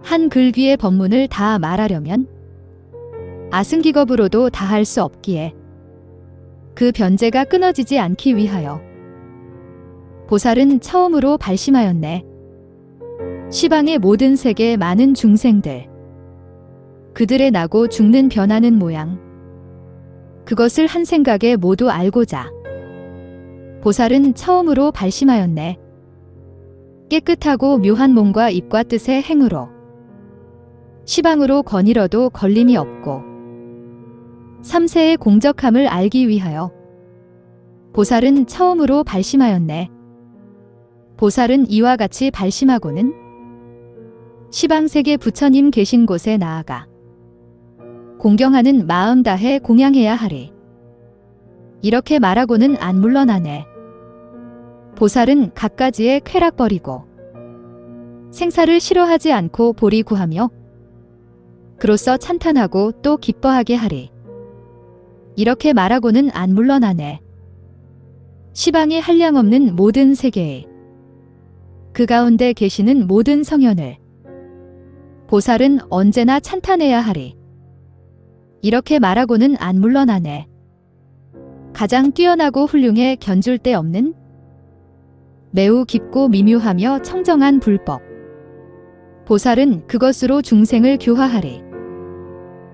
한 글귀의 법문을 다 말하려면 아승기겁으로도 다 할 수 없기에 그 변제가 끊어지지 않기 위하여 보살은 처음으로 발심하였네. 시방의 모든 세계 많은 중생들, 그들의 나고 죽는 변하는 모양, 그것을 한 생각에 모두 알고자 보살은 처음으로 발심하였네. 깨끗하고 묘한 몸과 입과 뜻의 행으로 시방으로 거닐어도 걸림이 없고 삼세의 공적함을 알기 위하여 보살은 처음으로 발심하였네. 보살은 이와 같이 발심하고는 시방세계 부처님 계신 곳에 나아가 공경하는 마음 다해 공양해야 하리. 이렇게 말하고는 안 물러나네. 보살은 갖가지의 쾌락 버리고 생사를 싫어하지 않고 보리 구하며 그로써 찬탄하고 또 기뻐하게 하리. 이렇게 말하고는 안 물러나네. 시방이 한량없는 모든 세계에 그 가운데 계시는 모든 성현을 보살은 언제나 찬탄해야 하리. 이렇게 말하고는 안 물러나네. 가장 뛰어나고 훌륭해 견줄 데 없는 매우 깊고 미묘하며 청정한 불법, 보살은 그것으로 중생을 교화하리.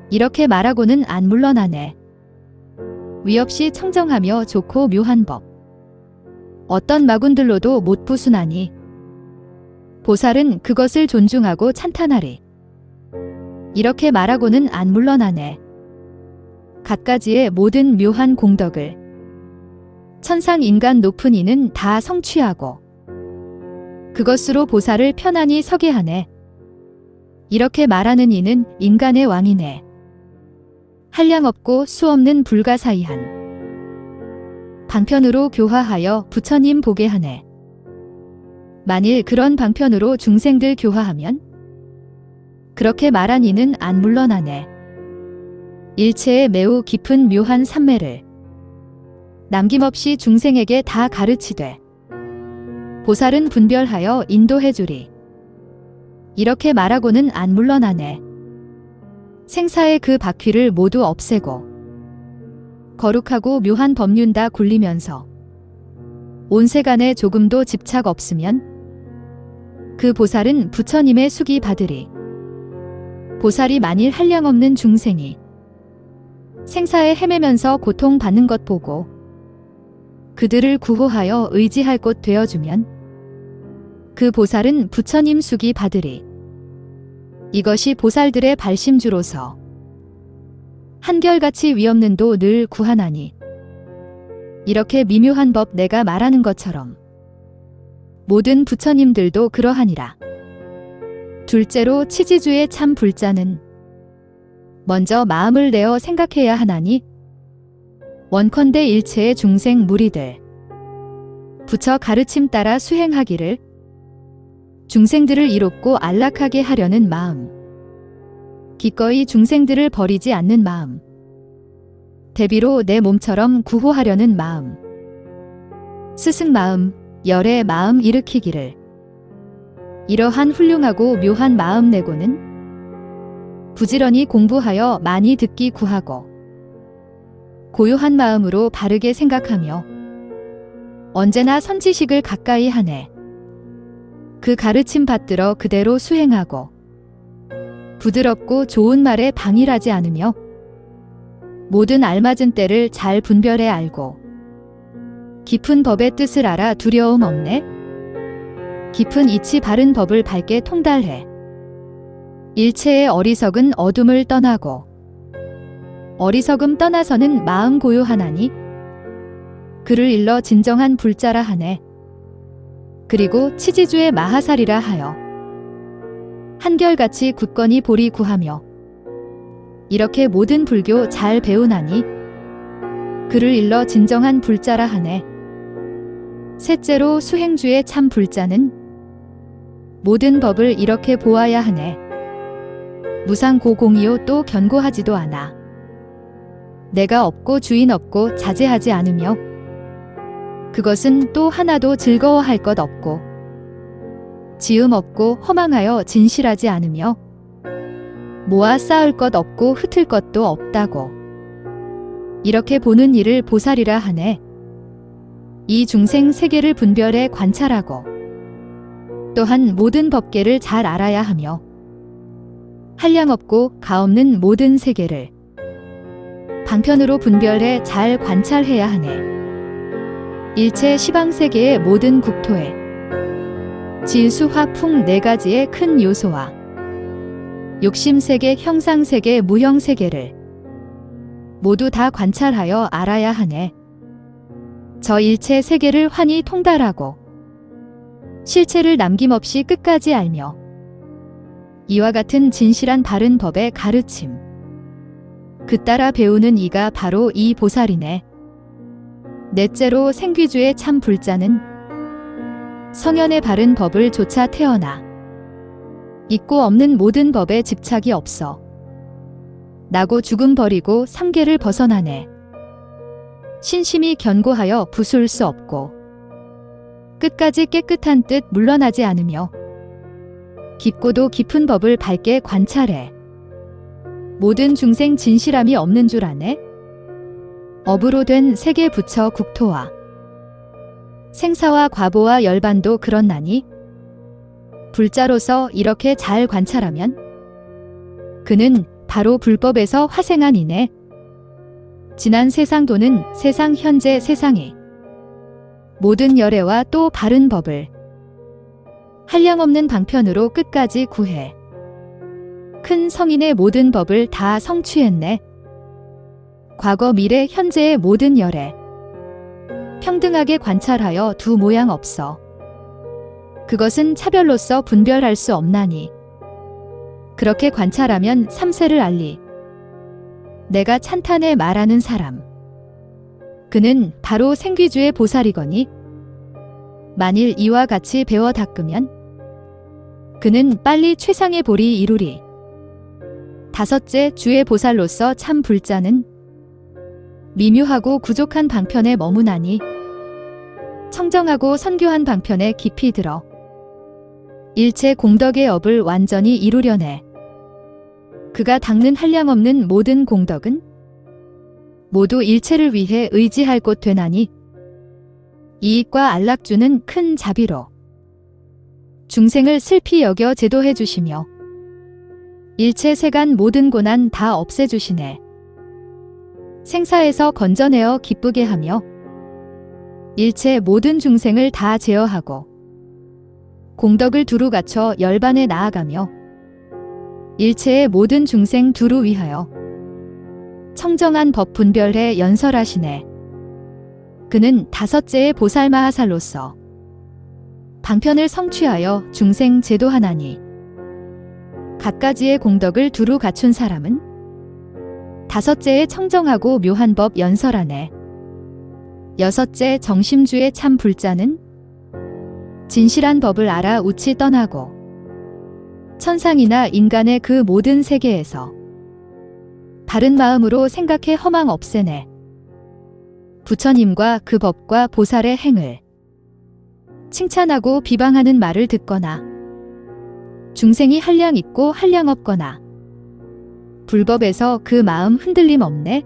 이렇게 말하고는 안 물러나네. 위없이 청정하며 좋고 묘한 법, 어떤 마군들로도 못 부순하니 보살은 그것을 존중하고 찬탄하리. 이렇게 말하고는 안 물러나네. 갖가지의 모든 묘한 공덕을 천상 인간 높은 이는 다 성취하고 그것으로 보살을 편안히 서게 하네. 이렇게 말하는 이는 인간의 왕이네. 한량없고 수없는 불가사의한 방편으로 교화하여 부처님 보게 하네. 만일 그런 방편으로 중생들 교화하면 그렇게 말한 이는 안 물러나네. 일체의 매우 깊은 묘한 삼매를 남김없이 중생에게 다 가르치되 보살은 분별하여 인도해주리. 이렇게 말하고는 안 물러나네. 생사의 그 바퀴를 모두 없애고 거룩하고 묘한 법륜 다 굴리면서 온 세간에 조금도 집착 없으면 그 보살은 부처님의 수기 받으리. 보살이 만일 한량없는 중생이 생사에 헤매면서 고통받는 것 보고 그들을 구호하여 의지할 곳 되어주면 그 보살은 부처님 수기 받으리. 이것이 보살들의 발심주로서 한결같이 위없는도 늘 구하나니 이렇게 미묘한 법 내가 말하는 것처럼 모든 부처님들도 그러하니라. 둘째로 치지주의 참 불자는 먼저 마음을 내어 생각해야 하나니 원컨대 일체의 중생 무리들 부처 가르침 따라 수행하기를 중생들을 이롭고 안락하게 하려는 마음, 기꺼이 중생들을 버리지 않는 마음, 대비로 내 몸처럼 구호하려는 마음, 스승 마음, 열의 마음 일으키기를 이러한 훌륭하고 묘한 마음 내고는 부지런히 공부하여 많이 듣기 구하고 고요한 마음으로 바르게 생각하며 언제나 선지식을 가까이 하네. 그 가르침 받들어 그대로 수행하고 부드럽고 좋은 말에 방일하지 않으며 모든 알맞은 때를 잘 분별해 알고 깊은 법의 뜻을 알아 두려움 없네. 깊은 이치 바른 법을 밝게 통달해 일체의 어리석은 어둠을 떠나고 어리석음 떠나서는 마음 고요하나니 그를 일러 진정한 불자라 하네. 그리고 치지주의 마하살이라 하여 한결같이 굳건히 보리 구하며 이렇게 모든 불교 잘 배우나니 그를 일러 진정한 불자라 하네. 셋째로 수행주의 참 불자는 모든 법을 이렇게 보아야 하네. 무상고공이요 또 견고하지도 않아. 내가 없고 주인 없고 자제하지 않으며 그것은 또 하나도 즐거워할 것 없고 지음 없고 허망하여 진실하지 않으며 모아 쌓을 것 없고 흩을 것도 없다고 이렇게 보는 일을 보살이라 하네. 이 중생 세계를 분별해 관찰하고 또한 모든 법계를 잘 알아야 하며 한량없고 가없는 모든 세계를 방편으로 분별해 잘 관찰해야 하네. 일체 시방세계의 모든 국토에 질수 화풍 네 가지의 큰 요소와 욕심세계, 형상세계, 무형세계를 모두 다 관찰하여 알아야 하네. 저 일체 세계를 환히 통달하고 실체를 남김없이 끝까지 알며 이와 같은 진실한 바른 법의 가르침 그 따라 배우는 이가 바로 이 보살이네. 넷째로 생귀주의 참 불자는 성현의 바른 법을 조차 태어나 있고 없는 모든 법에 집착이 없어 나고 죽음 버리고 삼계를 벗어나네. 신심이 견고하여 부술 수 없고 끝까지 깨끗한 뜻 물러나지 않으며 깊고도 깊은 법을 밝게 관찰해 모든 중생 진실함이 없는 줄 아네. 업으로 된 세계 부처 국토와 생사와 과보와 열반도 그렇나니 불자로서 이렇게 잘 관찰하면 그는 바로 불법에서 화생한 이네. 지난 세상도는 세상 현재 세상에 모든 열애와 또 바른 법을 한량없는 방편으로 끝까지 구해 큰 성인의 모든 법을 다 성취했네. 과거 미래 현재의 모든 열애 평등하게 관찰하여 두 모양 없어 그것은 차별로서 분별할 수 없나니 그렇게 관찰하면 삼세를 알리 내가 찬탄해 말하는 사람 그는 바로 생귀주의 보살이거니 만일 이와 같이 배워 닦으면 그는 빨리 최상의 보리 이루리. 다섯째 주의 보살로서 참 불자는 미묘하고 구족한 방편에 머무나니 청정하고 선교한 방편에 깊이 들어 일체 공덕의 업을 완전히 이루려네. 그가 닦는 한량없는 모든 공덕은 모두 일체를 위해 의지할 곳 되나니 이익과 안락주는 큰 자비로 중생을 슬피 여겨 제도해 주시며 일체 세간 모든 고난 다 없애주시네. 생사에서 건져내어 기쁘게 하며 일체 모든 중생을 다 제어하고 공덕을 두루 갖춰 열반에 나아가며 일체의 모든 중생 두루 위하여 청정한 법 분별해 연설하시네. 그는 다섯째의 보살마하살로서 방편을 성취하여 중생 제도하나니 갖가지의 공덕을 두루 갖춘 사람은 다섯째의 청정하고 묘한 법 연설하네. 여섯째 정심주의 참 불자는 진실한 법을 알아 우치 떠나고 천상이나 인간의 그 모든 세계에서 바른 마음으로 생각해 허망 없애네. 부처님과 그 법과 보살의 행을 칭찬하고 비방하는 말을 듣거나 중생이 한량 있고 한량 없거나 불법에서 그 마음 흔들림 없네.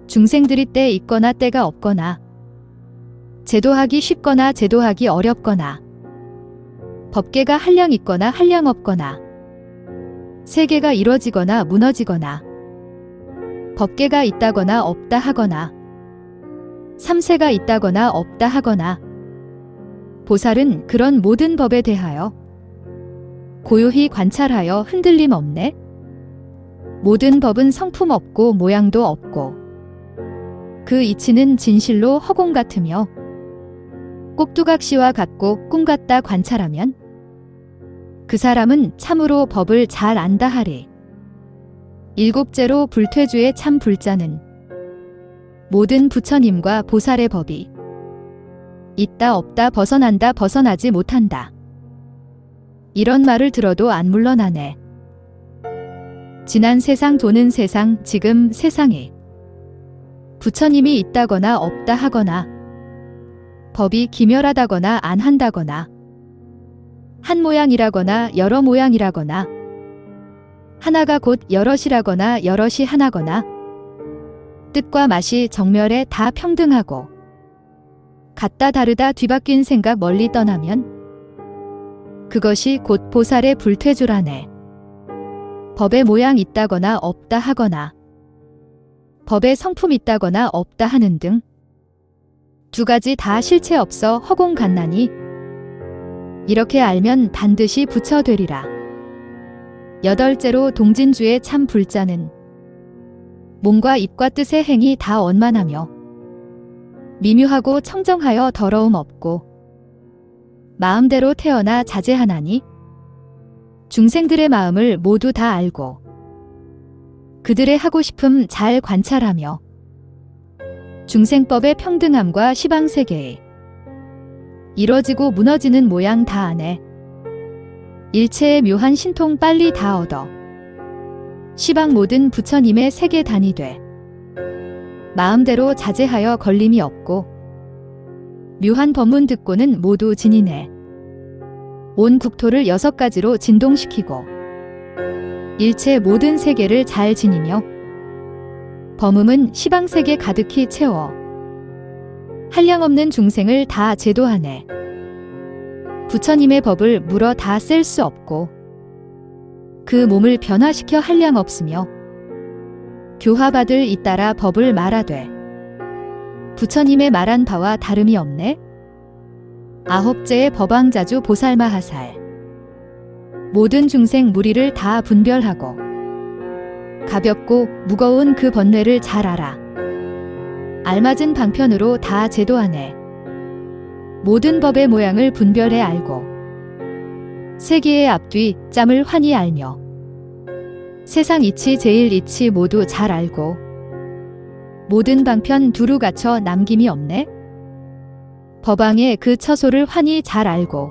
중생들이 때 있거나 때가 없거나 제도하기 쉽거나 제도하기 어렵거나 법계가 한량 있거나 한량 없거나 세계가 이뤄지거나 무너지거나 법계가 있다거나 없다 하거나 삼세가 있다거나 없다 하거나 보살은 그런 모든 법에 대하여 고요히 관찰하여 흔들림 없네. 모든 법은 성품 없고 모양도 없고 그 이치는 진실로 허공 같으며 꼭두각시와 같고 꿈 같다 관찰하면 그 사람은 참으로 법을 잘 안다 하리. 일곱째로 불퇴주의 참 불자는 모든 부처님과 보살의 법이 있다 없다 벗어난다 벗어나지 못한다. 이런 말을 들어도 안 물러나네. 지난 세상 도는 세상 지금 세상이 부처님이 있다거나 없다 하거나 법이 기멸하다거나 안 한다거나 한 모양이라거나 여러 모양이라거나 하나가 곧 여럿이라거나 여럿이 하나거나 뜻과 맛이 정멸에 다 평등하고 같다 다르다 뒤바뀐 생각 멀리 떠나면 그것이 곧 보살의 불퇴주라네. 법의 모양 있다거나 없다 하거나 법의 성품 있다거나 없다 하는 등 두 가지 다 실체 없어 허공 같나니 이렇게 알면 반드시 부처 되리라. 여덟째로 동진주의 참 불자는 몸과 입과 뜻의 행이 다 원만하며 미묘하고 청정하여 더러움 없고 마음대로 태어나 자제하나니 중생들의 마음을 모두 다 알고 그들의 하고 싶음 잘 관찰하며 중생법의 평등함과 시방세계에 이뤄지고 무너지는 모양 다 아네. 일체의 묘한 신통 빨리 다 얻어 시방 모든 부처님의 세계 단이 돼 마음대로 자제하여 걸림이 없고 묘한 법문 듣고는 모두 진이네. 온 국토를 6가지로 진동시키고 일체 모든 세계를 잘 지니며 범음은 시방세계 가득히 채워 한량없는 중생을 다 제도하네. 부처님의 법을 물어 다 셀 수 없고 그 몸을 변화시켜 한량 없으며 교화받을 잇따라 법을 말하되 부처님의 말한 바와 다름이 없네. 아홉째의 법왕자주 보살마하살 모든 중생 무리를 다 분별하고 가볍고 무거운 그 번뇌를 잘 알아 알맞은 방편으로 다 제도하네. 모든 법의 모양을 분별해 알고 세계의 앞뒤 짬을 환히 알며 세상 이치 제일 이치 모두 잘 알고 모든 방편 두루 갖춰 남김이 없네. 법왕의 그 처소를 환히 잘 알고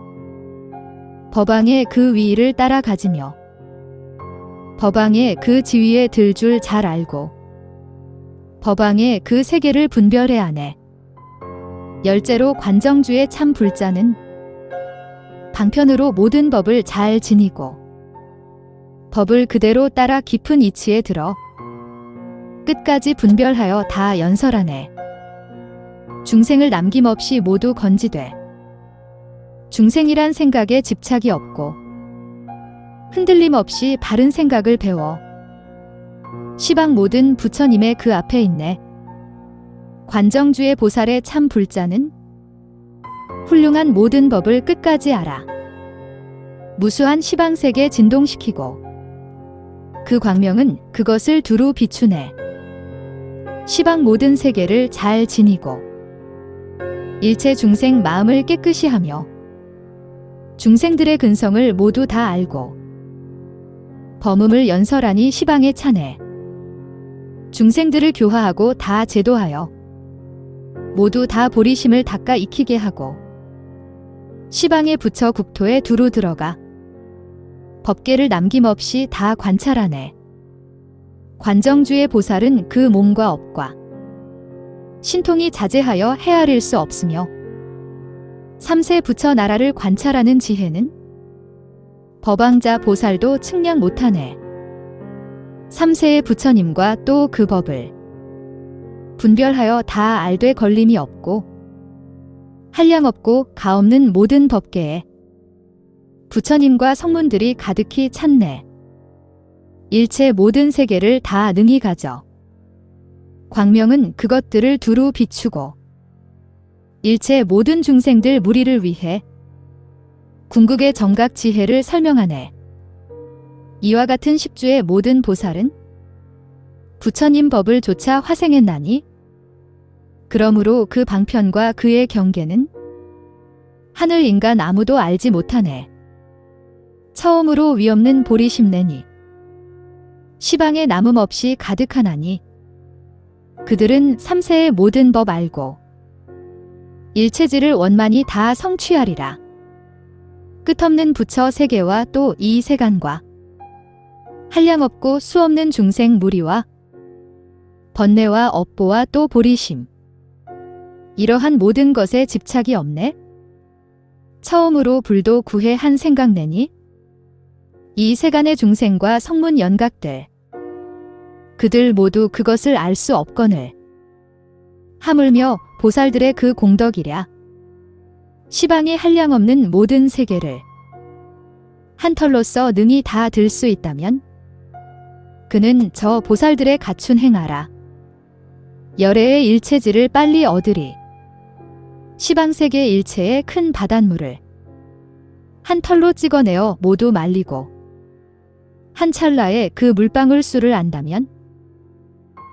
법왕의 그 위를 따라 가지며 법왕의 그 지위에 들 줄 잘 알고 법왕의 그 세계를 분별해 아네. 열째로 관정주의 참 불자는 방편으로 모든 법을 잘 지니고 법을 그대로 따라 깊은 이치에 들어 끝까지 분별하여 다 연설하네. 중생을 남김없이 모두 건지되 중생이란 생각에 집착이 없고 흔들림 없이 바른 생각을 배워 시방 모든 부처님의 그 앞에 있네. 관정주의 보살의 참 불자는 훌륭한 모든 법을 끝까지 알아 무수한 시방세계 진동시키고 그 광명은 그것을 두루 비추네. 시방 모든 세계를 잘 지니고 일체 중생 마음을 깨끗이 하며 중생들의 근성을 모두 다 알고 범음을 연설하니 시방에 차네 중생들을 교화하고 다 제도하여 모두 다 보리심을 닦아 익히게 하고 시방에 부처 국토에 두루 들어가 법계를 남김없이 다 관찰하네. 관정주의 보살은 그 몸과 업과 신통이 자제하여 헤아릴 수 없으며 삼세 부처 나라를 관찰하는 지혜는 법왕자 보살도 측량 못하네. 삼세의 부처님과 또 그 법을 분별하여 다 알되 걸림이 없고 한량 없고 가없는 모든 법계에 부처님과 성문들이 가득히 찼네. 일체 모든 세계를 다 능히 가져 광명은 그것들을 두루 비추고 일체 모든 중생들 무리를 위해 궁극의 정각 지혜를 설명하네. 이와 같은 십주의 모든 보살은 부처님 법을 조차 화생했나니 그러므로 그 방편과 그의 경계는 하늘 인간 아무도 알지 못하네. 처음으로 위없는 보리심내니 시방에 남음 없이 가득하나니 그들은 삼세의 모든 법 알고 일체질을 원만히 다 성취하리라. 끝없는 부처 세계와 또 이 세간과 한량없고 수없는 중생 무리와 번뇌와 업보와 또 보리심 이러한 모든 것에 집착이 없네. 처음으로 불도 구해 한 생각내니 이 세간의 중생과 성문 연각들 그들 모두 그것을 알 수 없거늘 하물며 보살들의 그 공덕이랴. 시방에 한량없는 모든 세계를 한 털로서 능히 다 들 수 있다면 그는 저 보살들의 갖춘 행하라. 열애의 일체질을 빨리 얻으리. 시방세계 일체의 큰 바닷물을 한 털로 찍어내어 모두 말리고 한 찰나에 그 물방울 수를 안다면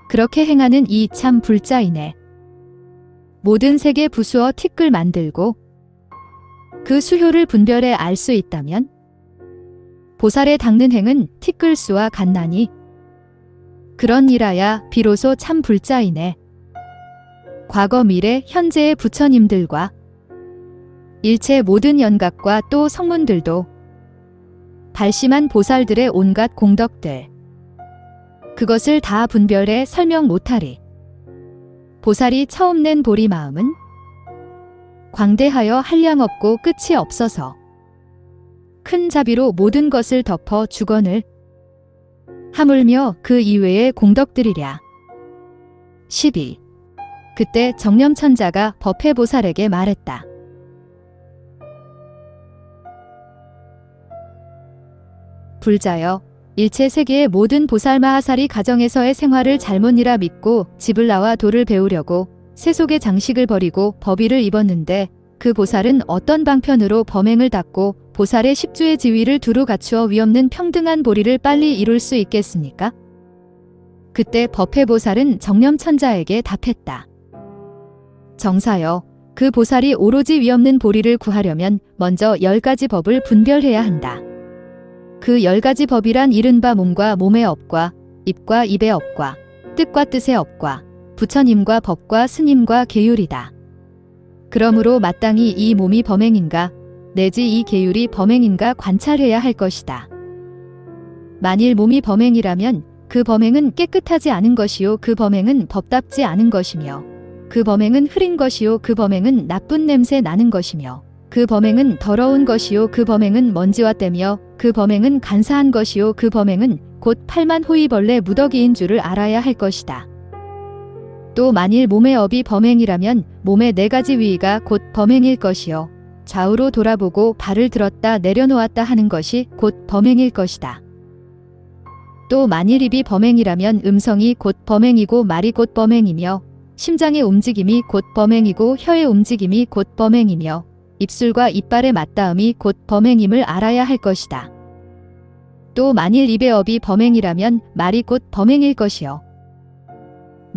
그렇게 행하는 이 참 불자이네. 모든 세계 부수어 티끌 만들고 그 수효를 분별해 알 수 있다면 보살의 닦는 행은 티끌수와 같나니 그런 일하야 비로소 참 불자이네. 과거 미래 현재의 부처님들과 일체 모든 연각과 또 성문들도 발심한 보살들의 온갖 공덕들 그것을 다 분별해 설명 못하리. 보살이 처음 낸 보리 마음은 광대하여 한량없고 끝이 없어서 큰 자비로 모든 것을 덮어 주거늘 하물며 그 이외의 공덕들이랴. 12. 그때 정념천자가 법회보살에게 말했다. 불자여, 일체 세계의 모든 보살마하살이 가정에서의 생활을 잘못이라 믿고 집을 나와 도를 배우려고 세속의 장식을 버리고 법의를 입었는데 그 보살은 어떤 방편으로 범행을 닦고 보살의 십주의 지위를 두루 갖추어 위없는 평등한 보리를 빨리 이룰 수 있겠습니까? 그때 법회보살은 정념천자에게 답했다. 정사여, 그 보살이 오로지 위없는 보리를 구하려면 먼저 10가지 법을 분별해야 한다. 그 10가지 법이란 이른바 몸과 몸의 업과 입과 입의 업과 뜻과 뜻의 업과 부처님과 법과 스님과 계율이다. 그러므로 마땅히 이 몸이 범행인가 내지 이 계율이 범행인가 관찰해야 할 것이다. 만일 몸이 범행이라면 그 범행은 깨끗하지 않은 것이요 그 범행은 법답지 않은 것이며 그 범행은 흐린 것이요 그 범행은 나쁜 냄새 나는 것이며 그 범행은 더러운 것이요 그 범행은 먼지와 때며 그 범행은 간사한 것이요 그 범행은 곧 8만 호위벌레 무더기인 줄을 알아야 할 것이다. 또 만일 몸의 업이 범행이라면 몸의 4가지 위가 곧 범행일 것이요 좌우로 돌아보고 발을 들었다 내려놓았다 하는 것이 곧 범행일 것이다. 또 만일 입이 범행이라면 음성이 곧 범행이고 말이 곧 범행이며 심장의 움직임이 곧 범행이고 혀의 움직임이 곧 범행이며 입술과 이빨의 맞닿음이 곧 범행임을 알아야 할 것이다. 또 만일 입의 업이 범행이라면 말이 곧 범행일 것이요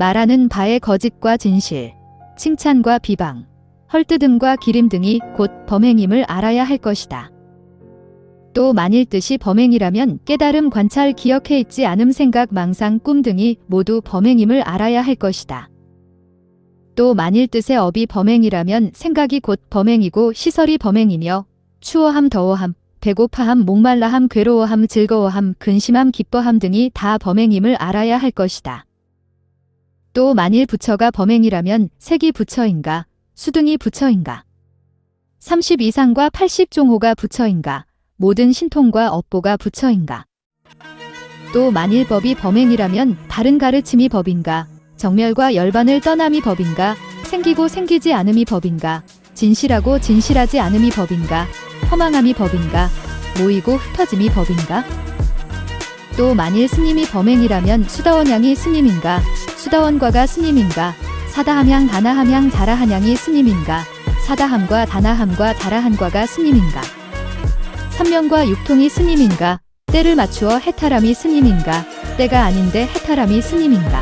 말하는 바의 거짓과 진실, 칭찬과 비방, 헐뜯음과 기림 등이 곧 범행임을 알아야 할 것이다. 또 만일 뜻이 범행이라면 깨달음, 관찰, 기억해 있지 않음, 생각, 망상, 꿈 등이 모두 범행임을 알아야 할 것이다. 또 만일 뜻의 업이 범행이라면 생각이 곧 범행이고 시설이 범행이며 추워함, 더워함, 배고파함, 목말라함, 괴로워함, 즐거워함, 근심함, 기뻐함 등이 다 범행임을 알아야 할 것이다. 또 만일 부처가 범행이라면 색이 부처인가, 수등이 부처인가, 32상과 80종호가 부처인가, 모든 신통과 업보가 부처인가. 또 만일 법이 범행이라면 바른 가르침이 법인가, 정멸과 열반을 떠남이 법인가, 생기고 생기지 않음이 법인가, 진실하고 진실하지 않음이 법인가, 허망함이 법인가, 모이고 흩어짐이 법인가. 또 만일 스님이 범행이라면 수다원양이 스님인가, 수다원과가 스님인가, 사다함양, 다나함양, 자라한양이 스님인가, 사다함과 다나함과 자라한과가 스님인가, 삼명과 육통이 스님인가, 때를 맞추어 해탈함이 스님인가, 때가 아닌데 해탈함이 스님인가.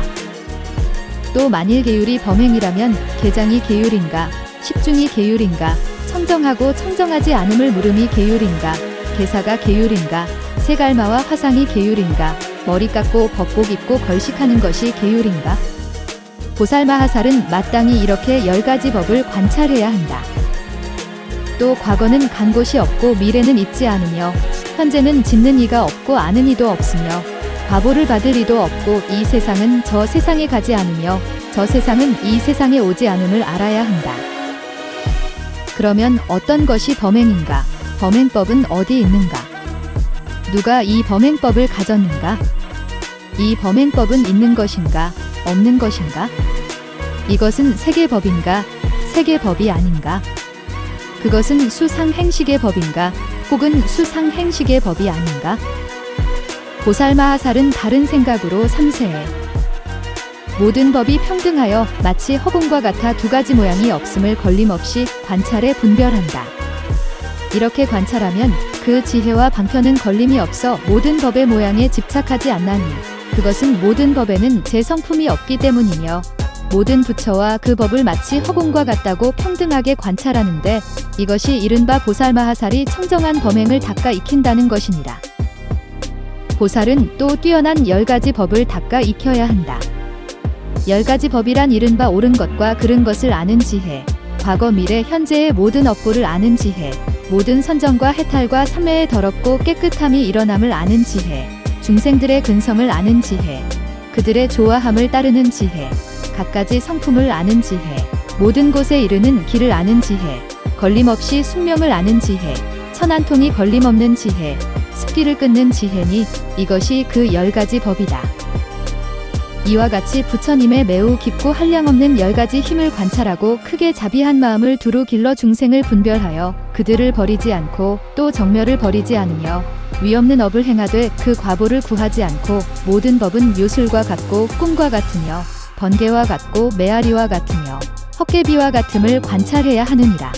또 만일 계율이 범행이라면 계장이 계율인가, 십중이 계율인가, 청정하고 청정하지 않음을 물음이 계율인가, 계사가 계율인가, 색알마와 화상이 계율인가, 머리 깎고 법복 입고 걸식하는 것이 계율인가. 보살마하살은 마땅히 이렇게 10가지 법을 관찰해야 한다. 또 과거는 간 곳이 없고 미래는 있지 않으며 현재는 짓는 이가 없고 아는 이도 없으며 과보를 받을 이도 없고 이 세상은 저 세상에 가지 않으며 저 세상은 이 세상에 오지 않음을 알아야 한다. 그러면 어떤 것이 범행인가? 범행법은 어디 있는가? 누가 이 범행법을 가졌는가? 이 범행법은 있는 것인가? 없는 것인가? 이것은 세계법인가? 세계법이 아닌가? 그것은 수상행식의 법인가? 혹은 수상행식의 법이 아닌가? 보살마하살은 다른 생각으로 삼세해 모든 법이 평등하여 마치 허공과 같아 두 가지 모양이 없음을 걸림없이 관찰해 분별한다. 이렇게 관찰하면 그 지혜와 방편은 걸림이 없어 모든 법의 모양에 집착하지 않나니 그것은 모든 법에는 제 성품이 없기 때문이며 모든 부처와 그 법을 마치 허공과 같다고 평등하게 관찰하는데 이것이 이른바 보살마하살이 청정한 범행을 닦아 익힌다는 것이니라. 보살은 또 뛰어난 10가지 법을 닦아 익혀야 한다. 10가지 법이란 이른바 옳은 것과 그른 것을 아는 지혜, 과거 미래 현재의 모든 업보를 아는 지혜, 모든 선정과 해탈과 삼매의 더럽고 깨끗함이 일어남을 아는 지혜, 중생들의 근성을 아는 지혜, 그들의 좋아함을 따르는 지혜, 갖가지 성품을 아는 지혜, 모든 곳에 이르는 길을 아는 지혜, 걸림없이 숙명을 아는 지혜, 천한통이 걸림없는 지혜, 습기를 끊는 지혜니 이것이 그 10가지 법이다. 이와 같이 부처님의 매우 깊고 한량없는 10가지 힘을 관찰하고 크게 자비한 마음을 두루 길러 중생을 분별하여 그들을 버리지 않고 또 정멸을 버리지 않으며 위없는 업을 행하되 그 과보를 구하지 않고 모든 법은 요술과 같고 꿈과 같으며 번개와 같고 메아리와 같으며 헛개비와 같음을 관찰해야 하느니라.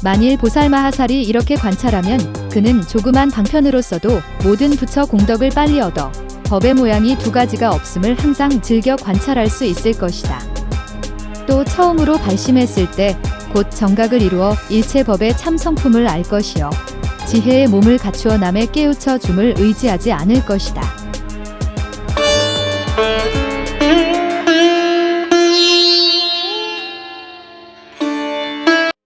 만일 보살마하살이 이렇게 관찰하면 그는 조그만 방편으로서도 모든 부처 공덕을 빨리 얻어 법의 모양이 두 가지가 없음을 항상 즐겨 관찰할 수 있을 것이다. 또 처음으로 발심했을 때 곧 정각을 이루어 일체 법의 참 성품을 알 것이요 지혜의 몸을 갖추어 남에 깨우쳐 줌을 의지하지 않을 것이다.